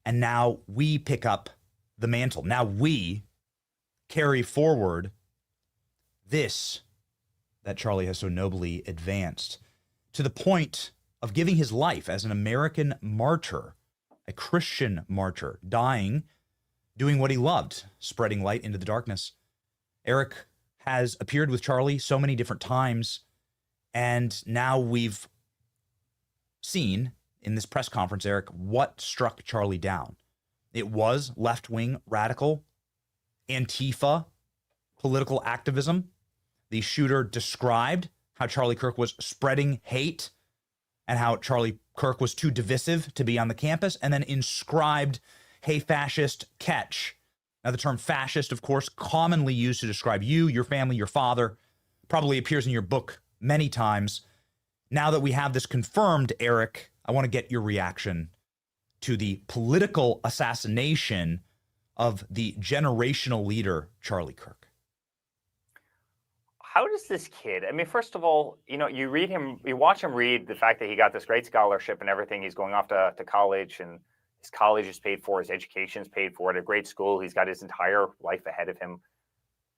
And now we pick up the mantle. Now we carry forward this that Charlie has so nobly advanced, to the point of giving his life as an American martyr, a Christian martyr, dying, doing what he loved, spreading light into the darkness. Eric has appeared with Charlie so many different times, and now we've seen in this press conference, Eric, what struck Charlie down. It was left-wing radical Antifa political activism. The shooter described how Charlie Kirk was spreading hate and how Charlie Kirk was too divisive to be on the campus, and then inscribed, "Hey, fascist, catch." Now, the term fascist, of course, commonly used to describe you, your family, your father, probably appears in your book many times. Now that we have this confirmed, Eric, I want to get your reaction to the political assassination of the generational leader, Charlie Kirk. How does this kid, I mean, first of all, you watch him read the fact that he got this great scholarship and everything. He's going off to college, and his college is paid for, his education is paid for at a great school. He's got his entire life ahead of him.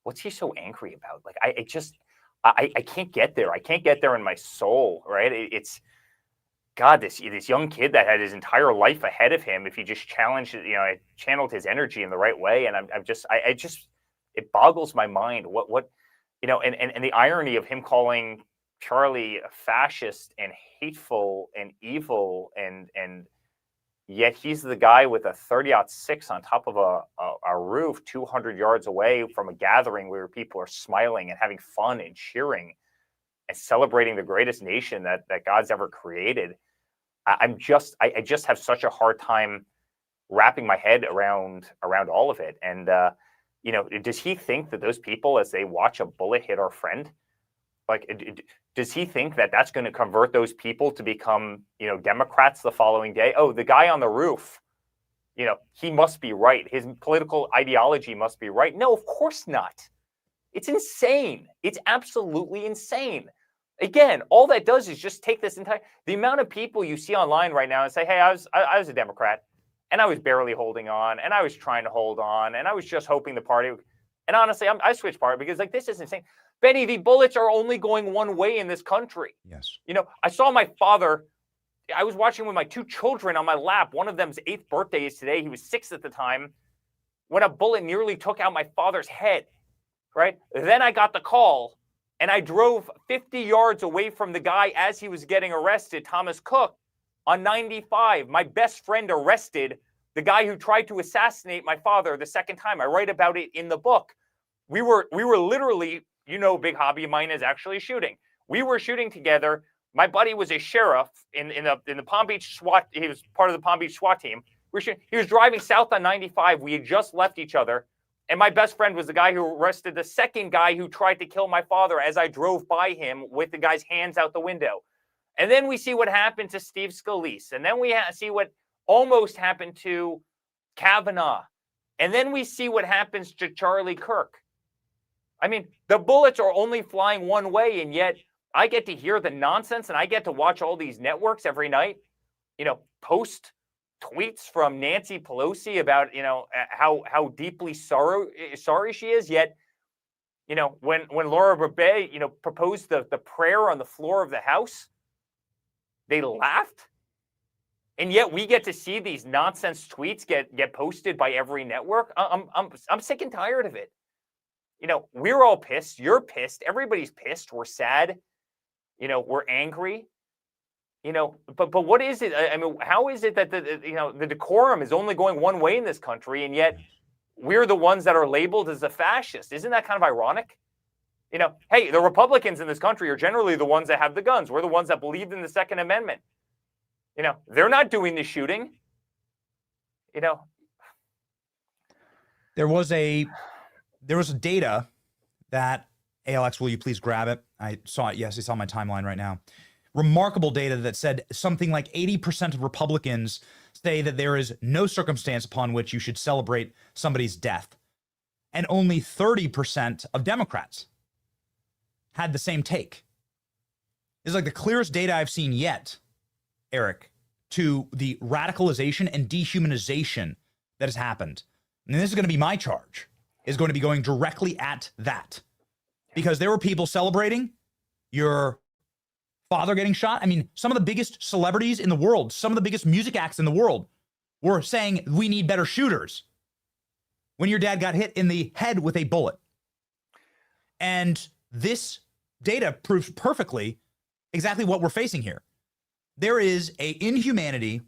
What's he so angry about? Like, I can't get there. I can't get there in my soul, right? It's, God, this young kid that had his entire life ahead of him, if he just challenged, channeled his energy in the right way. And it boggles my mind what, and the irony of him calling Charlie a fascist and hateful and evil, and yet he's the guy with a 30-06 on top of a roof 200 yards away from a gathering where people are smiling and having fun and cheering and celebrating the greatest nation that God's ever created. I just have such a hard time wrapping my head around all of it. And does he think that those people, as they watch a bullet hit our friend, does he think that that's going to convert those people to become, Democrats the following day? Oh, the guy on the roof, he must be right. His political ideology must be right. No, of course not. It's insane. It's absolutely insane. Again, all that does is just take the amount of people you see online right now and say, hey, I was a Democrat, and I was barely holding on, and I was trying to hold on, and I was just hoping the party would. And honestly, I switched party because this is insane. Benny, the bullets are only going one way in this country. Yes. I saw my father. I was watching with my two children on my lap. One of them's 8th birthday is today. He was 6 at the time, when a bullet nearly took out my father's head, right? Then I got the call, and I drove 50 yards away from the guy as he was getting arrested, Thomas Cook, on 95. My best friend arrested the guy who tried to assassinate my father the second time. I write about it in the book. We were literally, big hobby of mine is actually shooting. We were shooting together. My buddy was a sheriff in the Palm Beach SWAT. He was part of the Palm Beach SWAT team. He was driving south on 95. We had just left each other. And my best friend was the guy who arrested the second guy who tried to kill my father as I drove by him with the guy's hands out the window. And then we see what happened to Steve Scalise. And then we see what almost happened to Kavanaugh. And then we see what happens to Charlie Kirk. I mean, the bullets are only flying one way, and yet I get to hear the nonsense, and I get to watch all these networks every night, post tweets from Nancy Pelosi about, how deeply sorry she is. Yet, when Laura Burbey, proposed the prayer on the floor of the House, they laughed. And yet we get to see these nonsense tweets get posted by every network. I'm sick and tired of it. We're all pissed. You're pissed. Everybody's pissed. We're sad. We're angry. But what is it? I mean, how is it that the decorum is only going one way in this country, and yet we're the ones that are labeled as the fascist? Isn't that kind of ironic? Hey, the Republicans in this country are generally the ones that have the guns. We're the ones that believed in the Second Amendment. They're not doing the shooting. There was data that, ALX, will you please grab it? I saw it. Yes, it's on my timeline right now. Remarkable data that said something like 80% of Republicans say that there is no circumstance upon which you should celebrate somebody's death. And only 30% of Democrats had the same take. It's like the clearest data I've seen yet, Eric, to the radicalization and dehumanization that has happened. And this is going to be my charge, is going to be going directly at that. Because there were people celebrating your father getting shot. I mean, some of the biggest celebrities in the world, some of the biggest music acts in the world were saying we need better shooters when your dad got hit in the head with a bullet. And this data proves perfectly exactly what we're facing here. There is a inhumanity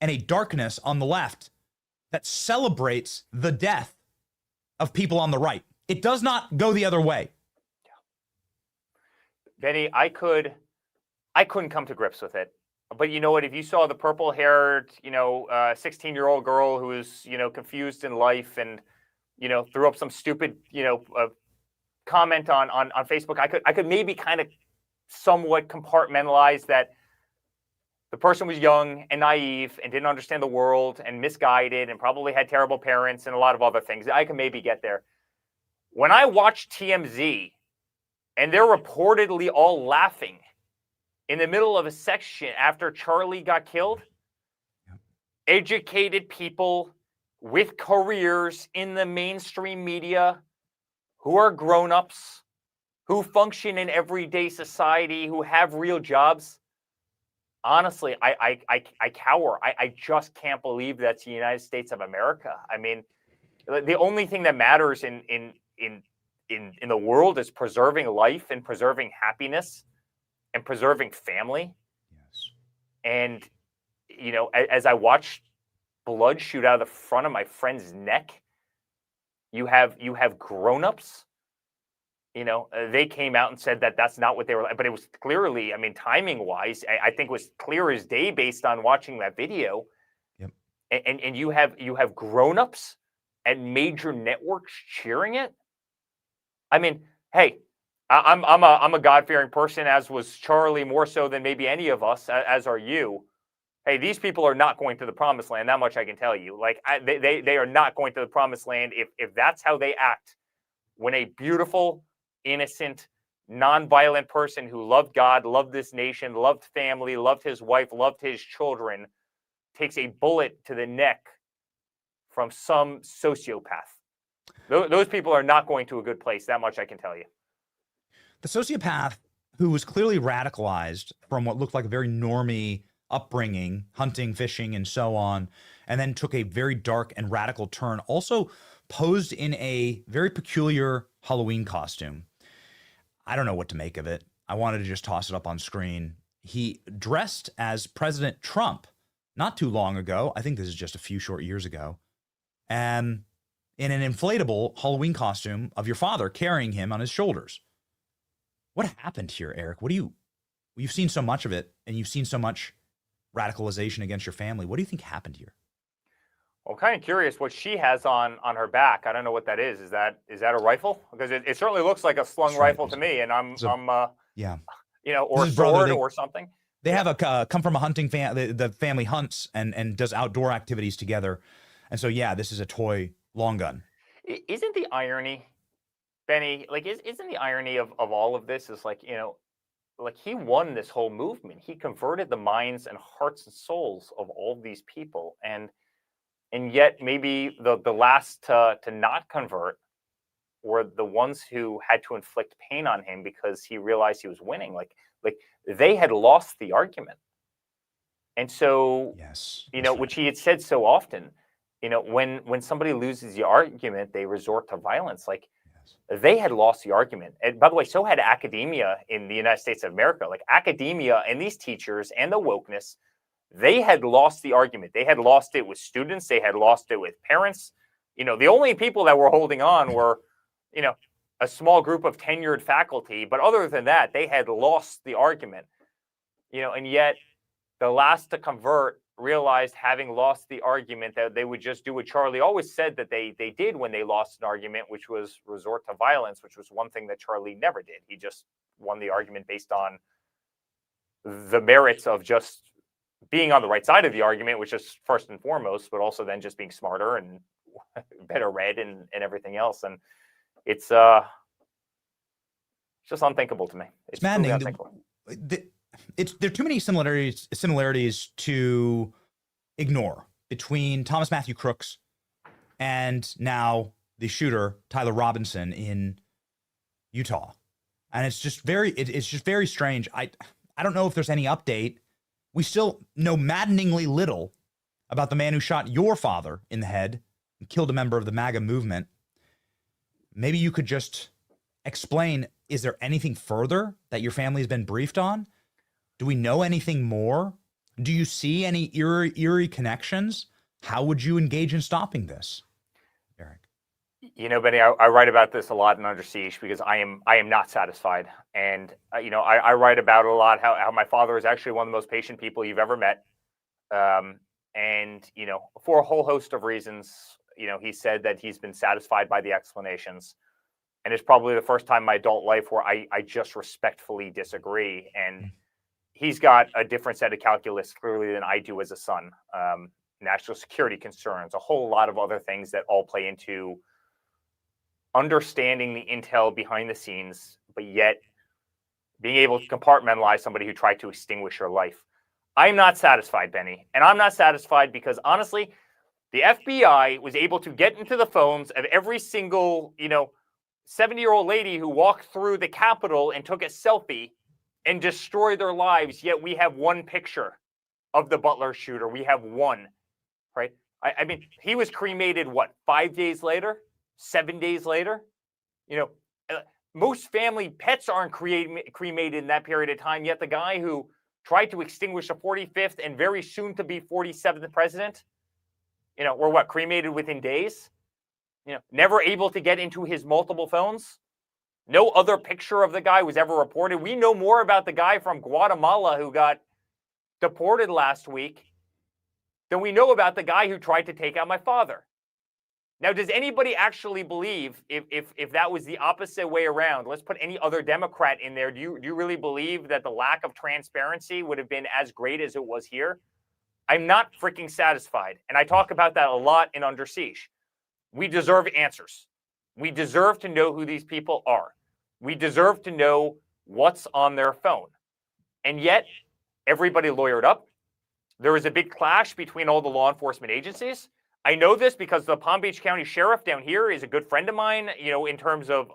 and a darkness on the left that celebrates the death of people on the right. It does not go the other way. Benny, I couldn't come to grips with it. But you know what? If you saw the purple-haired, 16-year-old girl who was, confused in life and, threw up some stupid, comment on Facebook, I could maybe kind of somewhat compartmentalize that the person was young and naive and didn't understand the world and misguided and probably had terrible parents and a lot of other things. I can maybe get there. When I watch TMZ and they're reportedly all laughing in the middle of a section after Charlie got killed, educated people with careers in the mainstream media who are grown-ups, who function in everyday society, who have real jobs. Honestly, I cower. I just can't believe that's the United States of America. I mean, the only thing that matters in the world is preserving life and preserving happiness and preserving family. Yes. And, as I watch blood shoot out of the front of my friend's neck, you have grown-ups. They came out and said that that's not what they were like, but it was clearly, timing-wise, I think it was clear as day based on watching that video. Yep. And you have grown-ups at major networks cheering it. I mean, hey, I'm a God-fearing person, as was Charlie, more so than maybe any of us, as are you. Hey, these people are not going to the promised land. That much I can tell you. Like, they are not going to the promised land if that's how they act. When a beautiful, innocent, non-violent person who loved God, loved this nation, loved family, loved his wife, loved his children, takes a bullet to the neck from some sociopath. Those people are not going to a good place. That much I can tell you. The sociopath who was clearly radicalized from what looked like a very normie upbringing, hunting, fishing, and so on, and then took a very dark and radical turn, also posed in a very peculiar Halloween costume. I don't know what to make of it. I wanted to just toss it up on screen. He dressed as President Trump not too long ago. I think this is just a few short years ago. And in an inflatable Halloween costume of your father carrying him on his shoulders. What happened here, Eric? You've seen so much of it, and you've seen so much radicalization against your family. What do you think happened here? Well, I'm kind of curious what she has on her back. I don't know what that is. Is that a rifle? Because it certainly looks like a slung rifle to me, and yeah, or a sword or something. They have a come from a hunting family. The family hunts and does outdoor activities together, and so yeah, this is a toy long gun. Isn't the irony, Benny? Like, isn't the irony of all of this is like like he won this whole movement. He converted the minds and hearts and souls of all of these people, and yet maybe the last to not convert were the ones who had to inflict pain on him because he realized he was winning. Like they had lost the argument. And so, yes, which he had said so often, when somebody loses the argument, they resort to violence. Like, they had lost the argument. And by the way, so had academia in the United States of America. Like, academia and these teachers and the wokeness, they had lost the argument. They had lost it with students. They had lost it with parents. The only people that were holding on were, a small group of tenured faculty. But other than that, they had lost the argument. And yet the last to convert realized, having lost the argument, that they would just do what Charlie always said that they did when they lost an argument, which was resort to violence, which was one thing that Charlie never did. He just won the argument based on the merits of just being on the right side of the argument, which is first and foremost, but also then just being smarter and better read and everything else. And it's just unthinkable to me. It's maddening. Unthinkable. There are too many similarities to ignore between Thomas Matthew Crooks and now the shooter Tyler Robinson in Utah, and it's just very strange. I don't know if there's any update. We still know maddeningly little about the man who shot your father in the head and killed a member of the MAGA movement. Maybe you could just explain, is there anything further that your family has been briefed on? Do we know anything more? Do you see any eerie connections How would you engage in stopping this, Eric? You know, Benny, I write about this a lot in Under Siege because I am not satisfied. And, I write about it a lot, how my father is actually one of the most patient people you've ever met. And, for a whole host of reasons, he said that he's been satisfied by the explanations. And it's probably the first time in my adult life where I just respectfully disagree. And he's got a different set of calculus clearly than I do as a son. National security concerns, a whole lot of other things that all play into understanding the intel behind the scenes, but yet being able to compartmentalize somebody who tried to extinguish your life. I'm not satisfied, Benny. And I'm not satisfied because, honestly, the FBI was able to get into the phones of every single, 70-year-old lady who walked through the Capitol and took a selfie and destroyed their lives, yet we have one picture of the Butler shooter. We have one, right? I mean, he was cremated, 5 days later? 7 days later? Most family pets aren't cremated in that period of time, yet the guy who tried to extinguish the 45th and very soon to be 47th president, were cremated within days? Never able to get into his multiple phones? No other picture of the guy was ever reported. We know more about the guy from Guatemala who got deported last week than we know about the guy who tried to take out my father. Now, does anybody actually believe if that was the opposite way around? Let's put any other Democrat in there. Do you really believe that the lack of transparency would have been as great as it was here? I'm not freaking satisfied. And I talk about that a lot in Under Siege. We deserve answers. We deserve to know who these people are. We deserve to know what's on their phone. And yet, everybody lawyered up. There is a big clash between all the law enforcement agencies. I know this because the Palm Beach County Sheriff down here is a good friend of mine, in terms of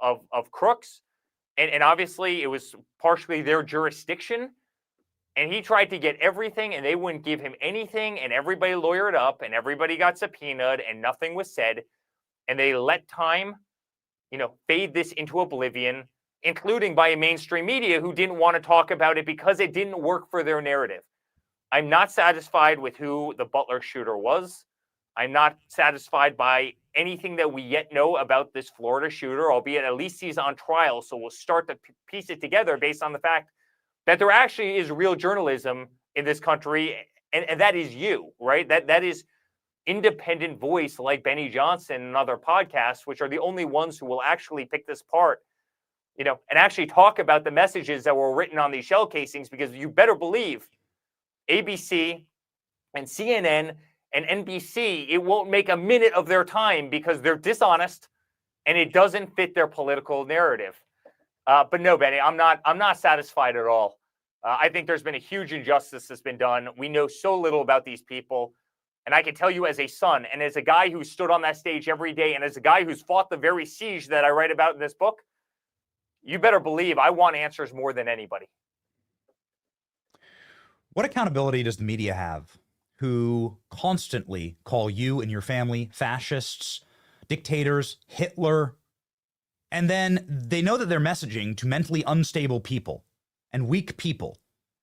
crooks. And obviously, it was partially their jurisdiction. And he tried to get everything, and they wouldn't give him anything. And everybody lawyered up, and everybody got subpoenaed, and nothing was said. And they let time, fade this into oblivion, including by a mainstream media who didn't want to talk about it because it didn't work for their narrative. I'm not satisfied with who the Butler shooter was. I'm not satisfied by anything that we yet know about this Florida shooter, albeit at least he's on trial. So we'll start to piece it together based on the fact that there actually is real journalism in this country. And that is you, right? That is independent voice like Benny Johnson and other podcasts, which are the only ones who will actually pick this apart, and actually talk about the messages that were written on these shell casings, because you better believe ABC and CNN and NBC, it won't make a minute of their time because they're dishonest and it doesn't fit their political narrative. But no, Benny, I'm not satisfied at all. I think there's been a huge injustice that's been done. We know so little about these people. And I can tell you as a son and as a guy who stood on that stage every day and as a guy who's fought the very siege that I write about in this book, you better believe I want answers more than anybody. What accountability does the media have who constantly call you and your family fascists, dictators, Hitler, and then they know that they're messaging to mentally unstable people and weak people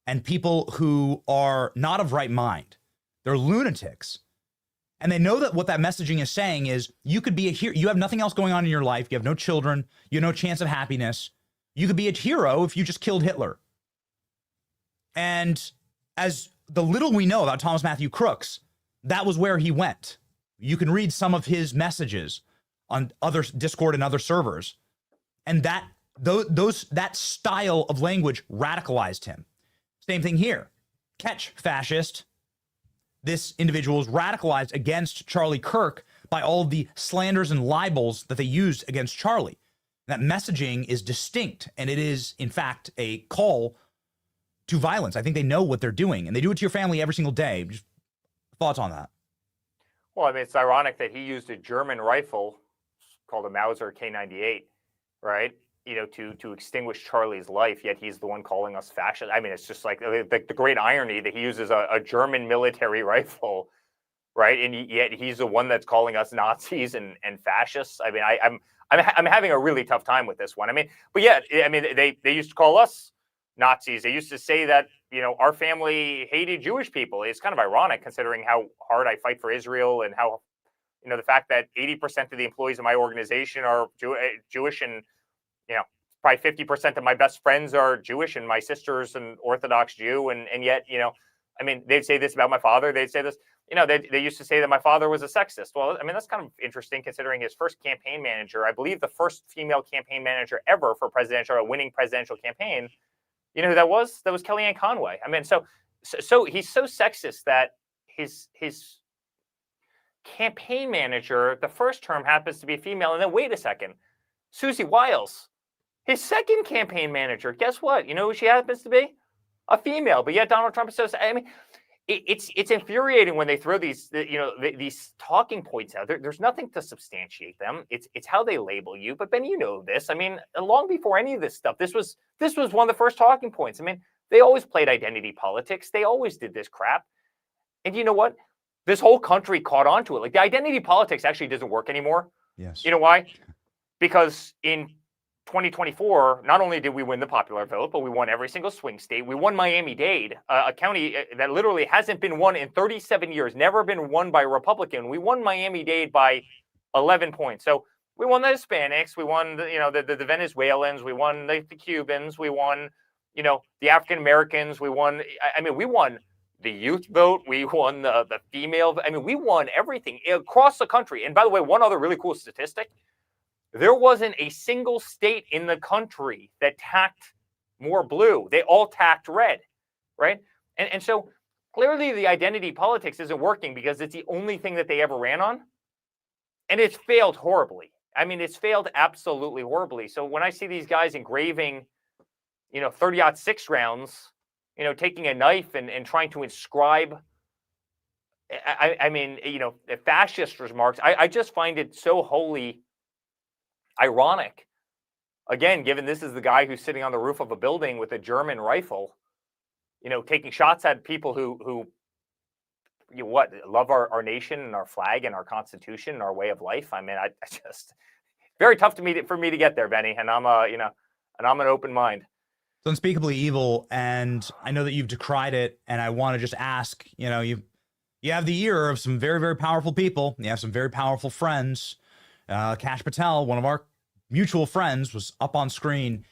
and people who are not of right mind? They're lunatics. And they know that what that messaging is saying is you could be a hero. You have nothing else going on in your life. You have no children. You have no chance of happiness. You could be a hero if you just killed Hitler. And as the little we know about Thomas Matthew Crooks, that was where he went. You can read some of his messages on other Discord and other servers. And that style of language radicalized him. Same thing here. Catch, fascist. This individual was radicalized against Charlie Kirk by all of the slanders and libels that they used against Charlie. That messaging is distinct, and it is, in fact, a call to violence. I think they know what they're doing, and they do it to your family every single day. Just thoughts on that? Well, I mean, it's ironic that he used a German rifle called a Mauser K98, right? To extinguish Charlie's life, yet he's the one calling us fascist. I mean, it's just like the great irony that he uses a German military rifle, right? And yet he's the one that's calling us Nazis and fascists. I mean, I'm having a really tough time with this one. I mean, but yeah, I mean, they used to call us Nazis. They used to say that our family hated Jewish people. It's kind of ironic considering how hard I fight for Israel and how, the fact that 80% of the employees of my organization are Jewish, and, probably 50% of my best friends are Jewish, and my sister's an Orthodox Jew. And yet, they'd say this about my father. They'd say this, they used to say that my father was a sexist. Well, that's kind of interesting considering his first campaign manager, I believe the first female campaign manager ever for a winning presidential campaign. You know who that was? That was Kellyanne Conway. So he's so sexist that his campaign manager, the first term, happens to be a female. And then wait a second, Susie Wiles, his second campaign manager, guess what? You know who she happens to be? A female. But yet Donald Trump is so. It's infuriating when they throw these these talking points out. There's nothing to substantiate them. It's how they label you. But Ben, you know this. Long before any of this stuff, this was one of the first talking points. They always played identity politics. They always did this crap. And you know what? This whole country caught on to it. Like, the identity politics actually doesn't work anymore. Yes. You know why? Because in 2024, not only did we win the popular vote, but we won every single swing state. We won Miami-Dade, a county that literally hasn't been won in 37 years, never been won by a Republican. We won Miami-Dade by 11 points. So we won the Hispanics, we won the Venezuelans, we won the Cubans, we won the African Americans, we won. We won the youth vote, we won the female. We won everything across the country. And by the way, one other really cool statistic. There wasn't a single state in the country that tacked more blue. They all tacked red, right? And so clearly the identity politics isn't working because it's the only thing that they ever ran on. And it's failed horribly. It's failed absolutely horribly. So when I see these guys engraving, 30-06 rounds, taking a knife and trying to inscribe, fascist remarks, I just find it so wholly ironic. Again, given this is the guy who's sitting on the roof of a building with a German rifle, taking shots at people who love our nation and our flag and our Constitution and our way of life. I just very tough for me to get there, Benny. And I'm an open mind. It's unspeakably evil, and I know that you've decried it. And I want to just ask, you have the ear of some very, very powerful people. You have some very powerful friends. Kash Patel, one of our mutual friends, was up on screen.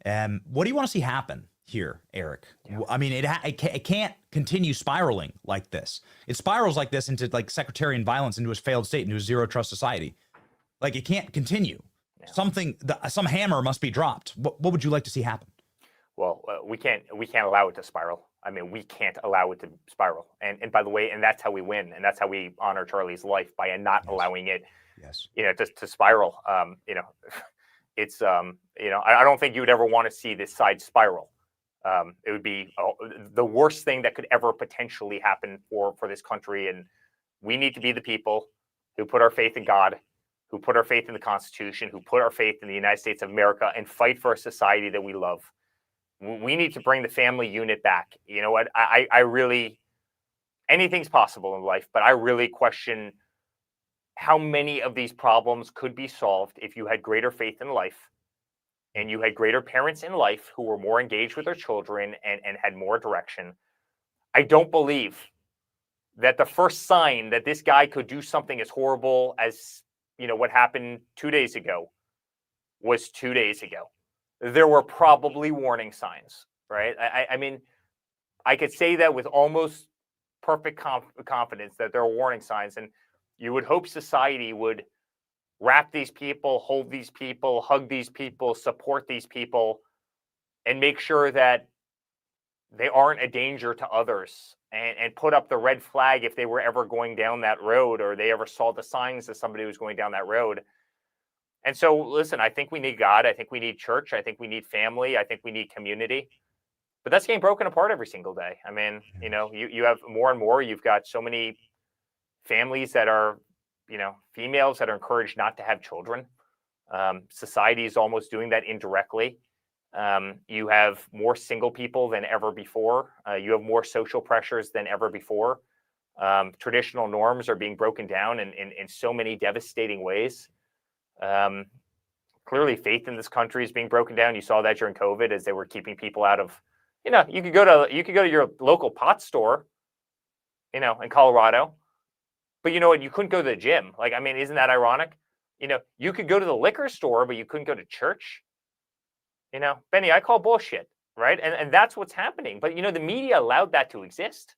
What do you want to see happen here, Eric? Yeah. It can't continue spiraling like this. It spirals like this into sectarian violence, into a failed state, into a zero trust society. It can't continue. Yeah. Some hammer must be dropped. What would you like to see happen? Well, we can't allow it to spiral. We can't allow it to spiral. And by the way, and that's how we win, and that's how we honor Charlie's life, by not allowing it. Yes. To spiral. It's I don't think you would ever want to see this side spiral. It would be the worst thing that could ever potentially happen for this country. And we need to be the people who put our faith in God, who put our faith in the Constitution, who put our faith in the United States of America, and fight for a society that we love. We need to bring the family unit back. You know what? I really, anything's possible in life, but I really question how many of these problems could be solved if you had greater faith in life and you had greater parents in life who were more engaged with their children and had more direction. I don't believe that the first sign that this guy could do something as horrible as, what happened 2 days ago was 2 days ago. There were probably warning signs, right? I could say that with almost perfect confidence that there are warning signs. And you would hope society would wrap these people, hold these people, hug these people, support these people, and make sure that they aren't a danger to others, and put up the red flag if they were ever going down that road, or they ever saw the signs that somebody was going down that road. And so, listen, I think we need God. I think we need church. I think we need family. I think we need community. But that's getting broken apart every single day. You have more and more. You've got so many families that are, females that are encouraged not to have children. Society is almost doing that indirectly. You have more single people than ever before. You have more social pressures than ever before. Traditional norms are being broken down in so many devastating ways. Clearly, faith in this country is being broken down. You saw that during COVID as they were keeping people out of You know, you could go to your local pot store, you know, in Colorado, but you know what? You couldn't go to the gym. Like, I mean, isn't that ironic? You know, you could go to the liquor store, but you couldn't go to church. You know, Benny, I call bullshit, right? And that's what's happening. But you know, the media allowed that to exist.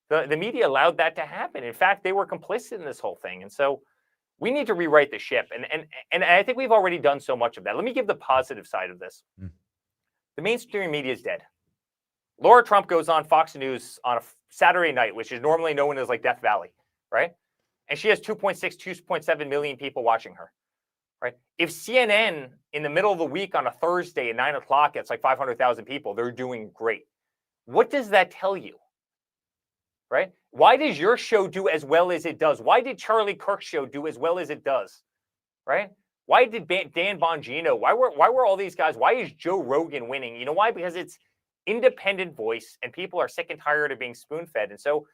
The media allowed that to happen. In fact, they were complicit in this whole thing. And so we need to rewrite the ship. And I think we've already done so much of that. Let me give the positive side of this. The mainstream media is dead. Laura Trump goes on Fox News on a Saturday night, which is normally known as like Death Valley, right? And she has 2.6, 2.7 million people watching her, right? If CNN in the middle of the week on a Thursday at 9 o'clock, it's like 500,000 people, they're doing great. What does that tell you? Right? Why does your show do as well as it does? Why did Charlie Kirk's show do as well as it does? Right? Why did Dan Bongino? Why were all these guys? Why is Joe Rogan winning? You know why? Because it's independent voice, and people are sick and tired of being spoon-fed. And so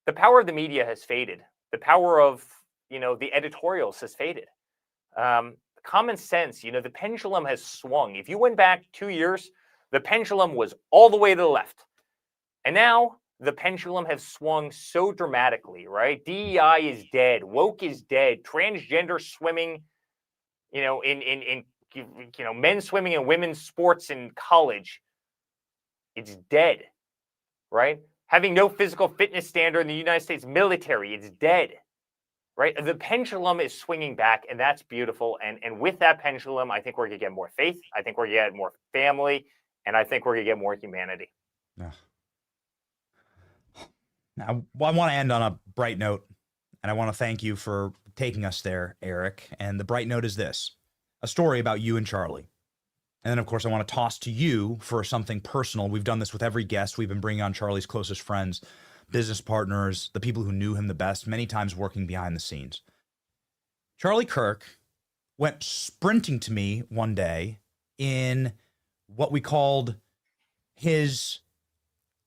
the power of the media has faded. The power of, you know, the editorials has faded. Common sense, you know, the pendulum has swung. If you went back 2 years, the pendulum was all the way to the left. And now the pendulum has swung so dramatically, right? DEI is dead. Woke is dead. Transgender swimming, you know, in you know, men's swimming and women's sports in college, it's dead, right? Having no physical fitness standard in the United States military, it's dead, right? The pendulum is swinging back, and that's beautiful. And with that pendulum, I think we're going to get more faith. I think we're going to get more family, and I think we're going to get more humanity. Yeah. Now, I want to end on a bright note, and I want to thank you for taking us there, Eric. And the bright note is this: a story about you and Charlie. And then, of course, I want to toss to you for something personal. We've done this with every guest. We've been bringing on Charlie's closest friends, business partners, the people who knew him the best, many times working behind the scenes. Charlie Kirk went sprinting to me one day in what we called his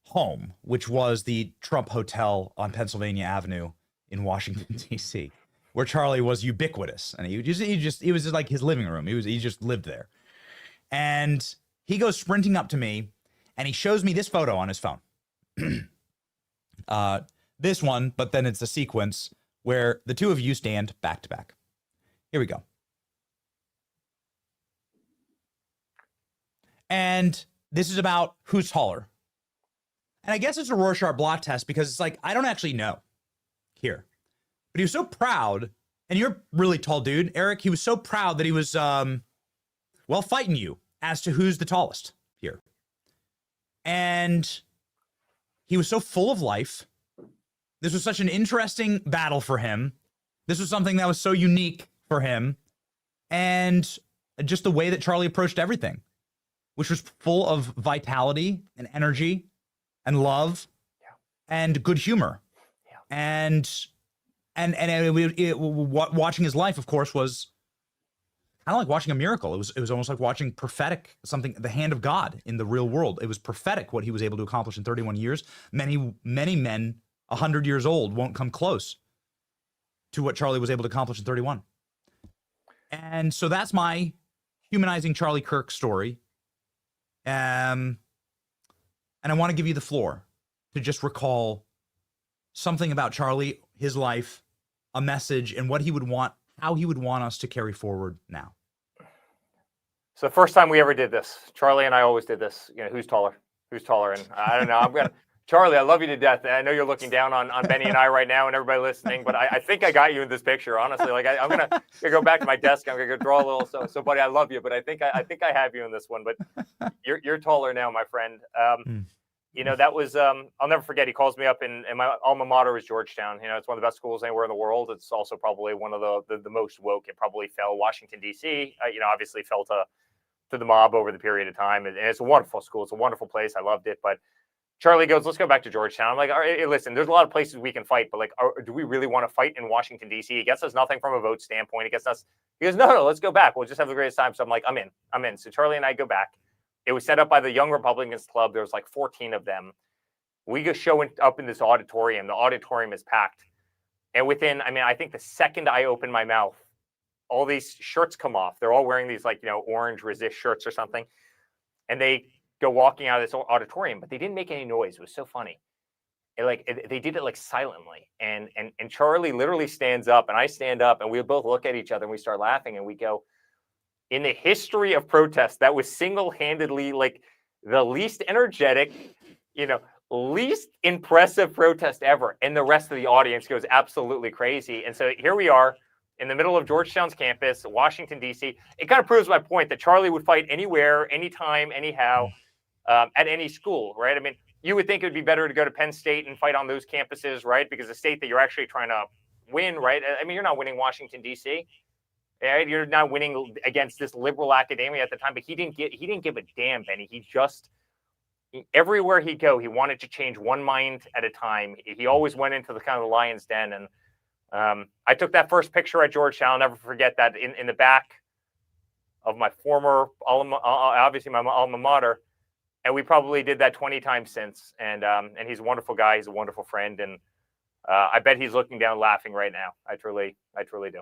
home, which was the Trump Hotel on Pennsylvania Avenue in Washington, D.C., where Charlie was ubiquitous. And it was just like his living room. He just lived there. And he goes sprinting up to me, and he shows me this photo on his phone. This one, but then it's a sequence where the two of you stand back to back. Here we go. And this is about who's taller. And I guess it's a Rorschach blot test because it's like, I don't actually know here. But he was so proud, and you're a really tall dude, Eric. He was so proud that he was, fighting you as to who's the tallest here. And he was so full of life. This was such an interesting battle for him. This was something that was so unique for him. And just the way that Charlie approached everything, which was full of vitality and energy and love and good humor. And watching his life, of course, was kind of like watching a miracle. It was almost like watching prophetic, something, the hand of God in the real world. It was prophetic what he was able to accomplish in 31 years. Many men 100 years old won't come close to what Charlie was able to accomplish in 31. And so that's my humanizing Charlie Kirk story. And I want to give you the floor to just recall something about Charlie, his life, a message, and what he would want, how he would want us to carry forward now. So the first time we ever did this, Charlie and I always did this. You know, who's taller? Who's taller? And I don't know. Charlie, I love you to death. I know you're looking down on Benny and I right now and everybody listening, but I think I got you in this picture, honestly. Like I'm gonna go back to my desk. I'm gonna go draw a little. So buddy, I love you, but I think I have you in this one. But you're taller now, my friend. You know, that was I'll never forget. He calls me up, and my alma mater is Georgetown. You know, it's one of the best schools anywhere in the world. It's also probably one of the most woke. It probably fell Washington D.C. You know, obviously fell to the mob over the period of time, and it's a wonderful school. It's a wonderful place. I loved it, but Charlie goes, let's go back to Georgetown. I'm like, all right, listen, there's a lot of places we can fight, but like, do we really want to fight in Washington, D.C.? It gets us nothing from a vote standpoint. It gets us, he goes, no, let's go back. We'll just have the greatest time. So I'm like, I'm in. So Charlie and I go back. It was set up by the Young Republicans Club. There was like 14 of them. We go showing up in this auditorium. The auditorium is packed. And within, I think the second I open my mouth, all these shirts come off. They're all wearing these like, you know, orange resist shirts or something. And they go walking out of this auditorium, but they didn't make any noise. It was so funny. They did it like silently, and Charlie literally stands up, and I stand up, and we both look at each other, and we start laughing, and we go, in the history of protest, that was single-handedly like the least energetic, least impressive protest ever. And the rest of the audience goes absolutely crazy. And so here we are in the middle of Georgetown's campus, Washington, D.C. It kind of proves my point that Charlie would fight anywhere, anytime, anyhow, at any school, right? I mean, you would think it would be better to go to Penn State and fight on those campuses, right? Because the state that you're actually trying to win, right? I mean, you're not winning Washington, D.C., right? You're not winning against this liberal academia at the time, but he didn't give a damn, Benny. Everywhere he'd go, he wanted to change one mind at a time. He always went into the kind of the lion's den. And I took that first picture at Georgetown. I'll never forget that in the back of my former obviously my alma mater. And we probably did that 20 times since. And he's a wonderful guy. He's a wonderful friend. And I bet he's looking down laughing right now. I truly do.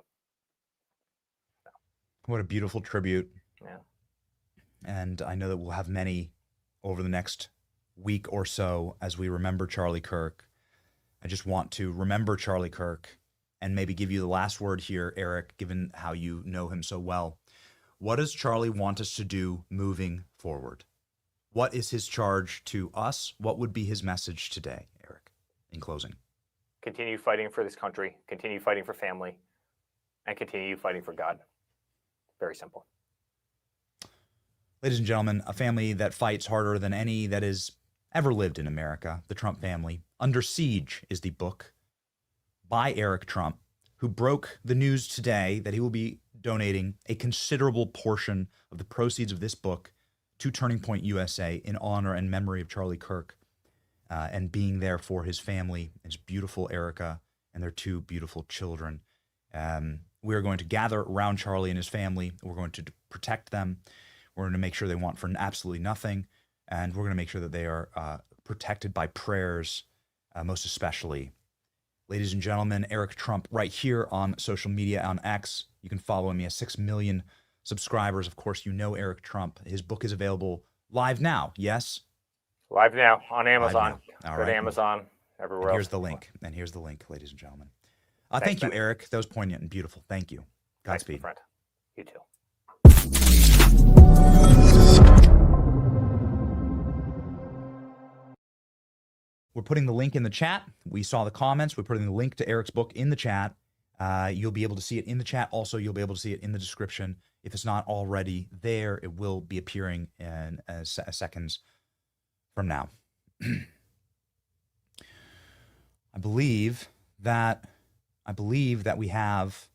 What a beautiful tribute. Yeah. And I know that we'll have many over the next week or so as we remember Charlie Kirk. I just want to remember Charlie Kirk and maybe give you the last word here, Eric, given how you know him so well. What does Charlie want us to do moving forward? What is his charge to us? What would be his message today, Eric, in closing? Continue fighting for this country, continue fighting for family, and continue fighting for God. Very simple. Ladies and gentlemen, a family that fights harder than any that has ever lived in America, the Trump family. Under Siege is the book by Eric Trump, who broke the news today that he will be donating a considerable portion of the proceeds of this book to Turning Point USA in honor and memory of Charlie Kirk, and being there for his family, his beautiful Erica, and their two beautiful children. We are going to gather around Charlie and his family. We're going to protect them. We're going to make sure they want for absolutely nothing. And we're going to make sure that they are protected by prayers, most especially. Ladies and gentlemen, Eric Trump right here on social media, on X. You can follow him. He has 6 million subscribers. Of course, you know Eric Trump. His book is available live now, yes? Live now on Amazon. All Go right. to Amazon, everywhere And else. here's the link. And here's the link, ladies and gentlemen. Thank you, Eric. That was poignant and beautiful. Thank you. Godspeed. Friend. You too. We're putting the link in the chat. We saw the comments. We're putting the link to Eric's book in the chat. You'll be able to see it in the chat. Also, you'll be able to see it in the description. If it's not already there, it will be appearing in seconds from now. I believe that we have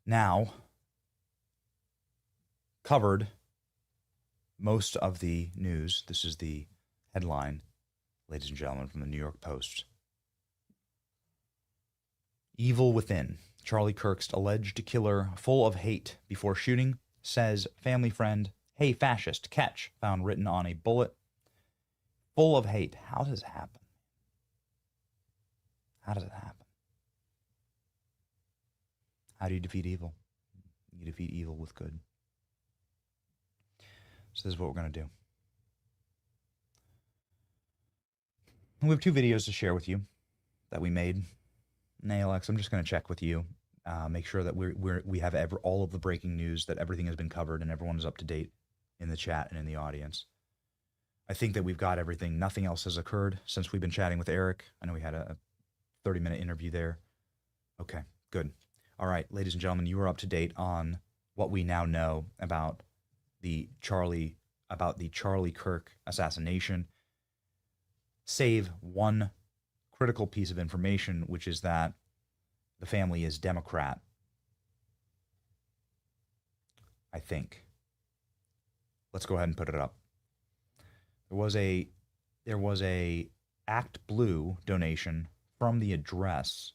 now covered most of the news. This is the headline, ladies and gentlemen, from the New York Post. Evil within. Charlie Kirk's alleged killer, full of hate before shooting, says family friend, "Hey, fascist, catch," found written on a bullet. Full of hate. How does it happen? How does it happen? How do you defeat evil? You defeat evil with good. So this is what we're going to do. And we have 2 videos to share with you that we made. Nay, Alex, I'm just going to check with you. Make sure that we have all of the breaking news, that everything has been covered and everyone is up to date in the chat and in the audience. I think that we've got everything. Nothing else has occurred since we've been chatting with Eric. I know we had a 30-minute interview there. Okay, good. All right, ladies and gentlemen, you are up to date on what we now know about the Charlie Kirk assassination, save one critical piece of information, which is that the family is Democrat, I think. Let's go ahead and put it up. There was a Act Blue donation from the address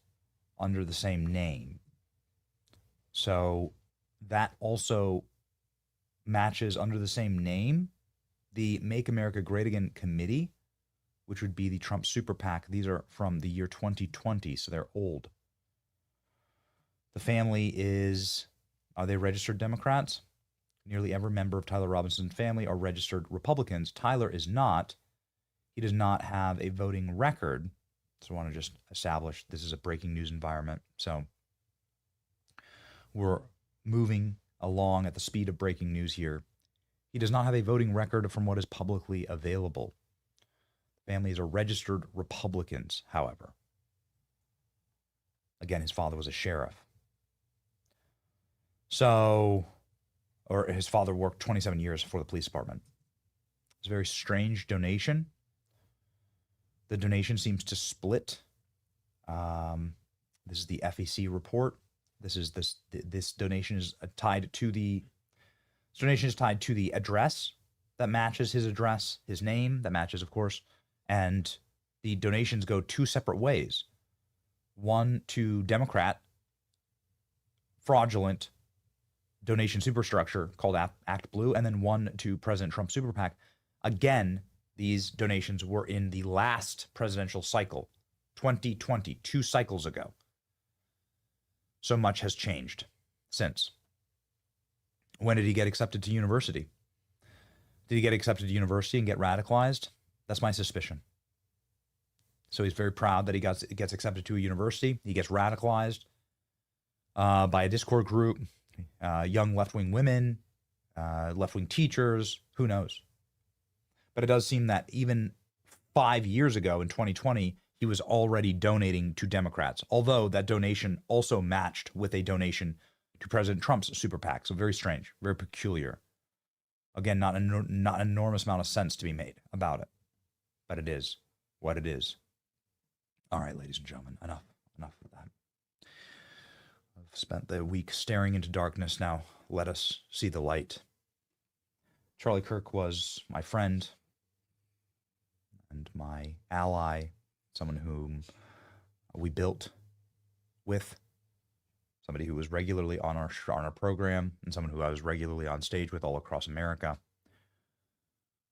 under the same name. So that also matches under the same name the Make America Great Again Committee, which would be the Trump Super PAC. These are from the year 2020, so they're old. The family are they registered Democrats? Nearly every member of Tyler Robinson's family are registered Republicans. Tyler is not. He does not have a voting record. So I want to just establish this is a breaking news environment. So we're moving along at the speed of breaking news here. He does not have a voting record from what is publicly available. Families are registered Republicans, however. Again, his father was a sheriff. So, or his father worked 27 years for the police department. It's a very strange donation. The donation seems to split. This is the FEC report. This donation is tied to the address that matches his address, his name that matches, of course, and the donations go two separate ways. One to Democrat fraudulent donation superstructure called Act Blue, and then one to President Trump Super PAC. Again, these donations were in the last presidential cycle, 2020, 2 cycles ago. So much has changed since. When did he get accepted to university? Did he get accepted to university and get radicalized? That's my suspicion. So he's very proud that he gets accepted to a university. He gets radicalized by a Discord group, young left-wing women, left-wing teachers, who knows? But it does seem that even 5 years ago in 2020, he was already donating to Democrats, although that donation also matched with a donation to President Trump's super PAC. So very strange, very peculiar. Again, not an enormous amount of sense to be made about it, but it is what it is. All right, ladies and gentlemen, enough of that. I've spent the week staring into darkness. Now let us see the light. Charlie Kirk was my friend and my ally, someone whom we built with, somebody who was regularly on our program, and someone who I was regularly on stage with all across America.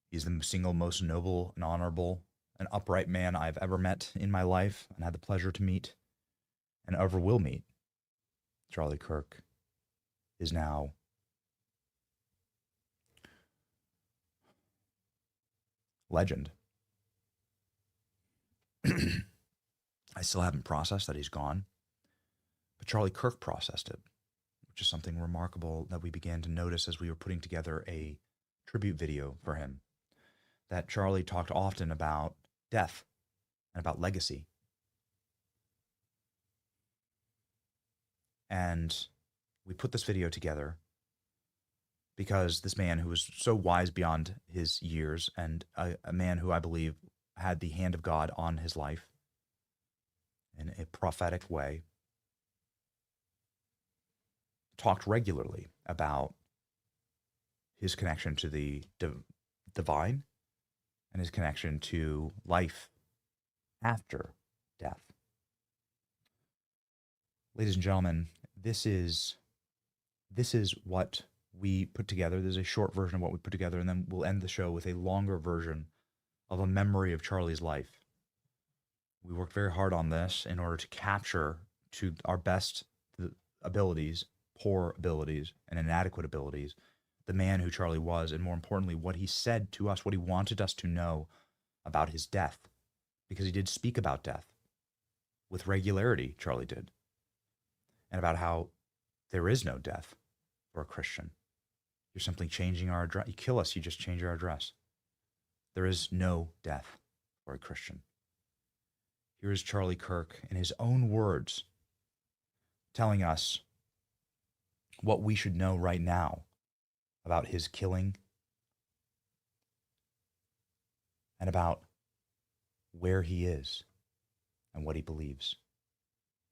He's the single most noble and honorable and upright man I've ever met in my life and had the pleasure to meet and ever will meet. Charlie Kirk is now legend. I still haven't processed that he's gone, but Charlie Kirk processed it, which is something remarkable that we began to notice as we were putting together a tribute video for him. That Charlie talked often about death and about legacy. And we put this video together because this man who was so wise beyond his years and a man who I believe had the hand of God on his life in a prophetic way, talked regularly about his connection to the divine and his connection to life after death. Ladies and gentlemen, this is what we put together. There's a short version of what we put together, and then we'll end the show with a longer version of a memory of Charlie's life. We worked very hard on this in order to capture to our best abilities, poor abilities, and inadequate abilities, the man who Charlie was, and more importantly, what he said to us, what he wanted us to know about his death, because he did speak about death with regularity, Charlie did, and about how there is no death for a Christian. You're simply changing our address. You kill us, you just change our address. There is no death for a Christian. Here is Charlie Kirk in his own words telling us what we should know right now about his killing and about where he is and what he believes.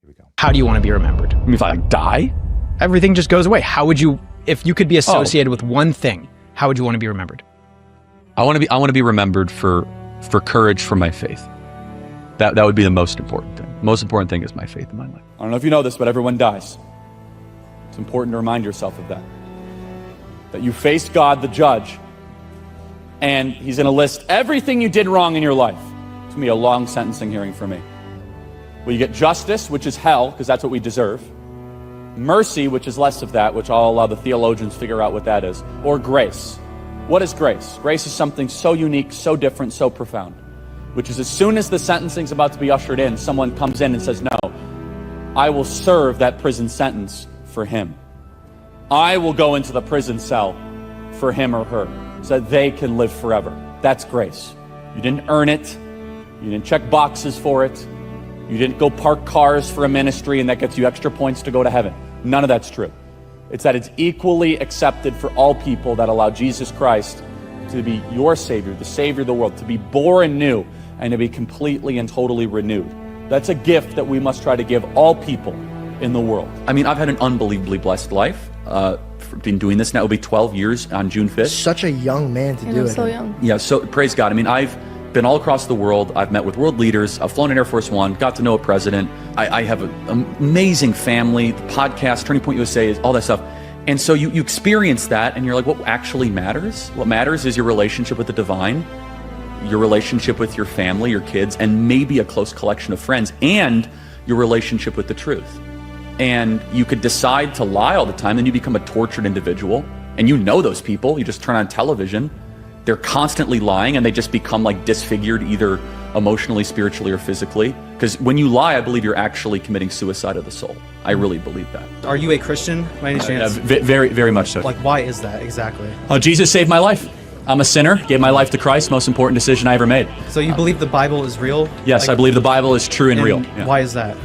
Here we go. How do you want to be remembered? I mean, if I die? Everything just goes away. How would you, if you could be associated with one thing, how would you want to be remembered? I want to be remembered for courage for my faith. That would be the most important thing. Most important thing is my faith in my life. I don't know if you know this, but everyone dies. It's important to remind yourself of that. That you face God, the judge, and he's going to list everything you did wrong in your life. It's going to be a long sentencing hearing for me. Will you get justice, which is hell, because that's what we deserve? mercy, which is less of that, which I'll allow the theologians figure out what that is, or grace. What is grace? Grace is something so unique, so different, so profound, which is as soon as the sentencing's about to be ushered in, someone comes in and says, no, I will serve that prison sentence for him. I will go into the prison cell for him or her so that they can live forever. That's grace. You didn't earn it. You didn't check boxes for it. You didn't go park cars for a ministry and that gets you extra points to go to heaven. None of that's true. It's that it's equally accepted for all people that allow Jesus Christ to be your Savior, the Savior of the world, to be born new and to be completely and totally renewed. That's a gift that we must try to give all people in the world. I mean, I've had an unbelievably blessed life. Been doing this now, it'll be 12 years on June 5th. Such a young man to do it. So young. Yeah, so praise God. I mean, I've been all across the world. I've met with world leaders. I've flown in Air Force One, got to know a president. I have an amazing family, the podcast, Turning Point USA, all that stuff. And so you experience that and you're like, what actually matters? What matters is your relationship with the divine, your relationship with your family, your kids, and maybe a close collection of friends, and your relationship with the truth. And you could decide to lie all the time, then you become a tortured individual. And you know those people. You just turn on television. They're constantly lying and they just become like disfigured either emotionally, spiritually, or physically. Because when you lie, I believe you're actually committing suicide of the soul. I really believe that. Are you a Christian by any chance? Very, very much so. Like, why is that exactly? Jesus saved my life. I'm a sinner, gave my life to Christ, most important decision I ever made. So you believe the Bible is real? Yes, I believe the Bible is true and real. Yeah. Why is that?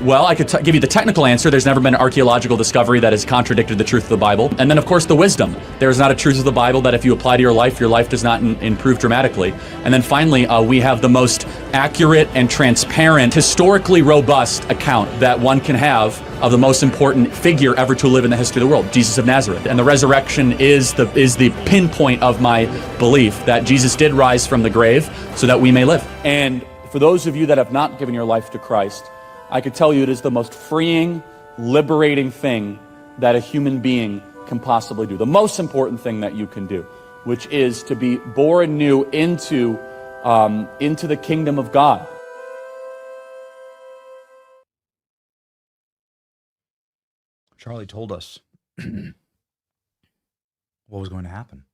Well, I could give you the technical answer. There's never been an archaeological discovery that has contradicted the truth of the Bible. And then, of course, the wisdom. There is not a truth of the Bible that if you apply to your life does not improve dramatically. And then finally, we have the most accurate and transparent, historically robust account that one can have of the most important figure ever to live in the history of the world, Jesus of Nazareth. And the resurrection is the pinpoint of my belief that Jesus did rise from the grave so that we may live. And for those of you that have not given your life to Christ, I could tell you it is the most freeing, liberating thing that a human being can possibly do. The most important thing that you can do, which is to be born new into the kingdom of God. Charlie told us what was going to happen.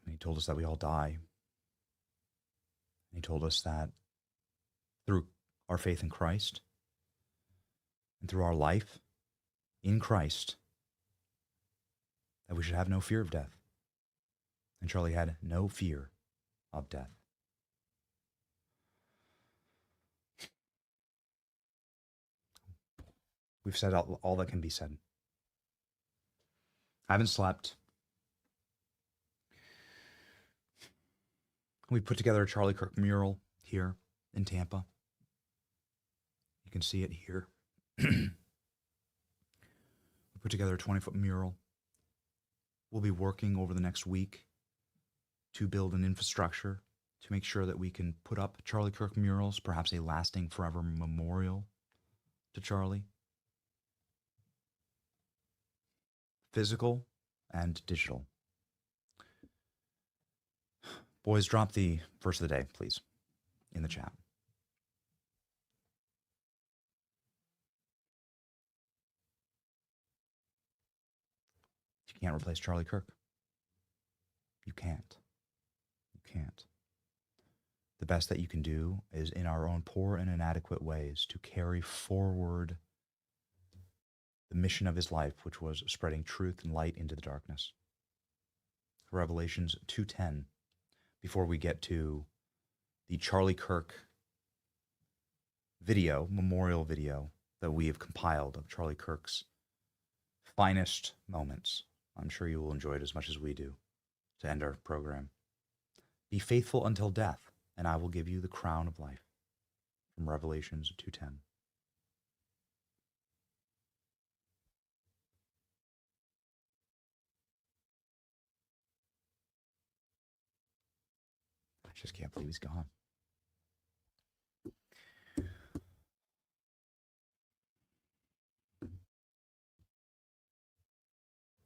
And he told us that we all die. And he told us that through our faith in Christ and through our life in Christ, that we should have no fear of death. And Charlie had no fear of death. We've said all that can be said. I haven't slept. We put together a Charlie Kirk mural here in Tampa. You can see it here. We put together a 20-foot mural. We'll be working over the next week to build an infrastructure to make sure that we can put up Charlie Kirk murals, perhaps a lasting forever memorial to Charlie. Physical and digital. Boys, drop the verse of the day, please, in the chat. You can't replace Charlie Kirk. You can't. You can't. The best that you can do is in our own poor and inadequate ways to carry forward the mission of his life, which was spreading truth and light into the darkness. Revelations 2:10. Before we get to the Charlie Kirk video, memorial video that we have compiled of Charlie Kirk's finest moments. I'm sure you will enjoy it as much as we do to end our program. Be faithful until death, and I will give you the crown of life. From Revelations 2:10. I just can't believe he's gone.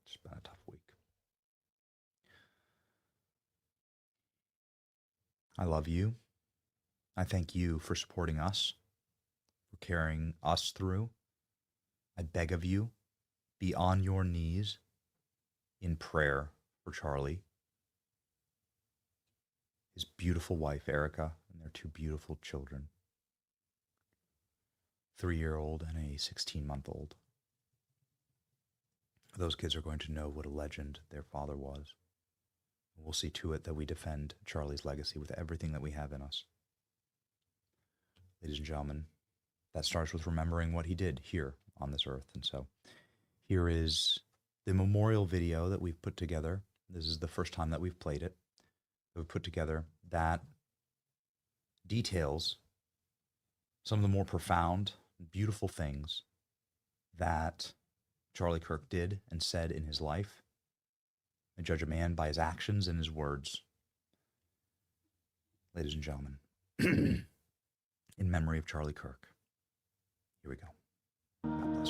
It's been a tough week. I love you. I thank you for supporting us, for carrying us through. I beg of you, be on your knees in prayer for Charlie, his beautiful wife, Erica, and their 2 beautiful children, 3-year-old and a 16-month-old. Those kids are going to know what a legend their father was. We'll see to it that we defend Charlie's legacy with everything that we have in us. Ladies and gentlemen, that starts with remembering what he did here on this earth. And so here is the memorial video that we've put together. This is the first time that we've played it. We've put together that details some of the more profound, beautiful things that Charlie Kirk did and said in his life. I judge a man by his actions and his words. Ladies and gentlemen, in memory of Charlie Kirk. Here we go.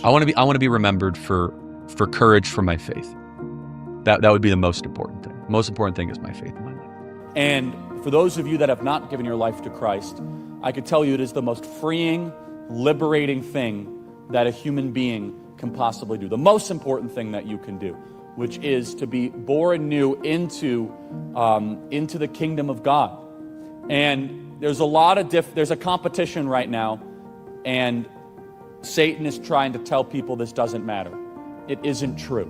I want to be remembered for courage for my faith. That would be the most important thing. The most important thing is my faith in my life. And for those of you that have not given your life to Christ, I could tell you it is the most freeing, liberating thing that a human being can possibly do. The most important thing that you can do, which is to be born anew into the kingdom of God. And there's a lot of there's a competition right now, and Satan is trying to tell people this doesn't matter. It isn't true.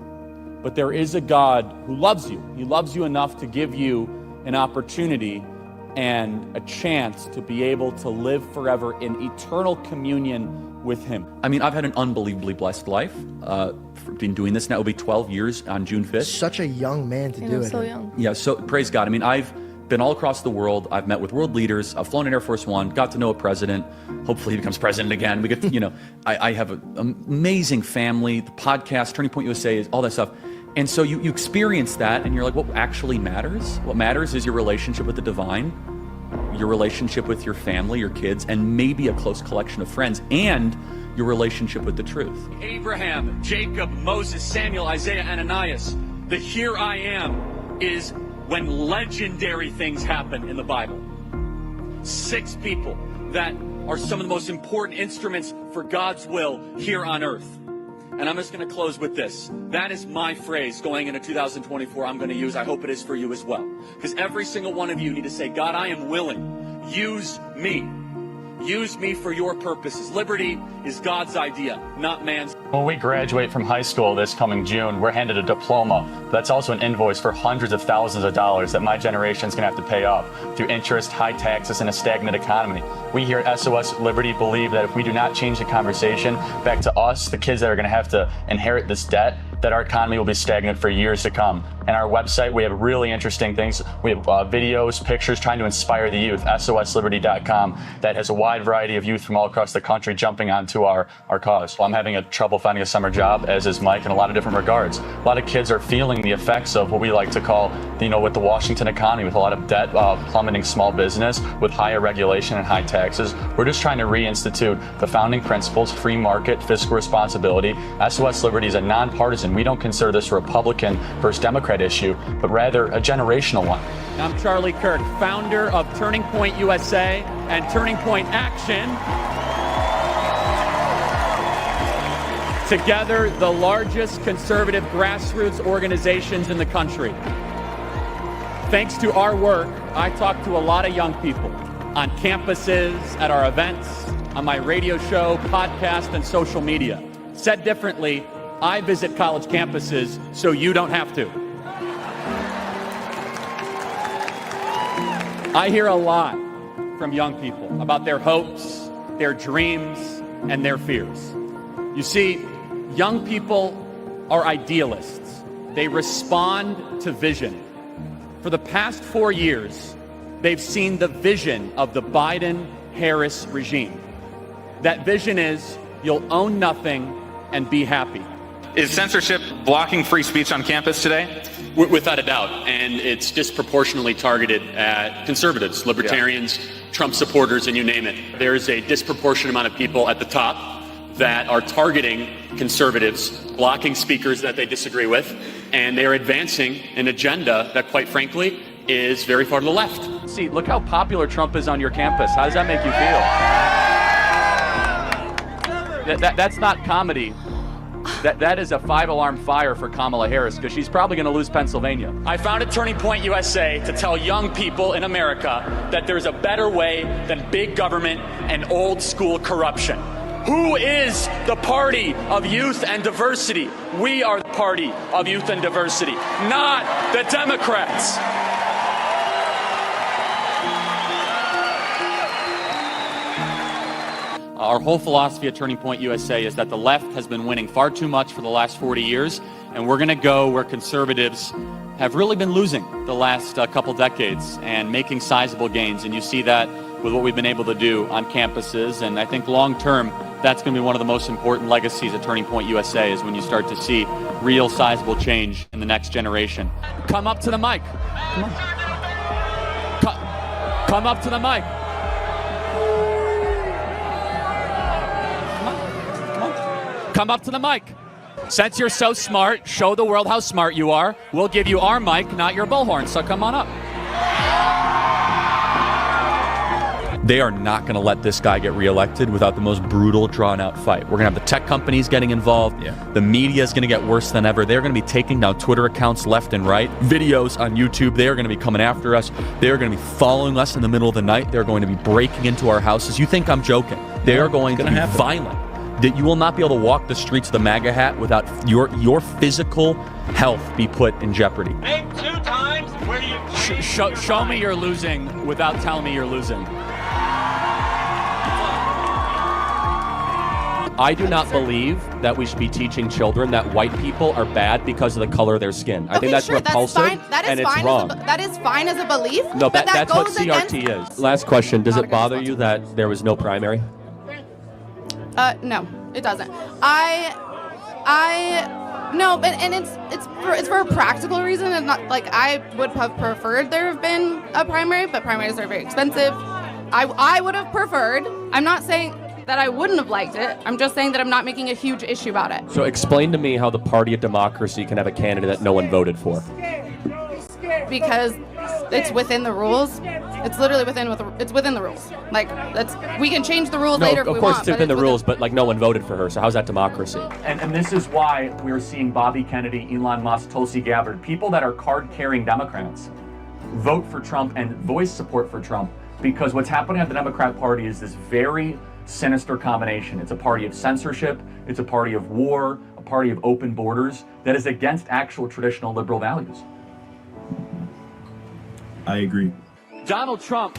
But there is a God who loves you. He loves you enough to give you an opportunity and a chance to be able to live forever in eternal communion with him. I mean, I've had an unbelievably blessed life. Been doing this now, it'll be 12 years on June 5th. Such a young man to do it. So young. Yeah, so praise God. I mean, I've been all across the world. I've met with world leaders. I've flown in Air Force One, got to know a president. Hopefully he becomes president again. We get to, I have an amazing family. The podcast, Turning Point USA, all that stuff. And so you experience that, and you're like, what actually matters? What matters is your relationship with the divine, your relationship with your family, your kids, and maybe a close collection of friends, and your relationship with the truth. Abraham, Jacob, Moses, Samuel, Isaiah, Ananias. The here I am is when legendary things happen in the Bible. 6 people that are some of the most important instruments for God's will here on earth. And I'm just going to close with this. That is my phrase going into 2024 I'm going to use. I hope it is for you as well. Because every single one of you need to say, God, I am willing. Use me. Use me for your purposes. Liberty is God's idea, not man's. When we graduate from high school this coming June, we're handed a diploma. That's also an invoice for hundreds of thousands of dollars that my generation is going to have to pay off through interest, high taxes, and a stagnant economy. We here at SOS Liberty believe that if we do not change the conversation back to us, the kids that are going to have to inherit this debt, that our economy will be stagnant for years to come. And our website, we have really interesting things. We have videos, pictures trying to inspire the youth, SOSLiberty.com, that has a wide variety of youth from all across the country jumping onto our cause. Well, I'm having trouble finding a summer job, as is Mike, in a lot of different regards. A lot of kids are feeling the effects of what we like to call, with the Washington economy, with a lot of debt, plummeting small business, with higher regulation and high taxes. We're just trying to reinstitute the founding principles, free market, fiscal responsibility. SOS Liberty is a nonpartisan. We don't consider this a Republican versus Democrat issue, but rather a generational one. I'm Charlie Kirk, founder of Turning Point USA and Turning Point Action. Together, the largest conservative grassroots organizations in the country. Thanks to our work, I talk to a lot of young people on campuses, at our events, on my radio show, podcast, and social media. Said differently, I visit college campuses so you don't have to. I hear a lot from young people about their hopes, their dreams, and their fears. You see, young people are idealists. They respond to vision. For the past 4 years, they've seen the vision of the Biden-Harris regime. That vision is, you'll own nothing and be happy. Is censorship blocking free speech on campus today? Without a doubt, and it's disproportionately targeted at conservatives, libertarians, Trump supporters, and you name it. There's a disproportionate amount of people at the top that are targeting conservatives, blocking speakers that they disagree with, and they're advancing an agenda that, quite frankly, is very far to the left. See, look how popular Trump is on your campus. How does that make you feel? That's not comedy. that is a 5-alarm fire for Kamala Harris, because she's probably going to lose Pennsylvania. I founded Turning Point USA to tell young people in America that there's a better way than big government and old school corruption. Who is the party of youth and diversity? We are the party of youth and diversity, not the Democrats. Our whole philosophy at Turning Point USA is that the left has been winning far too much for the last 40 years, and we're going to go where conservatives have really been losing the last couple decades and making sizable gains. And you see that with what we've been able to do on campuses. And I think long term, that's going to be one of the most important legacies of Turning Point USA, is when you start to see real sizable change in the next generation. Come up to the mic. Come on. Come up to the mic. Come up to the mic. Since you're so smart, show the world how smart you are. We'll give you our mic, not your bullhorn, so come on up. They are not going to let this guy get reelected without the most brutal, drawn-out fight. We're going to have the tech companies getting involved. The media is going to get worse than ever. They're going to be taking down Twitter accounts left and right. Videos on YouTube, they are going to be coming after us. They are going to be following us in the middle of the night. They're going to be breaking into our houses. You think I'm joking? They are going to be violent. That you will not be able to walk the streets of the MAGA hat without your physical health be put in jeopardy. Name 2 times where you Show me you're losing without telling me you're losing. I do not believe that we should be teaching children that white people are bad because of the color of their skin. I think that's repulsive, and it's wrong. That is fine as a belief. No, but that's what goes CRT is. Last question. Does it bother you that there was no primary? No, it doesn't. No, and it's for a practical reason. It's not like I would have preferred there have been a primary, but primaries are very expensive. I would have preferred. I'm not saying that I wouldn't have liked it. I'm just saying that I'm not making a huge issue about it. So explain to me how the party of democracy can have a candidate that no one voted for. Because it's within the rules. It's literally within the rules. Like we can change the rules later if we want. Of course it's within the rules, but like no one voted for her. So how's that democracy? And this is why we're seeing Bobby Kennedy, Elon Musk, Tulsi Gabbard, people that are card-carrying Democrats, vote for Trump and voice support for Trump, because what's happening at the Democrat Party is this very sinister combination. It's a party of censorship, it's a party of war, a party of open borders that is against actual traditional liberal values. I agree. Donald Trump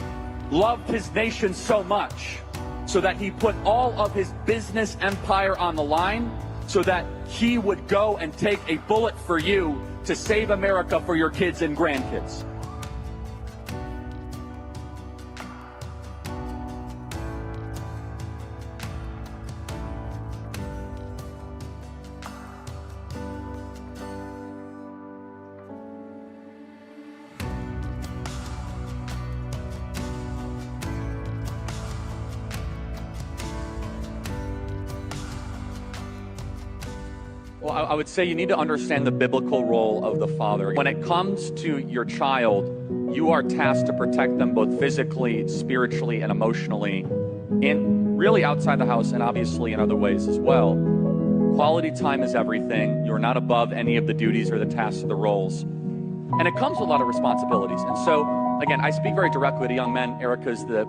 loved his nation so much so that he put all of his business empire on the line so that he would go and take a bullet for you to save America for your kids and grandkids. Well, I would say you need to understand the biblical role of the father. When it comes to your child, you are tasked to protect them both physically, spiritually, and emotionally, in really outside the house and obviously in other ways as well. Quality time is everything. You're not above any of the duties or the tasks or the roles. And it comes with a lot of responsibilities. And so, again, I speak very directly to young men. Erica's the,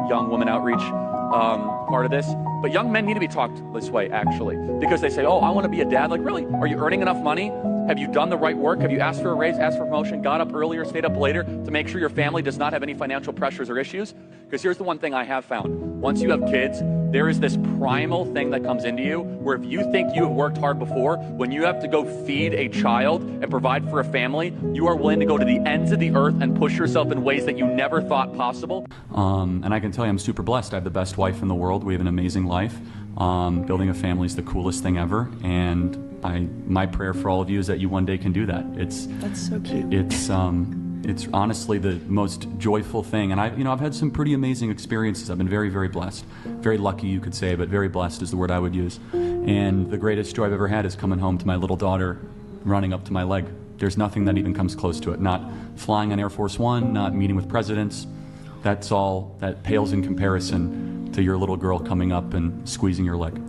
young woman outreach part of this. But young men need to be talked this way, actually, because they say, oh, I want to be a dad. Like, really? Are you earning enough money? Have you done the right work? Have you asked for a raise, asked for promotion, got up earlier, stayed up later to make sure your family does not have any financial pressures or issues? Because here's the one thing I have found. Once you have kids, there is this primal thing that comes into you where if you think you have worked hard before, when you have to go feed a child and provide for a family, you are willing to go to the ends of the earth and push yourself in ways that you never thought possible. And I can tell you I'm super blessed. I have the best wife in the world. We have an amazing life. Building a family is the coolest thing ever. And my prayer for all of you is that you one day can do that. That's so cute. It's honestly the most joyful thing. And I've had some pretty amazing experiences. I've been very, very blessed. Very lucky, you could say, but very blessed is the word I would use. And the greatest joy I've ever had is coming home to my little daughter running up to my leg. There's nothing that even comes close to it. Not flying on Air Force One, not meeting with presidents. That's all that pales in comparison to your little girl coming up and squeezing your leg.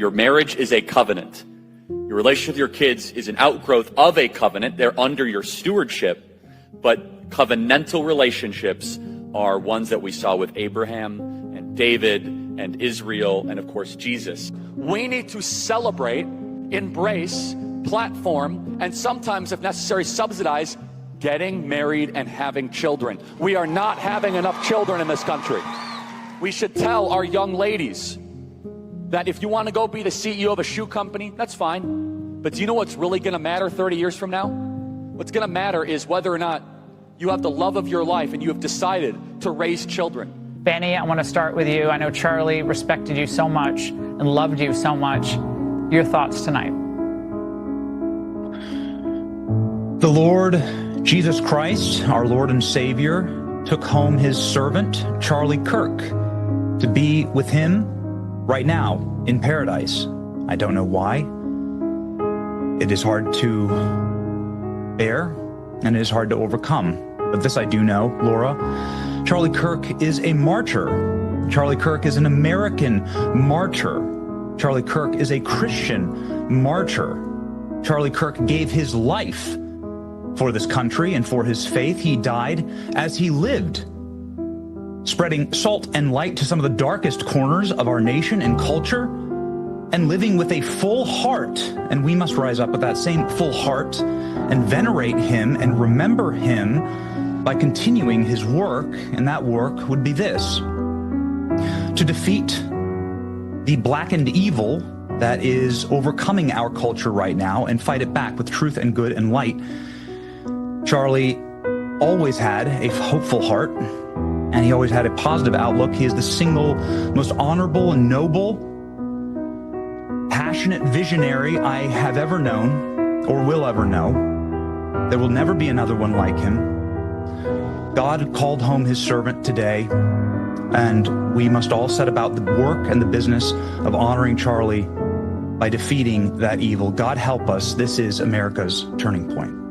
Your marriage is a covenant. Your relationship with your kids is an outgrowth of a covenant. They're under your stewardship, but covenantal relationships are ones that we saw with Abraham and David and Israel and, of course, Jesus. We need to celebrate, embrace, platform, and sometimes, if necessary, subsidize getting married and having children. We are not having enough children in this country. We should tell our young ladies that if you want to go be the CEO of a shoe company, that's fine. But do you know what's really going to matter 30 years from now? What's going to matter is whether or not you have the love of your life and you have decided to raise children. Benny, I want to start with you. I know Charlie respected you so much and loved you so much. Your thoughts tonight? The Lord Jesus Christ, our Lord and Savior, took home his servant, Charlie Kirk, to be with him right now in paradise. I don't know why. It is hard to bear, and it is hard to overcome. But this I do know, Laura. Charlie Kirk is a martyr. Charlie Kirk is an American martyr. Charlie Kirk is a Christian martyr. Charlie Kirk gave his life for this country and for his faith. He died as he lived, spreading salt and light to some of the darkest corners of our nation and culture, and living with a full heart. And we must rise up with that same full heart and venerate him and remember him by continuing his work. And that work would be this: to defeat the blackened evil that is overcoming our culture right now and fight it back with truth and good and light. Charlie always had a hopeful heart, and he always had a positive outlook. He is the single most honorable and noble, passionate visionary I have ever known or will ever know. There will never be another one like him. God called home his servant today, and we must all set about the work and the business of honoring Charlie by defeating that evil. God help us. This is America's turning point.